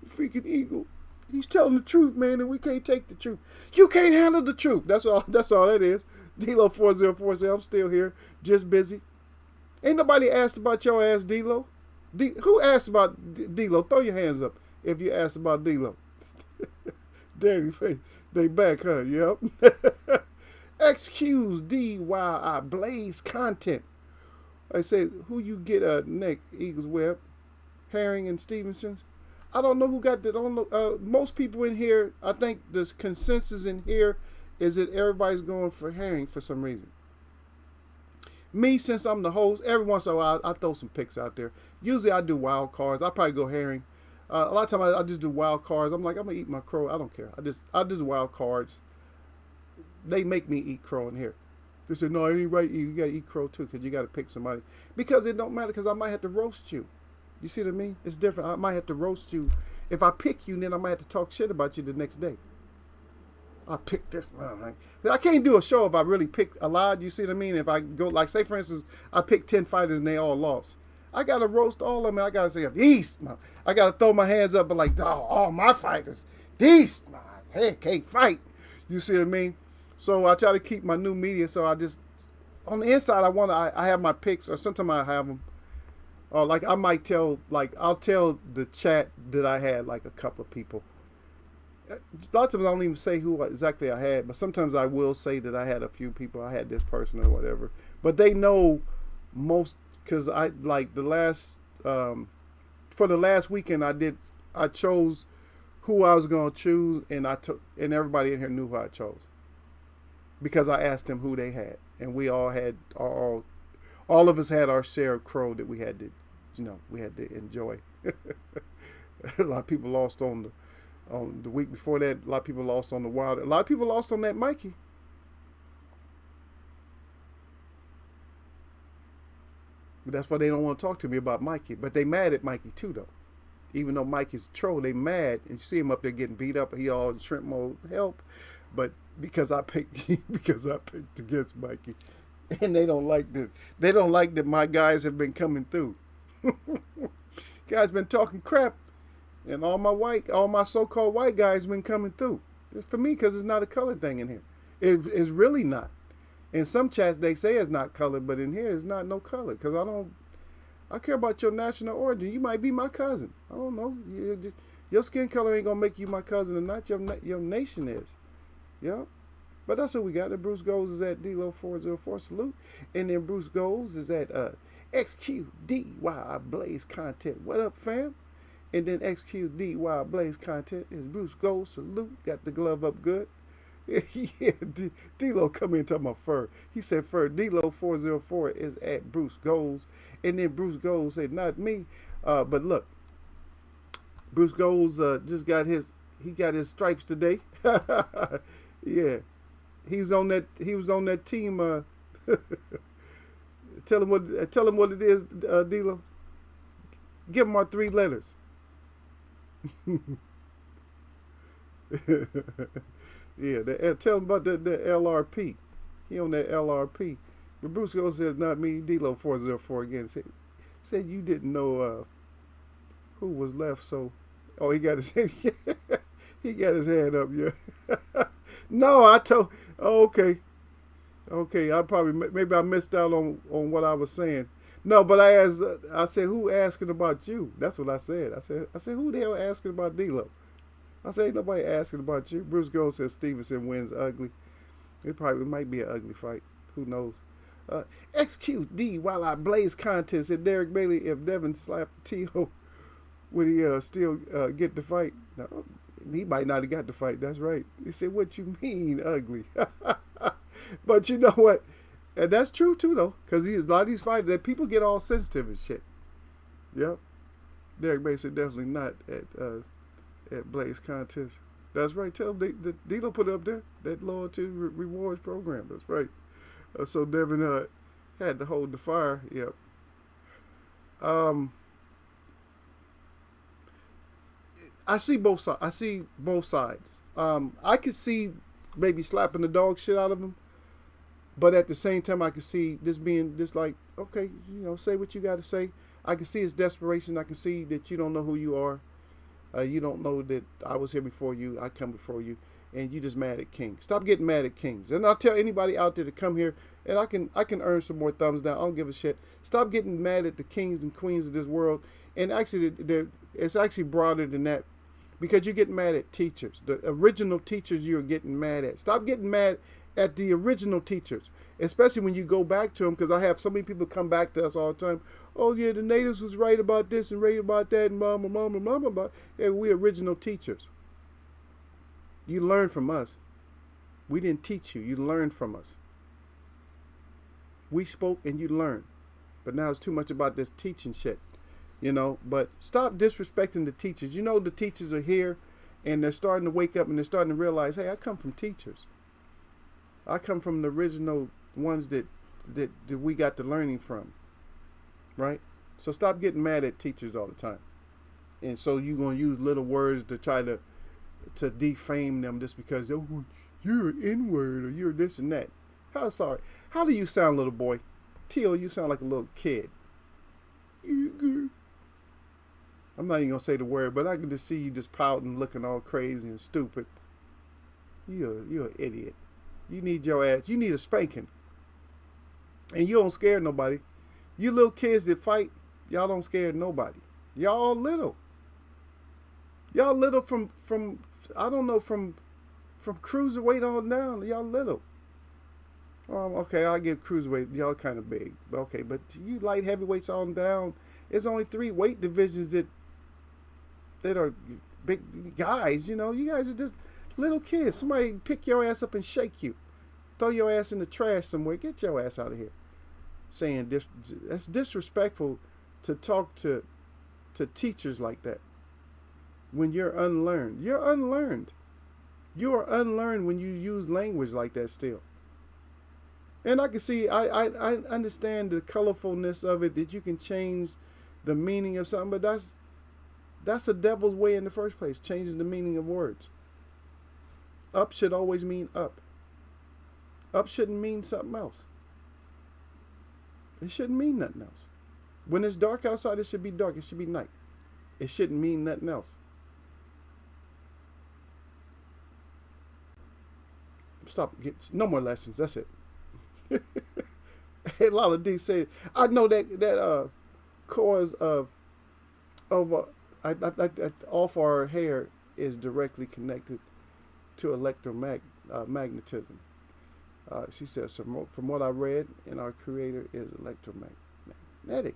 Freaking Eagle. He's telling the truth, man, and we can't take the truth. You can't handle the truth. That's all that is. D-Lo 404 said, I'm still here, just busy. Ain't nobody asked about your ass, D-Lo. Who asked about D-Lo? Throw your hands up if you asked about D-Lo. Danny face. They back, huh? Yep. Excuse D while I blaze content. I say, who you get next? Eagles Web, Herring and Stevenson's. I don't know who got that. I don't know. Most people in here, I think the consensus in here is that everybody's going for Herring for some reason. Me, since I'm the host, every once in a while I throw some picks out there. Usually I do wild cards. I probably go Herring. A lot of times I just do wild cards. I'm like, I'm gonna eat my crow. I don't care. I just wild cards. They make me eat crow in here. They said, no, it ain't right. You gotta eat crow too, because you gotta pick somebody. Because it don't matter, because I might have to roast you. You see what I mean? It's different. I might have to roast you. If I pick you, then I might have to talk shit about you the next day. I picked this one. I can't do a show if I really pick a lot. You see what I mean? If I go, like, say, for instance, I picked 10 fighters and they all lost. I got to roast all of them. I got to say, these, I got to throw my hands up and like, oh, all my fighters, these, my head can't fight. You see what I mean? So I try to keep my new media. So I just, on the inside, I have my picks, or sometimes I have them. Or like I might tell, like I'll tell the chat that I had like a couple of people. Lots of them I don't even say who exactly I had, but sometimes I will say that I had a few people. I had this person or whatever, but they know most, because I like the last for the last weekend I chose who I was gonna choose, and and everybody in here knew who I chose because I asked them who they had, and we all had all of us had our share of crow that we had to, we had to enjoy. A lot of people lost on the week before that. A lot of people lost on the Wild. A lot of people lost on that Mikey. But that's why they don't want to talk to me about Mikey. But they mad at Mikey too, though. Even though Mikey's a troll, they mad. And you see him up there getting beat up. He all in shrimp mode, help. But because I picked against Mikey. And they don't like this. They don't like that my guys have been coming through. Guys been talking crap. And all my so-called white guys been coming through. It's for me, because it's not a colored thing in here. It's really not. In some chats, they say it's not colored, but in here, it's not no color. Because I care about your national origin. You might be my cousin. I don't know. Your skin color ain't going to make you my cousin or not. Your nation is. Yeah. But that's what we got. The Bruce Goes is at D-Lo404 salute. And then Bruce Goes is at XQDY Blaze Content. What up, fam? And then XQDY Blaze Content is Bruce Goes salute. Got the glove up good. Yeah, D-Lo come in talking about fur. He said fur. D-Lo404 is at Bruce Goes. And then Bruce Goes said, not me. But look, Bruce Goes just got his stripes today. Yeah. He was on that team. Tell him what it is, D-Lo. Give him our 3 letters. Yeah, tell him about the LRP. He on that LRP. But Bruce Goes says, not me, D-Lo404 again. Said you didn't know who was left, so he got his he got his hand up, yeah. No, I told. Oh, okay. Maybe I missed out on what I was saying. No, but I said, who asking about you? That's what I said. I said, who the hell asking about D-Lo? I said, ain't nobody asking about you. Bruce Gold says Stevenson wins ugly. It might be an ugly fight. Who knows? XQD while I blaze contest at Derek Bailey. If Devin slapped T.O., would he still get the fight? No, he might not have got the fight. That's right. He said, what you mean ugly? But you know what? And that's true too, though, because a lot of these fighters, that people get all sensitive and shit. Yep. Derek Bailey said definitely not at Blaze Contest. That's right. Tell them D-Lo put it up there, that loyalty rewards program. That's right. So Devin had to hold the fire. Yep. I see both sides. I could see maybe slapping the dog shit out of him, but at the same time, I could see this being just like, okay, say what you got to say. I can see his desperation. I can see that you don't know who you are. You don't know that I was here before you. I come before you. and you just mad at kings. Stop getting mad at kings. And I'll tell anybody out there to come here, and I can earn some more thumbs down. I don't give a shit. Stop getting mad at the kings and queens of this world. And actually, it's actually broader than that, because you're getting mad at teachers. The original teachers you're getting mad at. Stop getting mad at the original teachers, especially when you go back to them, because I have so many people come back to us all the time. Oh, yeah, the natives was right about this and right about that and blah, blah, blah, blah, blah, blah. Yeah, we original teachers. You learn from us. We didn't teach you. You learned from us. We spoke and you learned. But now it's too much about this teaching shit, you know. But stop disrespecting the teachers. You know the teachers are here, and they're starting to wake up and they're starting to realize, hey, I come from teachers. I come from the original ones that we got the learning from, right? So stop getting mad at teachers all the time. And so you're going to use little words to try to defame them just because, oh, you're an N-word or you're this and that. How do you sound, little boy? Teal, you sound like a little kid. I'm not even going to say the word, but I can just see you just pouting, looking all crazy and stupid. You're an idiot. You need your ass. You need a spanking. And you don't scare nobody. You little kids that fight, y'all don't scare nobody. Y'all little. Y'all little from I don't know, from cruiserweight on down. Y'all little. Okay, I'll give cruiserweight. Y'all kind of big. Okay, but you light heavyweights on down. There's only 3 weight divisions that are big guys. You know, you guys are just little kids. Somebody pick your ass up and shake you. Throw your ass in the trash somewhere. Get your ass out of here. Saying that's disrespectful to talk to teachers like that. When you're unlearned. You're unlearned. You are unlearned when you use language like that still. And I can see, I understand the colorfulness of it, that you can change the meaning of something, but that's a devil's way in the first place, changing the meaning of words. Up should always mean up. Up shouldn't mean something else. It shouldn't mean nothing else. When it's dark outside, it should be dark. It should be night. It shouldn't mean nothing else. Stop. No more lessons. That's it. Hey, Lala D said, I know that cause of off our hair is directly connected to electromagnetism. She says, from what I read, and our creator is electromagnetic.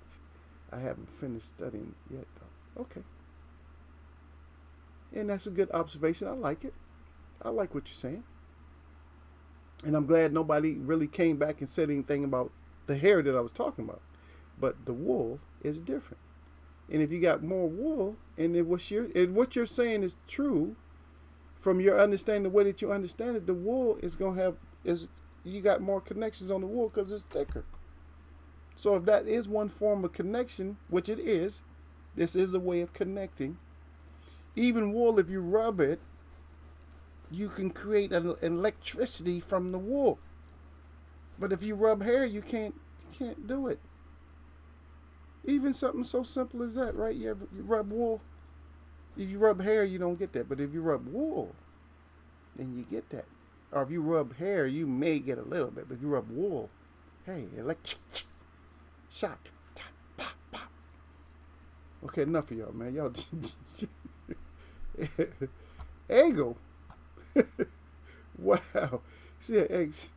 I haven't finished studying yet, though. Okay. And that's a good observation. I like it. I like what you're saying. And I'm glad nobody really came back and said anything about the hair that I was talking about. But the wool is different. And if you got more wool, and if what you're saying is true, from your understanding, the way that you understand it, the wool is going to you got more connections on the wool because it's thicker. So if that is one form of connection, which it is, this is a way of connecting. Even wool, if you rub it, you can create an electricity from the wool. But if you rub hair, you can't do it. Even something so simple as that, right? You rub wool. If you rub hair, you don't get that. But if you rub wool, then you get that. Or if you rub hair, you may get a little bit. But if you rub wool, hey, shock. Pop, pop. Okay, enough of y'all, man. Y'all. Ego. Wow. She said X.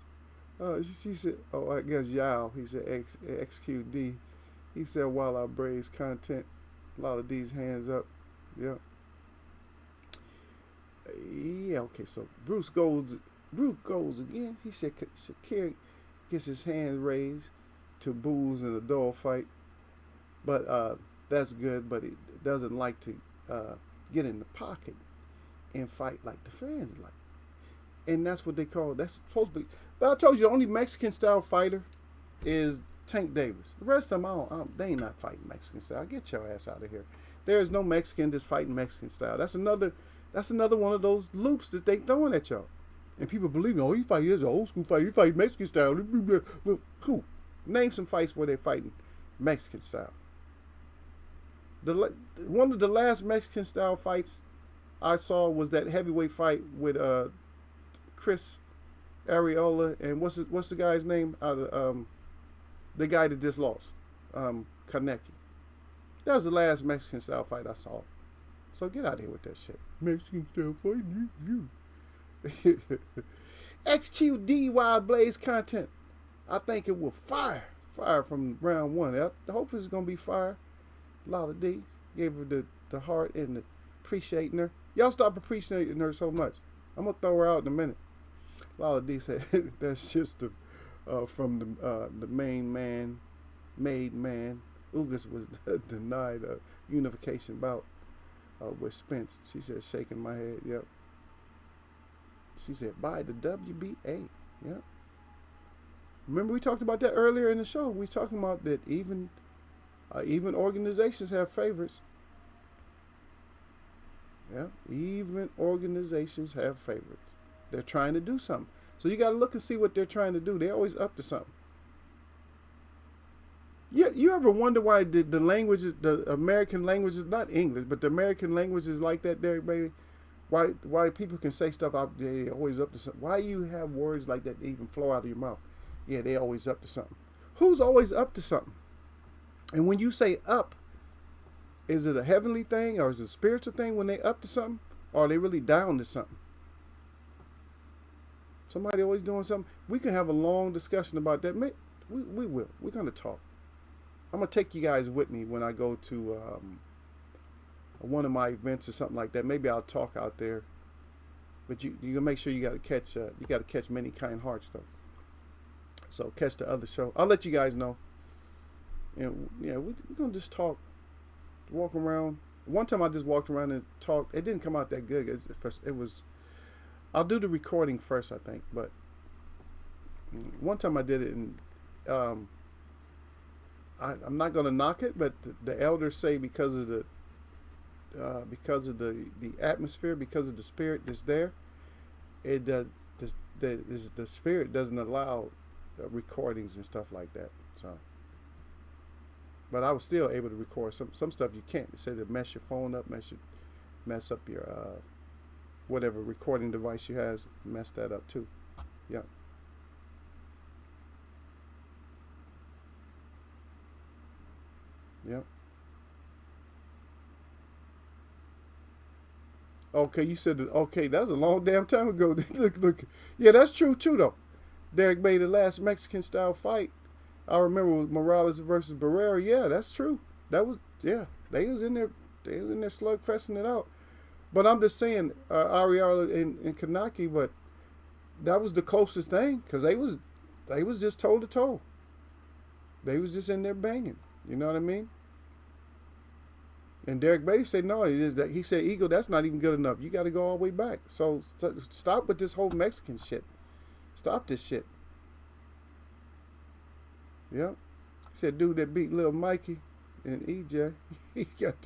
She said, oh, I guess Yao. He said XQD. He said, while I braids content, a lot of these hands up. Yeah. Yeah, okay, so Bruce goes again. He said Shakir gets his hand raised to booze in a dog fight. But that's good, but he doesn't like to get in the pocket and fight like the fans like. And that's what they call, that's supposed to be. But I told you, the only Mexican style fighter is Tank Davis. The rest of them, they ain't not fighting Mexican style. Get your ass out of here. There is no Mexican that's fighting Mexican style. That's another one of those loops that they throwing at y'all. And people believe, oh, he fight his old school fight. He fight Mexican style. Who? Name some fights where they're fighting Mexican style. One of the last Mexican style fights I saw was that heavyweight fight with Chris Areola and what's the guy's name out of the guy that just lost, Kaneki. That was the last Mexican style fight I saw. So get out of here with that shit. Mexican style fight, you. Execute DUI Blaze content. I think it will fire from round one. Hopefully it's gonna be fire. Lala D gave her the heart and the appreciating her. Y'all stop appreciating her so much. I'm gonna throw her out in a minute. Lala D said that's just from the main man, made man. Ugas was denied a unification bout with Spence. She said, shaking my head. Yep. She said, by the WBA. Yep. Remember we talked about that earlier in the show. We was talking about that even organizations have favorites. Yeah, even organizations have favorites. They're trying to do something. So you got to look and see what they're trying to do. They're always up to something. You ever wonder why the languages, the American language is not English, but the American language is like that, Derek Bailey? Why people can say stuff out there, they're always up to something. Why you have words like that even flow out of your mouth? Yeah, they're always up to something. Who's always up to something? And when you say up, is it a heavenly thing or is it a spiritual thing when they up to something? Or are they really down to something? Somebody always doing something. We can have a long discussion about that. We will. We're going to talk. I'm going to take you guys with me when I go to one of my events or something like that. Maybe I'll talk out there. But you got to make sure you got to catch Many Kind Hearts though. So catch the other show. I'll let you guys know. And yeah, we're going to just talk. Walk around. One time I just walked around and talked. It didn't come out that good. It was. I'll do the recording first, I think. But one time I did it, and I'm not going to knock it. But the elders say because of the atmosphere, because of the spirit that's there, it does. The spirit doesn't allow recordings and stuff like that. So. But I was still able to record some stuff you can't. It said to mess your phone up, mess up your whatever recording device you has, mess that up too. Yeah. Yep. Okay, you said that. Okay, that was a long damn time ago. look. Yeah, that's true too though. Derek made the last Mexican style fight. I remember with Morales versus Barrera. Yeah, that's true. That was They was in there slugfesting it out. But I'm just saying, Ariella and Kanaki. But that was the closest thing because they was just toe to toe. They was just in there banging. You know what I mean? And Derek Bailey said no. He said, Eagle, that's not even good enough. You got to go all the way back. So stop with this whole Mexican shit. Stop this shit. Yeah, he said, dude that beat Lil Mikey and EJ, he got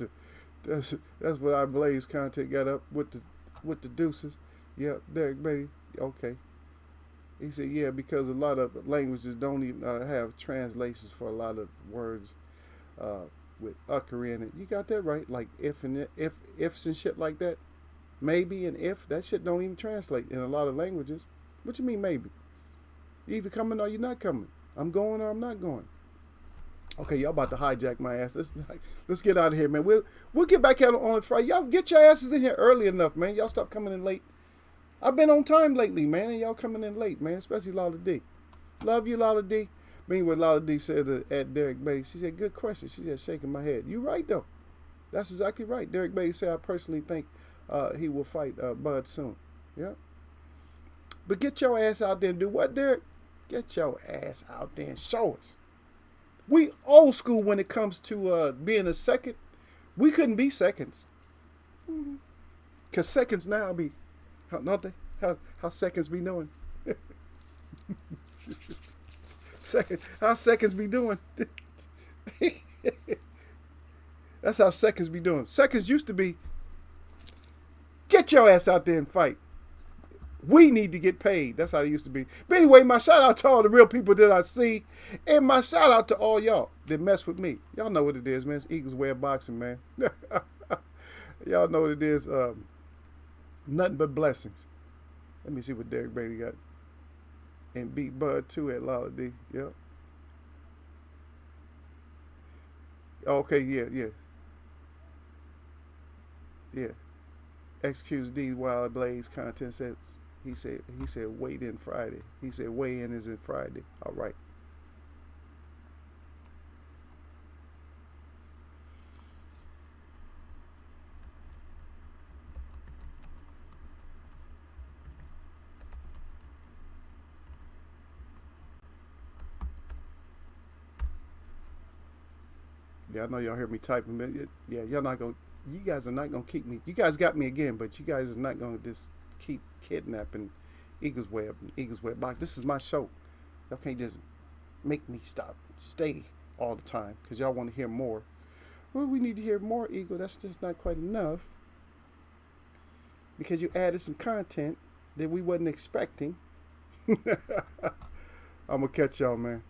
that's what our Blaze content got up with the deuces. Yeah, Derek Bailey. Okay. He said, yeah, because a lot of languages don't even have translations for a lot of words with ucker in it. You got that right, like ifs and shit like that. Maybe and if, that shit don't even translate in a lot of languages. What you mean maybe? You either coming or you're not coming. I'm going or I'm not going. Okay, y'all about to hijack my ass. Let's get out of here, man. We'll get back out on Friday. Y'all get your asses in here early enough, man. Y'all stop coming in late. I've been on time lately, man, and y'all coming in late, man. Especially Lala D. Love you, Lala D. Mean what Lala D said at Derek Bailey. She said, good question. She said, shaking my head. You right, though. That's exactly right. Derek Bailey said, I personally think he will fight Bud soon. Yeah. But get your ass out there and do what, Derek? Get your ass out there and show us. We old school when it comes to being a second. We couldn't be seconds. Because seconds now be, how seconds be doing? How seconds be doing? That's how seconds be doing. Seconds used to be, get your ass out there and fight. We need to get paid. That's how it used to be. But anyway, my shout out to all the real people that I see. And my shout out to all y'all that mess with me. Y'all know what it is, man. It's Eagles Way of Boxing, man. Y'all know what it is. Nothing but blessings. Let me see what Derek Bailey got. And beat Bud too at Lala D. Yep. Okay, yeah, yeah, yeah. XQSD Wild Blaze content sets. He said wait in Friday. He said weigh in is in Friday. All right. Yeah, I know y'all hear me typing, but yeah, y'all not gonna. You guys are not gonna keep me. You guys got me again, but you guys are not gonna just keep kidnapping Eagles Web and Eagles Web Box. This is my show. Y'all can't just make me stay all the time because y'all want to hear more. Well, we need to hear more, Eagle. That's just not quite enough because you added some content that we wasn't expecting. I'm gonna catch y'all, man.